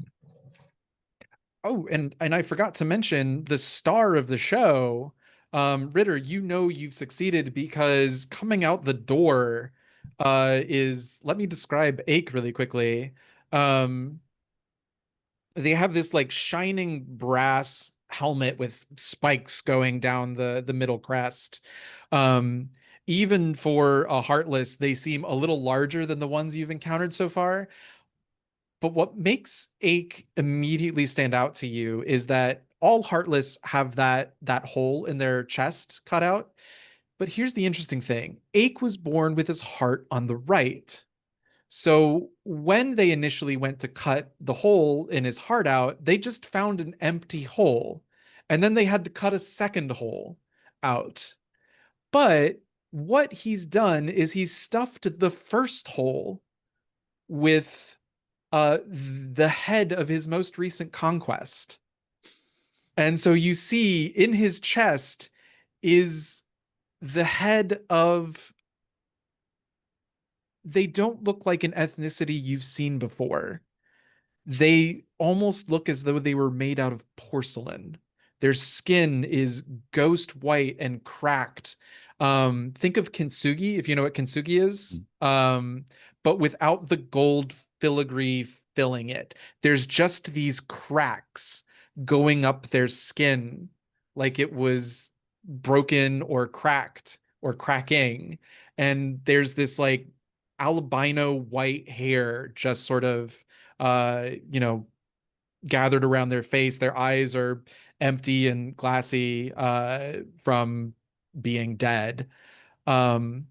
Oh, and I forgot to mention the star of the show, Ritter. You've succeeded because coming out the door is, let me describe Ache really quickly. Um, they have this like shining brass helmet with spikes going down the middle crest. Um, Even for a Heartless, they seem a little larger than the ones you've encountered so far. But what makes Ache immediately stand out to you is that all Heartless have that hole in their chest cut out. But here's the interesting thing. Ache was born with his heart on the right. So when they initially went to cut the hole in his heart out, they just found an empty hole. And then they had to cut a second hole out. But what he's done is he's stuffed the first hole with the head of his most recent conquest. And so you see in his chest is the head of, they don't look like an ethnicity you've seen before. They almost look as though they were made out of porcelain. Their skin is ghost white and cracked. Think of kintsugi, if you know what kintsugi is, but without the gold filigree filling it. There's just these cracks going up their skin like it was broken or cracked or cracking. And there's this like albino white hair just sort of you know, gathered around their face. Their eyes are empty and glassy from being dead. But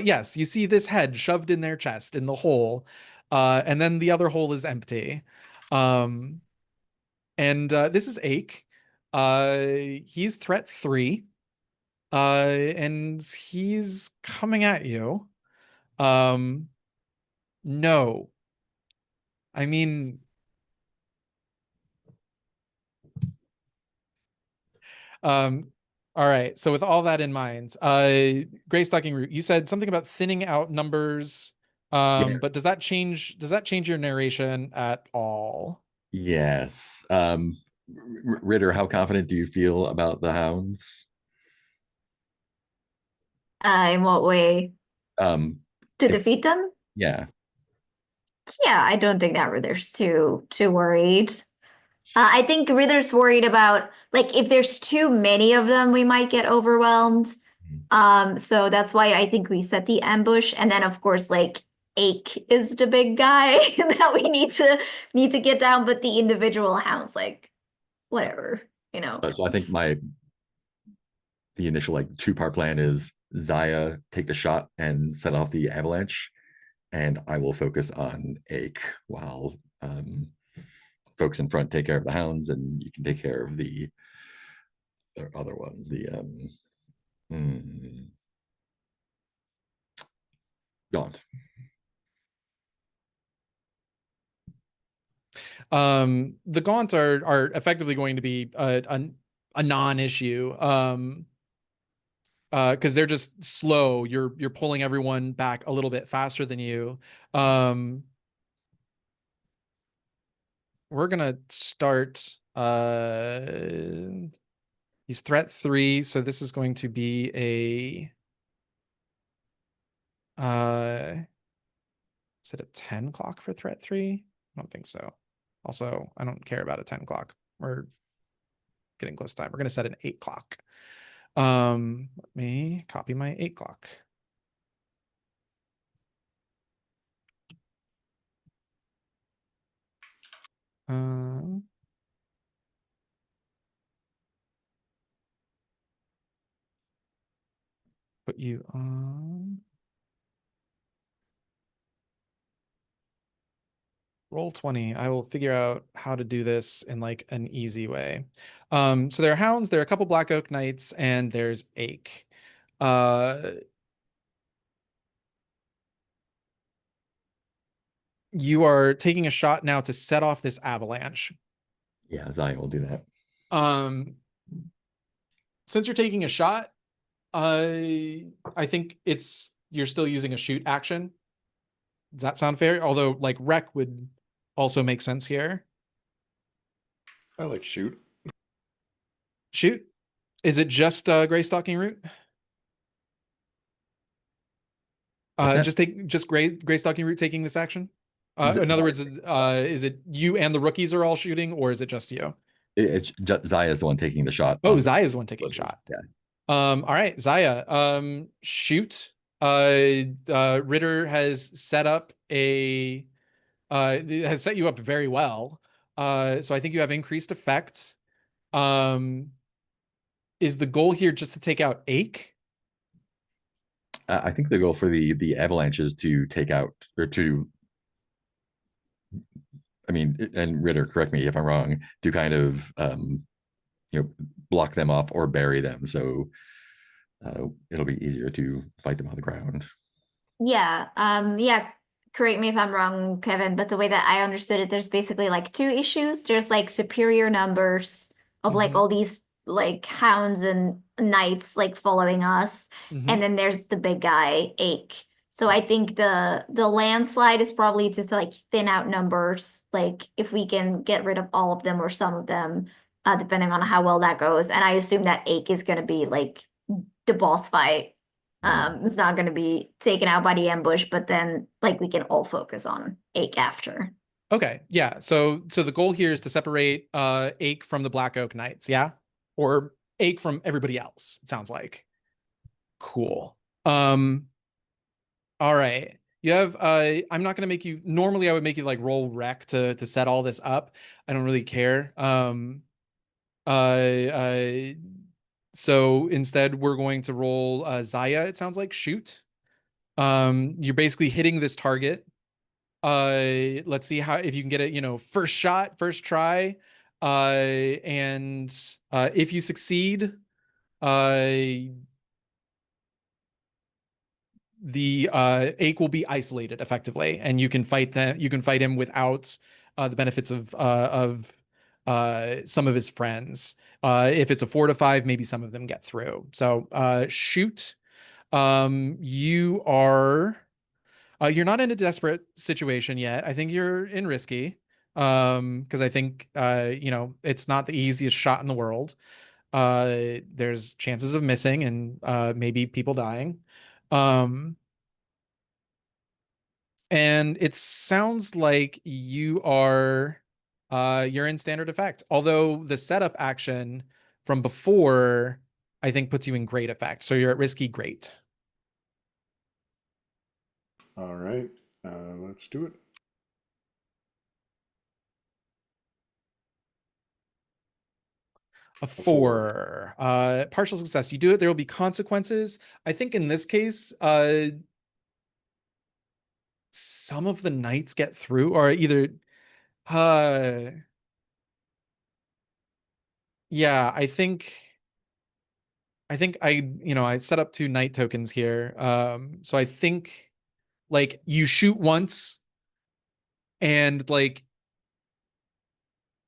yes, you see this head shoved in their chest in the hole, and then the other hole is empty. Um, and this is Ake. He's threat 3, and he's coming at you. No, I mean, all right. So with all that in mind, Gray Stalking Root, you said something about thinning out numbers. Yeah. But does that change your narration at all? Yes. Ritter, how confident do you feel about the hounds? In what way? Um, To if, defeat them? yeah. Yeah, I don't think that Ritter's too worried. I think Ritter's worried about like if there's too many of them, we might get overwhelmed. So that's why I think we set the ambush, and then of course like Ake is the big guy that we need to get down, but the individual hounds like whatever, you know. So I think the initial like 2-part plan is Zaya take the shot and set off the avalanche, and I will focus on Ake while folks in front take care of the hounds, and you can take care of the other ones. The Gaunt. The Gaunts are effectively going to be a non-issue. Because they're just slow. You're pulling everyone back a little bit faster than you. We're gonna start. He's threat 3, so this is going to be a. Is it a 10 clock for threat 3? I don't think so. Also, I don't care about a 10 clock. We're getting close to time. We're gonna set an 8 clock. Let me copy my 8 clock. Put you on roll 20. I will figure out how to do this in like an easy way. So there are hounds, there are a couple Black Oak Knights, and there's Ake. You are taking a shot now to set off this avalanche. Yeah, Zaya will do that. Since you're taking a shot, I think you're still using a shoot action. Does that sound fair? Although like wreck would also make sense here. I like shoot. Shoot. Is it just Gray Stalking Root? Just Gray Stalking Root taking this action? In other words, is it you and the rookies are all shooting, or is it just you? It's just Zaya is the one taking the shot. Oh, Zaya's the one taking a shot. Yeah. All right, Zaya. Shoot. Ritter has set up has set you up very well. So I think you have increased effect. Is the goal here just to take out Ake? I think the goal for the avalanche is to take out or to. I mean, and Ritter, correct me if I'm wrong, to kind of block them off or bury them, so it'll be easier to fight them on the ground. Yeah, yeah, correct me if I'm wrong, Kevin, but the way that I understood it, there's basically like two issues. There's like superior numbers of like Mhm. all these like hounds and knights like following us, Mhm. and then there's the big guy, Ake. So I think the landslide is probably to like thin out numbers, like if we can get rid of all of them or some of them, depending on how well that goes. And I assume that Ake is gonna be like the boss fight. It's not going to be taken out by the ambush, but then like we can all focus on Ake after. Okay, yeah. So the goal here is to separate Ake from the Black Oak Knights, yeah? Or Ake from everybody else, it sounds like. Cool. Um, all right. You have I'm not gonna make you normally I would make you like roll rec to set all this up. I don't really care. Uh so instead we're going to roll Zaya, it sounds like, shoot. You're basically hitting this target. Let's see how if you can get it, first shot, first try. And if you succeed, uh the Ache will be isolated effectively, and you can fight them. You can fight him without the benefits of some of his friends. If it's a 4 to 5, maybe some of them get through. So shoot. You are you're not in a desperate situation yet. I think you're in risky. Because I think it's not the easiest shot in the world. There's chances of missing and maybe people dying. Um, and it sounds like you're in standard effect. Although the setup action from before, I think, puts you in great effect. So you're at risky great. All right, let's do it. A A four. 4. Partial success. You do it, there will be consequences. I think in this case, some of the knights get through, or either uh yeah, I think I set up 2 knight tokens here. So I think like you shoot once and like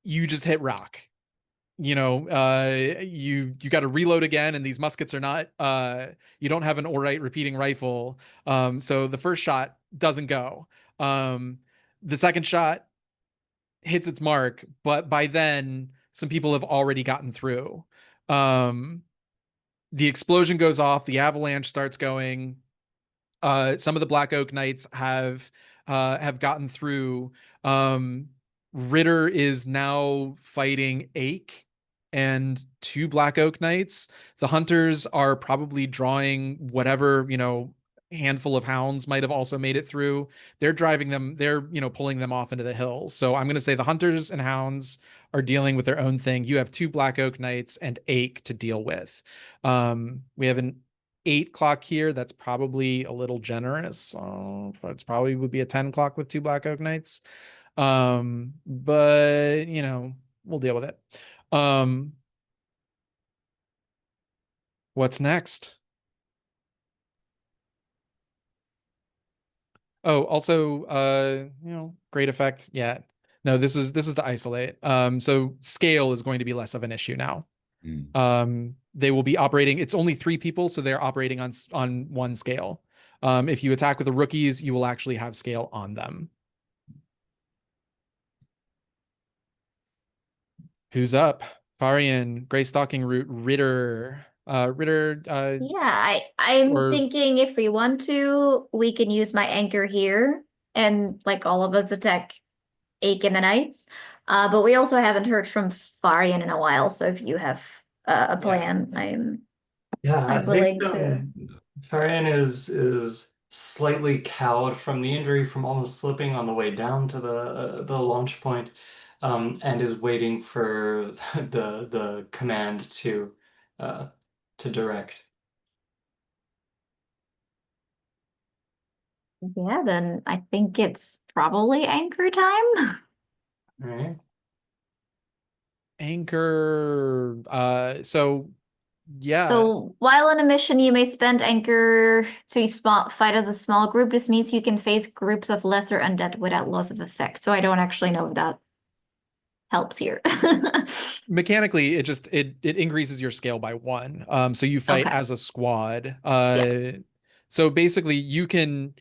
you just hit rock. You got to reload again, and these muskets are not you don't have an Orite repeating rifle. So the first shot doesn't go. The second shot hits its mark, but by then some people have already gotten through. Um, the explosion goes off, the avalanche starts going. Some of the Black Oak Knights have gotten through. Um, Ritter is now fighting Ake and 2 Black Oak Knights. The hunters are probably drawing whatever, handful of hounds might have also made it through. They're driving them, they're, pulling them off into the hills. So I'm going to say the hunters and hounds are dealing with their own thing. You have 2 Black Oak Knights and Ake to deal with. We have an 8 clock here. That's probably a little generous. It's probably would be a 10 clock with 2 Black Oak Knights. But we'll deal with it. What's next? Oh, also, great effect. Yeah. No, this is the isolate. So scale is going to be less of an issue now. Mm. They will be operating. It's only 3 people, so they're operating on 1 scale. If you attack with the rookies, you will actually have scale on them. Who's up? Farian, Gray Stalking Root, Ritter. Ritter, Yeah, I'm or thinking if we want to, we can use my anchor here and like all of us attack Ake and the Knights. But we also haven't heard from Farian in a while, so if you have a yeah. plan, Yeah, I'm I think willing to. Farian is slightly cowed from the injury from almost slipping on the way down to the launch point, and is waiting for the command uh, to direct. Yeah, then I think it's probably anchor time. All right. Anchor. So Yeah. So while on a mission, you may spend anchor to fight as a small group. This means you can face groups of lesser undead without loss of effect. So I don't actually know if that helps here. Mechanically, it increases your scale by 1. So you fight Okay. as a squad. Yeah. So basically you can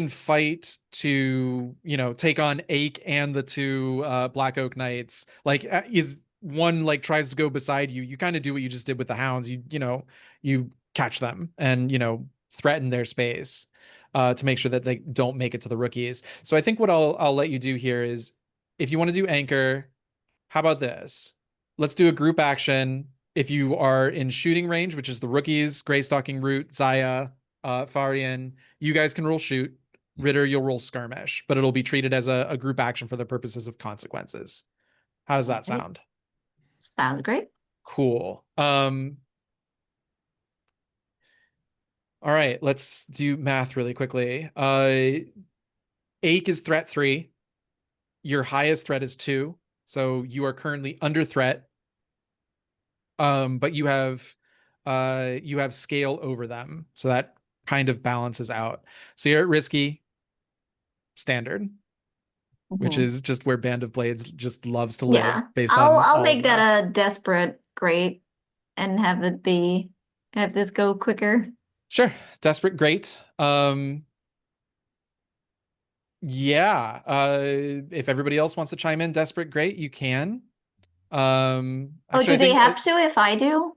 fight to, take on Ake and the 2 Black Oak Knights. Like is one like tries to go beside you, you kind of do what you just did with the hounds. You catch them and, threaten their space to make sure that they don't make it to the rookies. So I think what I'll let you do here is, if you want to do anchor, how about this? Let's do a group action. If you are in shooting range, which is the rookies, Gray Stalking, Root, Zaya, Farian, you guys can roll shoot. Ritter, you'll roll skirmish, but it'll be treated as a group action for the purposes of consequences. How does that Okay. sound? Sounds great. Cool. All right, let's do math really quickly. Ake is threat 3. Your highest threat is 2. So you are currently under threat. But you have scale over them, so that kind of balances out. So you're at risky standard, which Mhm. is just where Band of Blades just loves to live Yeah. based I'll on I'll all of make the math. that a desperate great and have this go quicker. Sure. Desperate, great. Yeah. If everybody else wants to chime in, desperate, great, you can. Oh, Actually, do I they think have to if I do?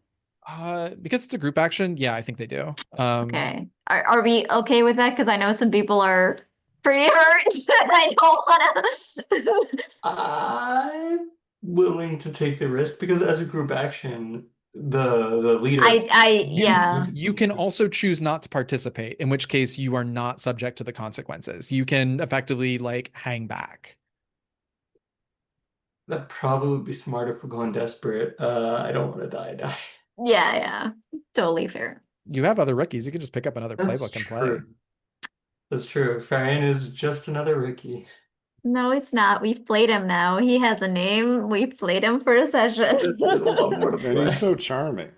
because it's a group action, yeah, I think they do. Okay. Are we okay with that? Because I know some people are pretty hurt. I don't wanna. I'm willing to take the risk because as a group action, the leader. Yeah. You can also choose not to participate, in which case you are not subject to the consequences. You can effectively like hang back. That probably would be smart if we're going desperate. I don't want to die. Yeah. Totally fair. You have other rookies. You could just pick up another That's playbook and play. true. That's true. Farian is just another rookie. No, it's not. We've played him now. He has a name. We've played him for a session. There's a lot more to And he's play. so charming.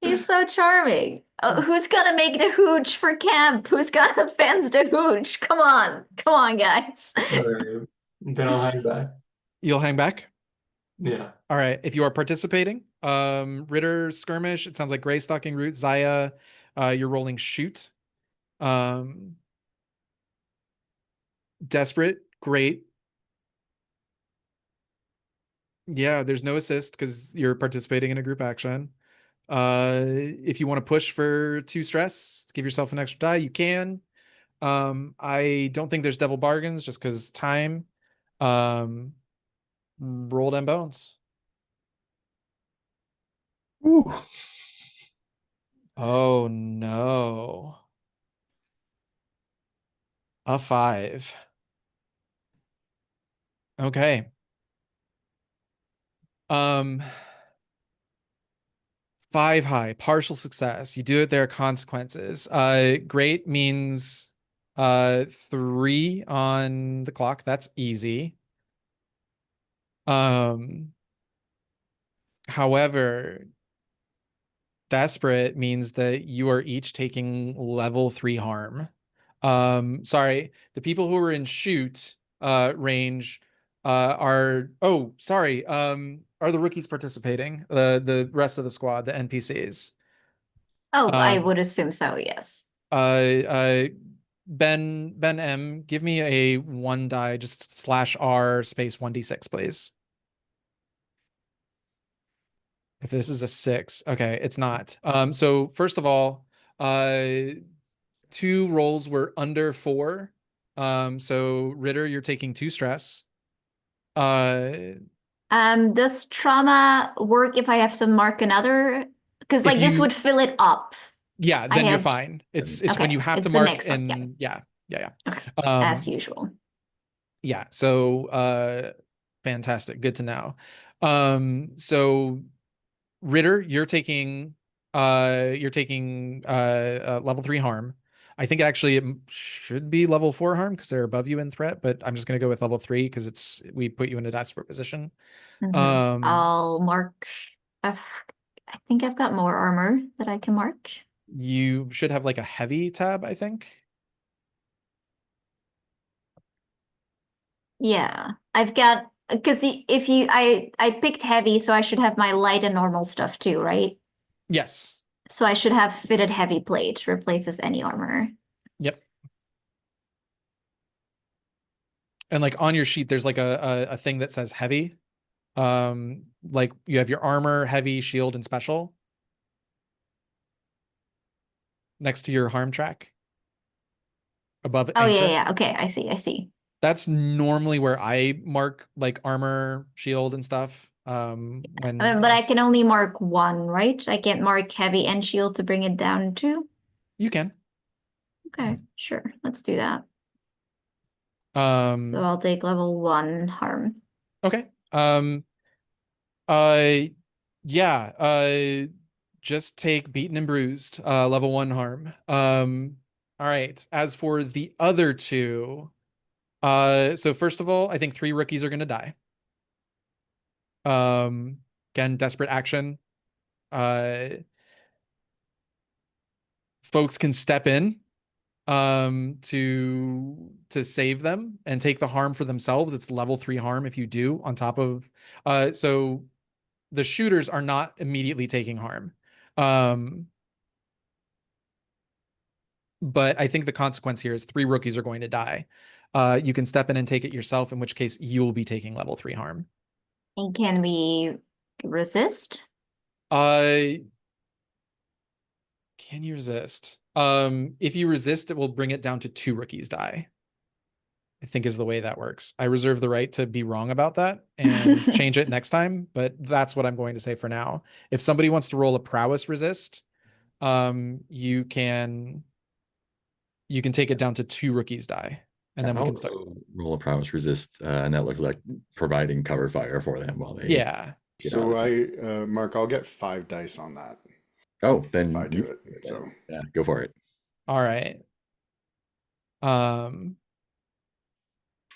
He's so charming. Who's gonna make the hooch for camp? Who's gonna fence the hooch? Come on, guys. Alright. Then I'll hang back. You'll hang back. Yeah. All right. If you are participating, Ritter skirmish. It sounds like Gray Stalking, Root, Zaya. You're rolling shoot. Desperate, great. Yeah, there's no assist because you're participating in a group action. If you want to push for 2 stress, give yourself an extra die, you can. I don't think there's devil bargains just because time. Roll them bones. Ooh. Oh no. A 5. Okay. Um 5 high, partial success. You do it, there are consequences. Great means 3 on the clock. That's easy. However, desperate means that you are each taking level 3 harm. Sorry, the people who are in shoot range are the rookies participating, the rest of the squad, the NPCs. Oh, I Um would assume so, yes. Ben M, give me a 1 die, just /R space 1d6, please. If this is a 6, okay, it's not. So first of all, 2 rolls were under 4. So Ritter, you're taking 2 stress. Does trauma work if I have to mark another? Because If like this you would fill it up. Yeah, I then you're had fine. It's when you Okay, have to it's the mark next one. Yeah. and yeah. Okay. Um As usual. yeah, so fantastic. Good to know. So Ritter, you're taking level 3 harm. I think actually it should be level 4 harm because they're above you in threat, but I'm just gonna go with level 3 because we put you in a desperate position. Mhm. Um I'll mark F I think I've got more armor that I can mark. You should have like a heavy tab, I think. Yeah, I've got because if you I picked heavy, so I should have my light and normal stuff too, right? Yes. So I should have fitted heavy plate replaces any armor. Yep. And like on your sheet, there's like a thing that says heavy. Like you have your armor, heavy, shield, and special next to your harm track above Oh anchor. yeah. Okay, I see. That's normally where I mark like armor, shield, and stuff. When But I can only mark one, right? I can't mark heavy and shield to bring it down to. you can. Okay, sure. Let's do that. So Um, I'll take level 1 harm. okay. Yeah, just take beaten and bruised, level 1 harm. All right. As for the other two, so first of all, I think 3 rookies are gonna die. Again, desperate action. Uh, Folks can step in to save them and take the harm for themselves. It's level 3 harm if you do on top of so the shooters are not immediately taking harm. But I think the consequence here is 3 rookies are going to die. You can step in and take it yourself, in which case you'll be taking level 3 harm. And can we resist? Uh, can you resist? If you resist, it will bring it down to 2 rookies die. I think is the way that works. I reserve the right to be wrong about that and change it next time, but that's what I'm going to say for now. If somebody wants to roll a prowess resist, you can take it down to 2 rookies die, and then we I'll can start. roll a prowess resist, and that looks like providing cover fire for them while they Yeah. get out So of it. Mark, I'll get 5 dice on that Oh, then if I do you it. So yeah, go for it. All right.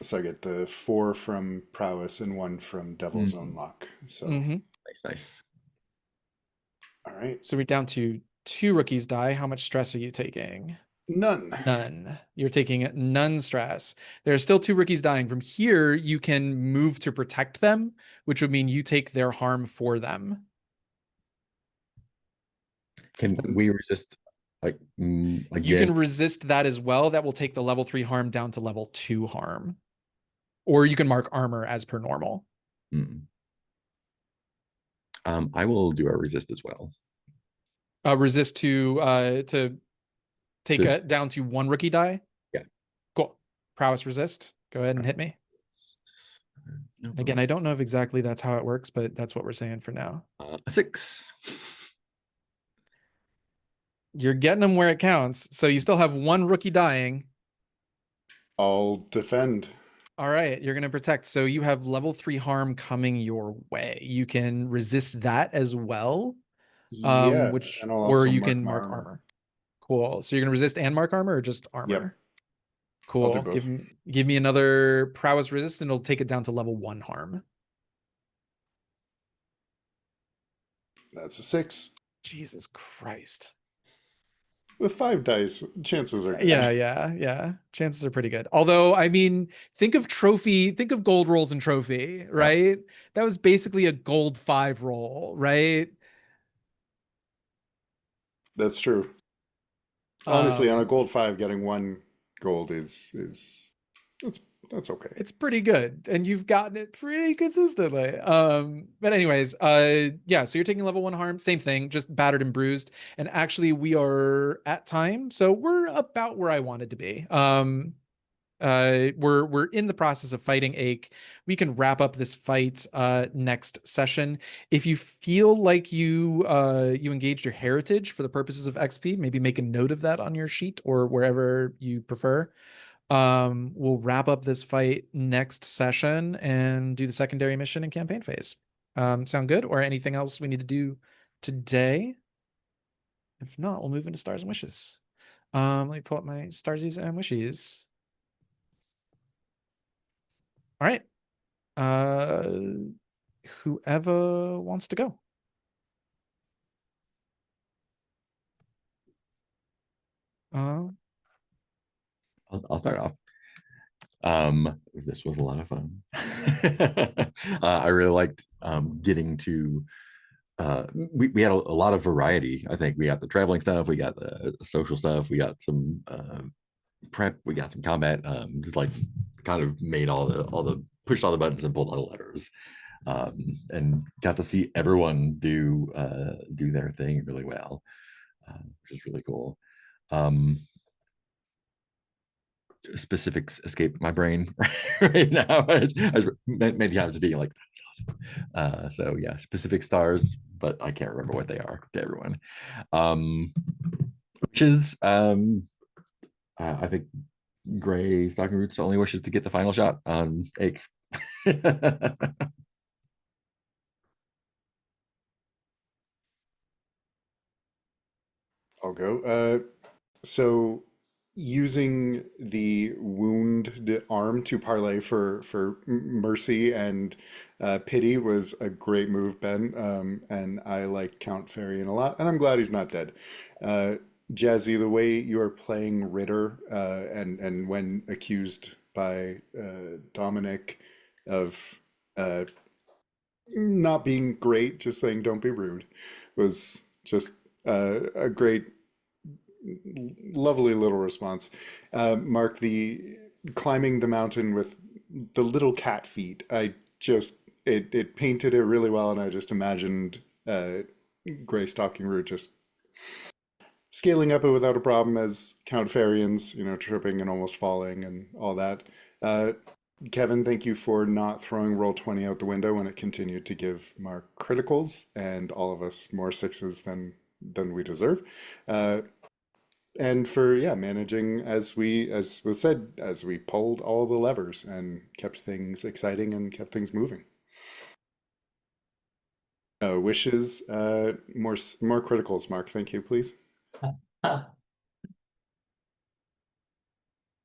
so I get the 4 from prowess and 1 from devil's Mm. own luck. So Nice. all right, So we're down to 2 rookies die. How much stress are you taking? none. None. You're taking none stress. There are still 2 rookies dying. From here, you can move to protect them, which would mean you take their harm for them. Can we resist like You again? can resist that as well. That will take the level 3 harm down to level 2 harm. Or you can mark armor as per normal. I will do a resist as well. Resist to take To- it down to 1 rookie die. Yeah. Cool. Prowess resist. Go ahead and hit me. No Again, I don't know if exactly that's how it works, but that's what we're saying for now. a 6. You're getting them where it counts. So you still have 1 rookie dying. I'll defend. All right, you're going to protect. So you have level 3 harm coming your way. You can resist that as well. Yeah, Which and I'll or also you mark can my mark armor. armor. Cool. So you're going to resist and mark armor or just armor? Yep. Cool. I'll do both. Give me another prowess resist and it'll take it down to level 1 harm. That's a 6. Jesus Christ. With 5 dice, chances are good. Yeah. Chances are pretty good. Although, I mean, think of gold rolls and trophy, right? That was basically a gold 5 roll, right? That's true. Honestly, on a Um, gold 5, getting 1 gold is that's okay. It's pretty good, and you've gotten it pretty consistently. But anyways, yeah, so you're taking level 1 harm, same thing, just battered and bruised. And actually, we are at time, so we're about where I wanted to be. We're in the process of fighting Ache. We can wrap up this fight next session. If you feel like you engaged your heritage for the purposes of XP, maybe make a note of that on your sheet or wherever you prefer. We'll wrap up this fight next session and do the secondary mission and campaign phase. Sound good? Or anything else we need to do today? If not, we'll move into stars and wishes. Let me pull up my starsies and wishes. All right. Whoever wants to go. Uh, I'll start off. This was a lot of fun. I really liked getting to we had a lot of variety. I think we got the traveling stuff, we got the social stuff, we got some prep, we got some combat. Just like kind of made all the pushed all the buttons and pulled all the levers, and got to see everyone do their thing really well, which is really cool. Specifics escape my brain right now. I was many times being like, that's awesome. So yeah, specific stars, but I can't remember what they are to everyone. Which is I think Gray Stalking Roots only wishes to get the final shot on Ake. I'll go. So using the wound arm to parlay for mercy and pity was a great move, Ben. And I like Count Farian a lot, and I'm glad he's not dead. Uh, Jazzy, the way you are playing Ritter, and when accused by Dominic of not being great, just saying don't be rude, was just a great lovely little response. Mark, the climbing the mountain with the little cat feet, I just it painted it really well, and I just imagined Gray Stalking Root just scaling up it without a problem as Count Farian's, tripping and almost falling and all that. Uh, Kevin, thank you for not throwing Roll20 out the window when it continued to give Mark criticals and all of us more sixes than we deserve. And for managing as was said, as we pulled all the levers and kept things exciting and kept things moving. Wishes, more criticals, Mark. Thank you, please.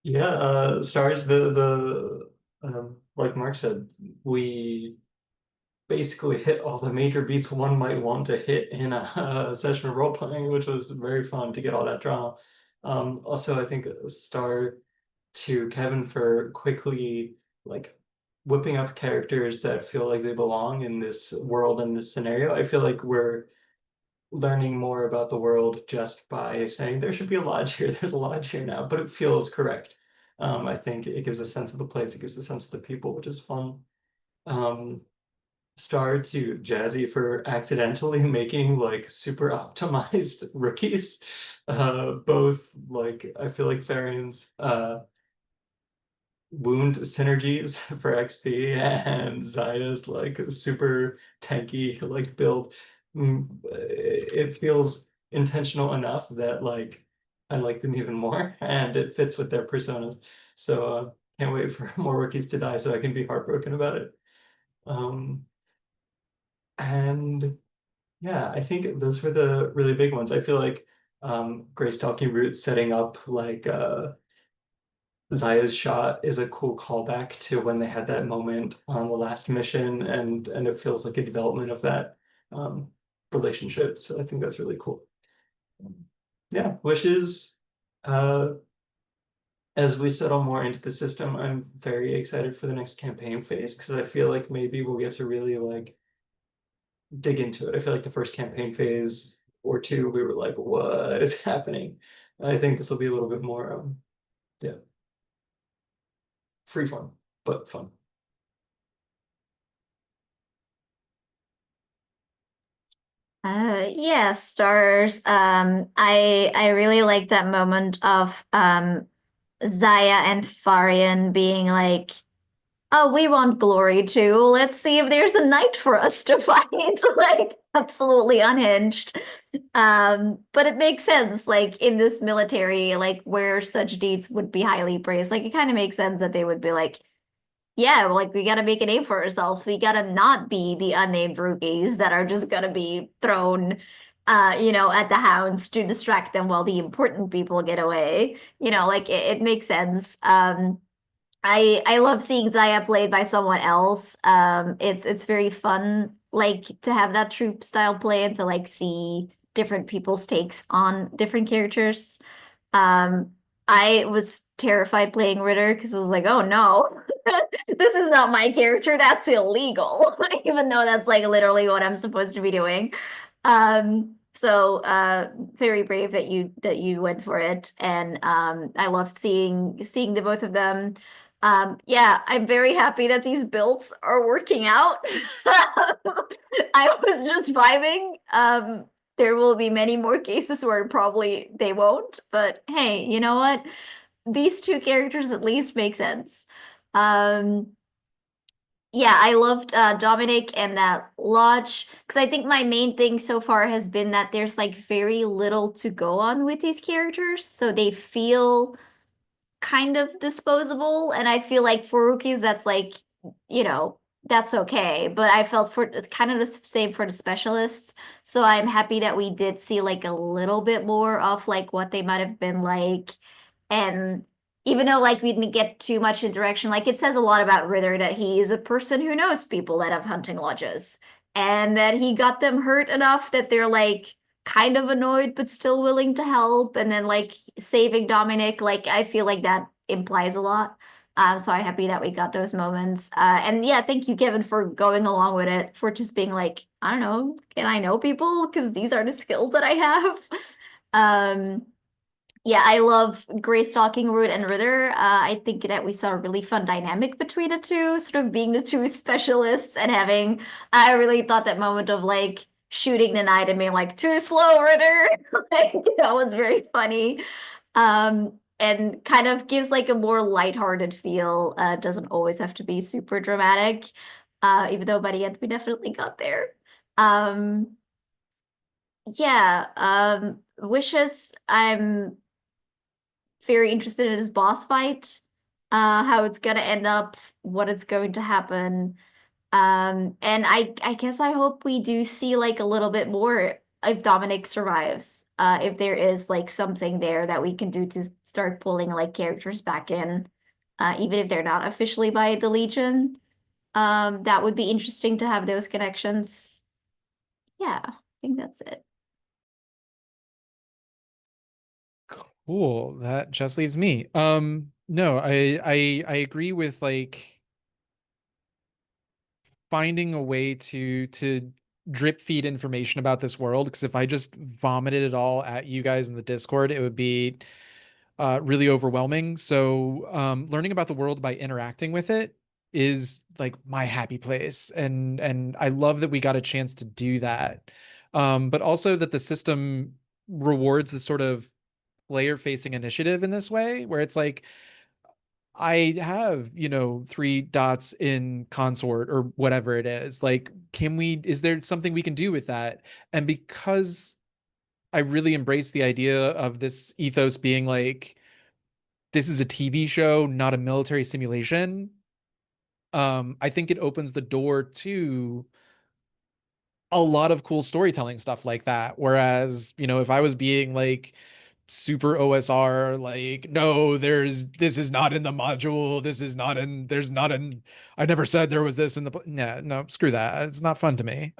Yeah, stars, the like Mark said, we basically hit all the major beats one might want to hit in a session of role playing, which was very fun to get all that drama. Also, I think a star to Kevin for quickly like whipping up characters that feel like they belong in this world and this scenario. I feel like we're learning more about the world just by saying there should be a lodge here. There's a lodge here now, but it feels correct. I think it gives a sense of the place, it gives a sense of the people, which is fun. Um, Star to Jazzy for accidentally making like super optimized rookies. Both like I feel like Varian's wound synergies for XP and Zaya's like super tanky like build. It feels intentional enough that like I like them even more and it fits with their personas. So can't wait for more rookies to die so I can be heartbroken about it. Um, and yeah, I think those were the really big ones. I feel like Grace Talking Root setting up like Zaya's shot is a cool callback to when they had that moment on the last mission, and it feels like a development of that um, relationship. So I think that's really cool. Yeah, wishes. Uh, as we settle more into the system, I'm very excited for the next campaign phase because I feel like maybe we'll get to really like dig into it. I feel like the first campaign phase or two, we were like, what is happening? I think this will be a little bit more, yeah, free form, but fun. Yeah, stars. I really like that moment of Zaya and Farian being like, "Oh, we want glory too. Let's see if there's a knight for us to fight." Like absolutely unhinged. But it makes sense, like in this military, like where such deeds would be highly praised. Like it kind of makes sense that they would be like, yeah, like we gotta make a name for ourselves. We gotta not be the unnamed rookies that are just gonna be thrown, at the hounds to distract them while the important people get away. Like it makes sense. I love seeing Zaya played by someone else. It's very fun, like to have that troop style play and to like see different people's takes on different characters. I was terrified playing Ritter because I was like, oh no, this is not my character. That's illegal, even though that's like literally what I'm supposed to be doing. Very brave that you went for it, and I love seeing the both of them. Yeah, I'm very happy that these builds are working out. I was just vibing. There will be many more cases where probably they won't, but hey, you know what? These two characters at least make sense. Um, yeah, I loved Dominic and that lodge because I think my main thing so far has been that there's like very little to go on with these characters, so they feel kind of disposable. And I feel like for rookies, that's like, you know, that's okay. But I felt for kind of the same for the specialists. So I'm happy that we did see like a little bit more of like what they might have been like. And even though like we didn't get too much interaction, like it says a lot about Ritter that he is a person who knows people that have hunting lodges and that he got them hurt enough that they're like kind of annoyed but still willing to help, and then like saving Dominic, like I feel like that implies a lot. So I'm happy that we got those moments. And yeah, thank you, Kevin, for going along with it, for just being like, I don't know, can I know people? Because these are the skills that I have. Um, yeah, I love Gray Stalking Root and Ritter. I think that we saw a really fun dynamic between the two, sort of being the two specialists and having, I really thought that moment of like shooting the knight and being like, too slow, Ritter. Like, that was very funny. And kind of gives like a more lighthearted feel. Doesn't always have to be super dramatic. Even though by the end we definitely got there. Um, yeah, Wishes, I'm very interested in his boss fight, how it's gonna end up, what it's going to happen. And I guess I hope we do see like a little bit more if Dominic survives. If there is like something there that we can do to start pulling like characters back in, even if they're not officially by the Legion. That would be interesting to have those connections. Yeah, I think that's it. Cool. That just leaves me. No, I agree with like finding a way to drip feed information about this world, because if I just vomited it all at you guys in the Discord, it would be really overwhelming. So learning about the world by interacting with it is like my happy place, and I love that we got a chance to do that. But also that the system rewards the sort of player facing initiative in this way, where it's like I have, 3 dots in consort or whatever it is. Like, is there something we can do with that? And because I really embrace the idea of this ethos being like, this is a TV show, not a military simulation. I think it opens the door to a lot of cool storytelling stuff like that. Whereas, if I was being like super OSR, like, no, this is not in the module. This is not in, there's not in, I never said there was this in the, yeah, no, screw that. It's not fun to me.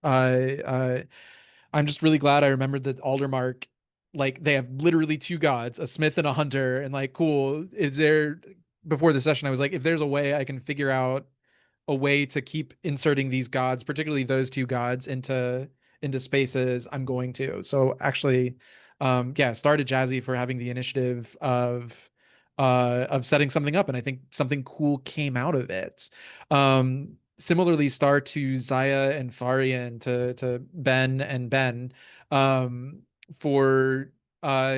I I'm just really glad I remembered that Aldermark, like they have literally 2 gods, a smith and a hunter, and like, cool. Is there, before the session, I was like, if there's a way I can figure out a way to keep inserting these gods, particularly those 2 gods, into spaces, I'm going to. So actually, yeah, started Jazzy for having the initiative of setting something up, and I think something cool came out of it. Similarly, star to Zaya and Farian, to Ben and Ben, um, for uh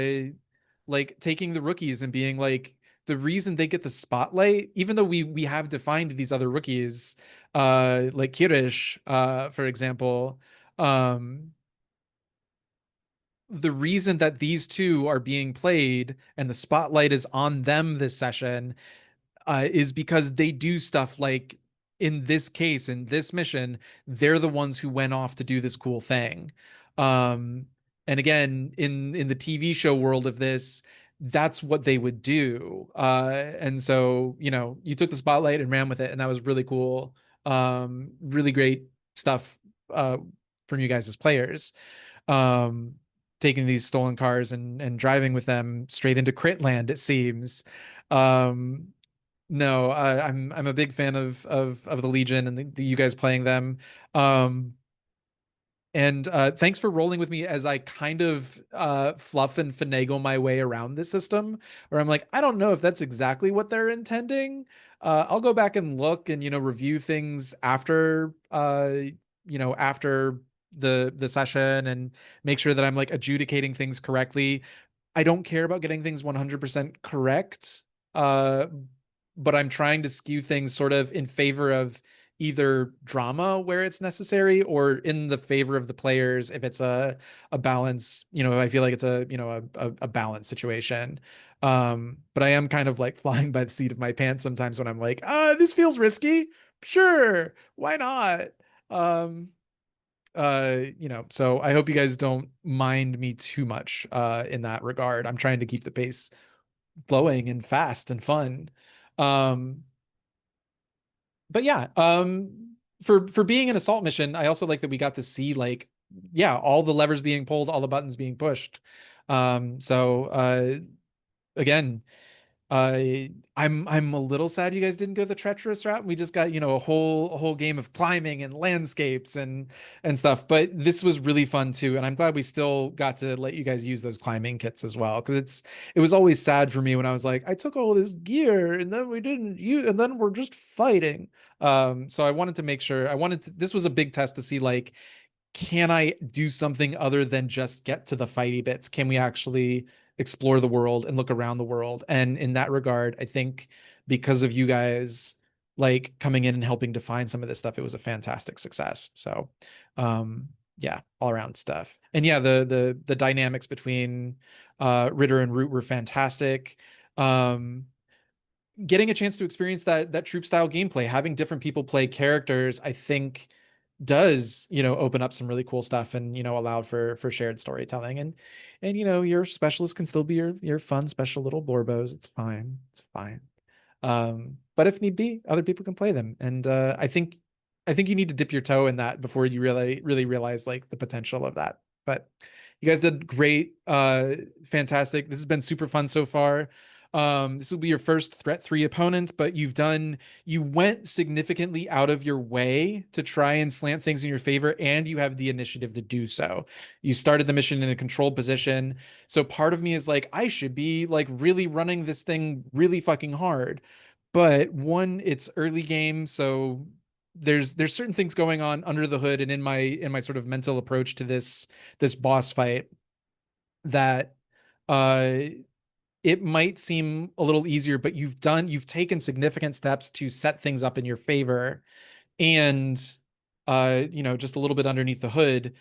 like taking the rookies and being like, the reason they get the spotlight, even though we have defined these other rookies, like Kirish, for example, um, the reason that these two are being played and the spotlight is on them this session, is because they do stuff like, in this case, in this mission, they're the ones who went off to do this cool thing. Um, and again, in the TV show world of this, that's what they would do. And so, you took the spotlight and ran with it, and that was really cool. Really great stuff from you guys as players. Um, taking these stolen cars and driving with them straight into crit land, it seems. Um, no, I'm a big fan of the Legion and you guys playing them. And thanks for rolling with me as I kind of fluff and finagle my way around this system, where I'm like, I don't know if that's exactly what they're intending. I'll go back and look and review things after after the session and make sure that I'm like adjudicating things correctly. I don't care about getting things 100% correct, uh, but I'm trying to skew things sort of in favor of either drama where it's necessary or in the favor of the players if it's a balance. I feel like it's a balance situation. But I am kind of like flying by the seat of my pants sometimes when I'm like, this feels risky. Sure, why not? Um, so I hope you guys don't mind me too much in that regard. I'm trying to keep the pace flowing and fast and fun. Um, but yeah, for being an assault mission, I also like that we got to see like, yeah, all the levers being pulled, all the buttons being pushed. So again, I'm a little sad you guys didn't go the treacherous route. We just got, a whole game of climbing and landscapes and stuff. But this was really fun too, and I'm glad we still got to let you guys use those climbing kits as well. Because it was always sad for me when I was like, I took all this gear and then we didn't use, and then we're just fighting. So I wanted to make sure this was a big test to see like, can I do something other than just get to the fighty bits? Can we actually explore the world and look around the world? And in that regard, I think because of you guys like coming in and helping define some of this stuff, it was a fantastic success. So, yeah, all around stuff. And yeah, the dynamics between Ritter and Root were fantastic. Getting a chance to experience that troop style gameplay, having different people play characters, I think does open up some really cool stuff and allowed for shared storytelling and your specialist can still be your fun special little Lorbos. It's fine. But if need be, other people can play them, and I think you need to dip your toe in that before you really realize like the potential of that. But you guys did great. Fantastic. This has been super fun so far. This will be your first threat 3 opponent, but you went significantly out of your way to try and slant things in your favor, and you have the initiative to do so. You started the mission in a controlled position. So part of me is like, I should be like really running this thing really fucking hard. But one, it's early game, so there's certain things going on under the hood and in my sort of mental approach to this boss fight that uh it might seem a little easier, but you've taken significant steps to set things up in your favor. And just a little bit underneath the hood,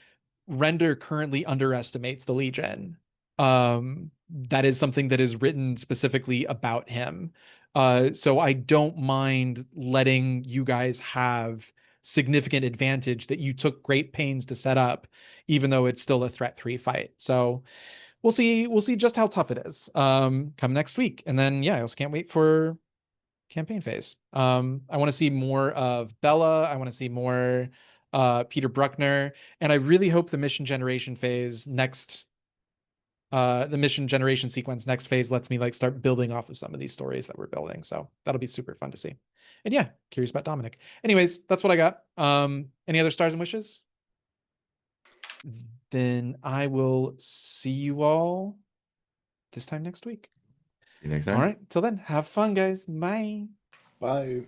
Render currently underestimates the Legion. That is something that is written specifically about him. So I don't mind letting you guys have significant advantage that you took great pains to set up, even though it's still a threat 3 fight. So we'll see just how tough it is come next week. And then yeah, I also can't wait for campaign phase. I want to see more of Bella. I want to see more Peter Bruckner, and I really hope the mission generation phase the mission generation sequence next phase lets me like start building off of some of these stories that we're building. So that'll be super fun to see. And yeah, curious about Dominic. Anyways, that's what I got. Any other stars and wishes? Then I will see you all this time next week. See you next time. All right. Till then, have fun, guys. Bye. Bye.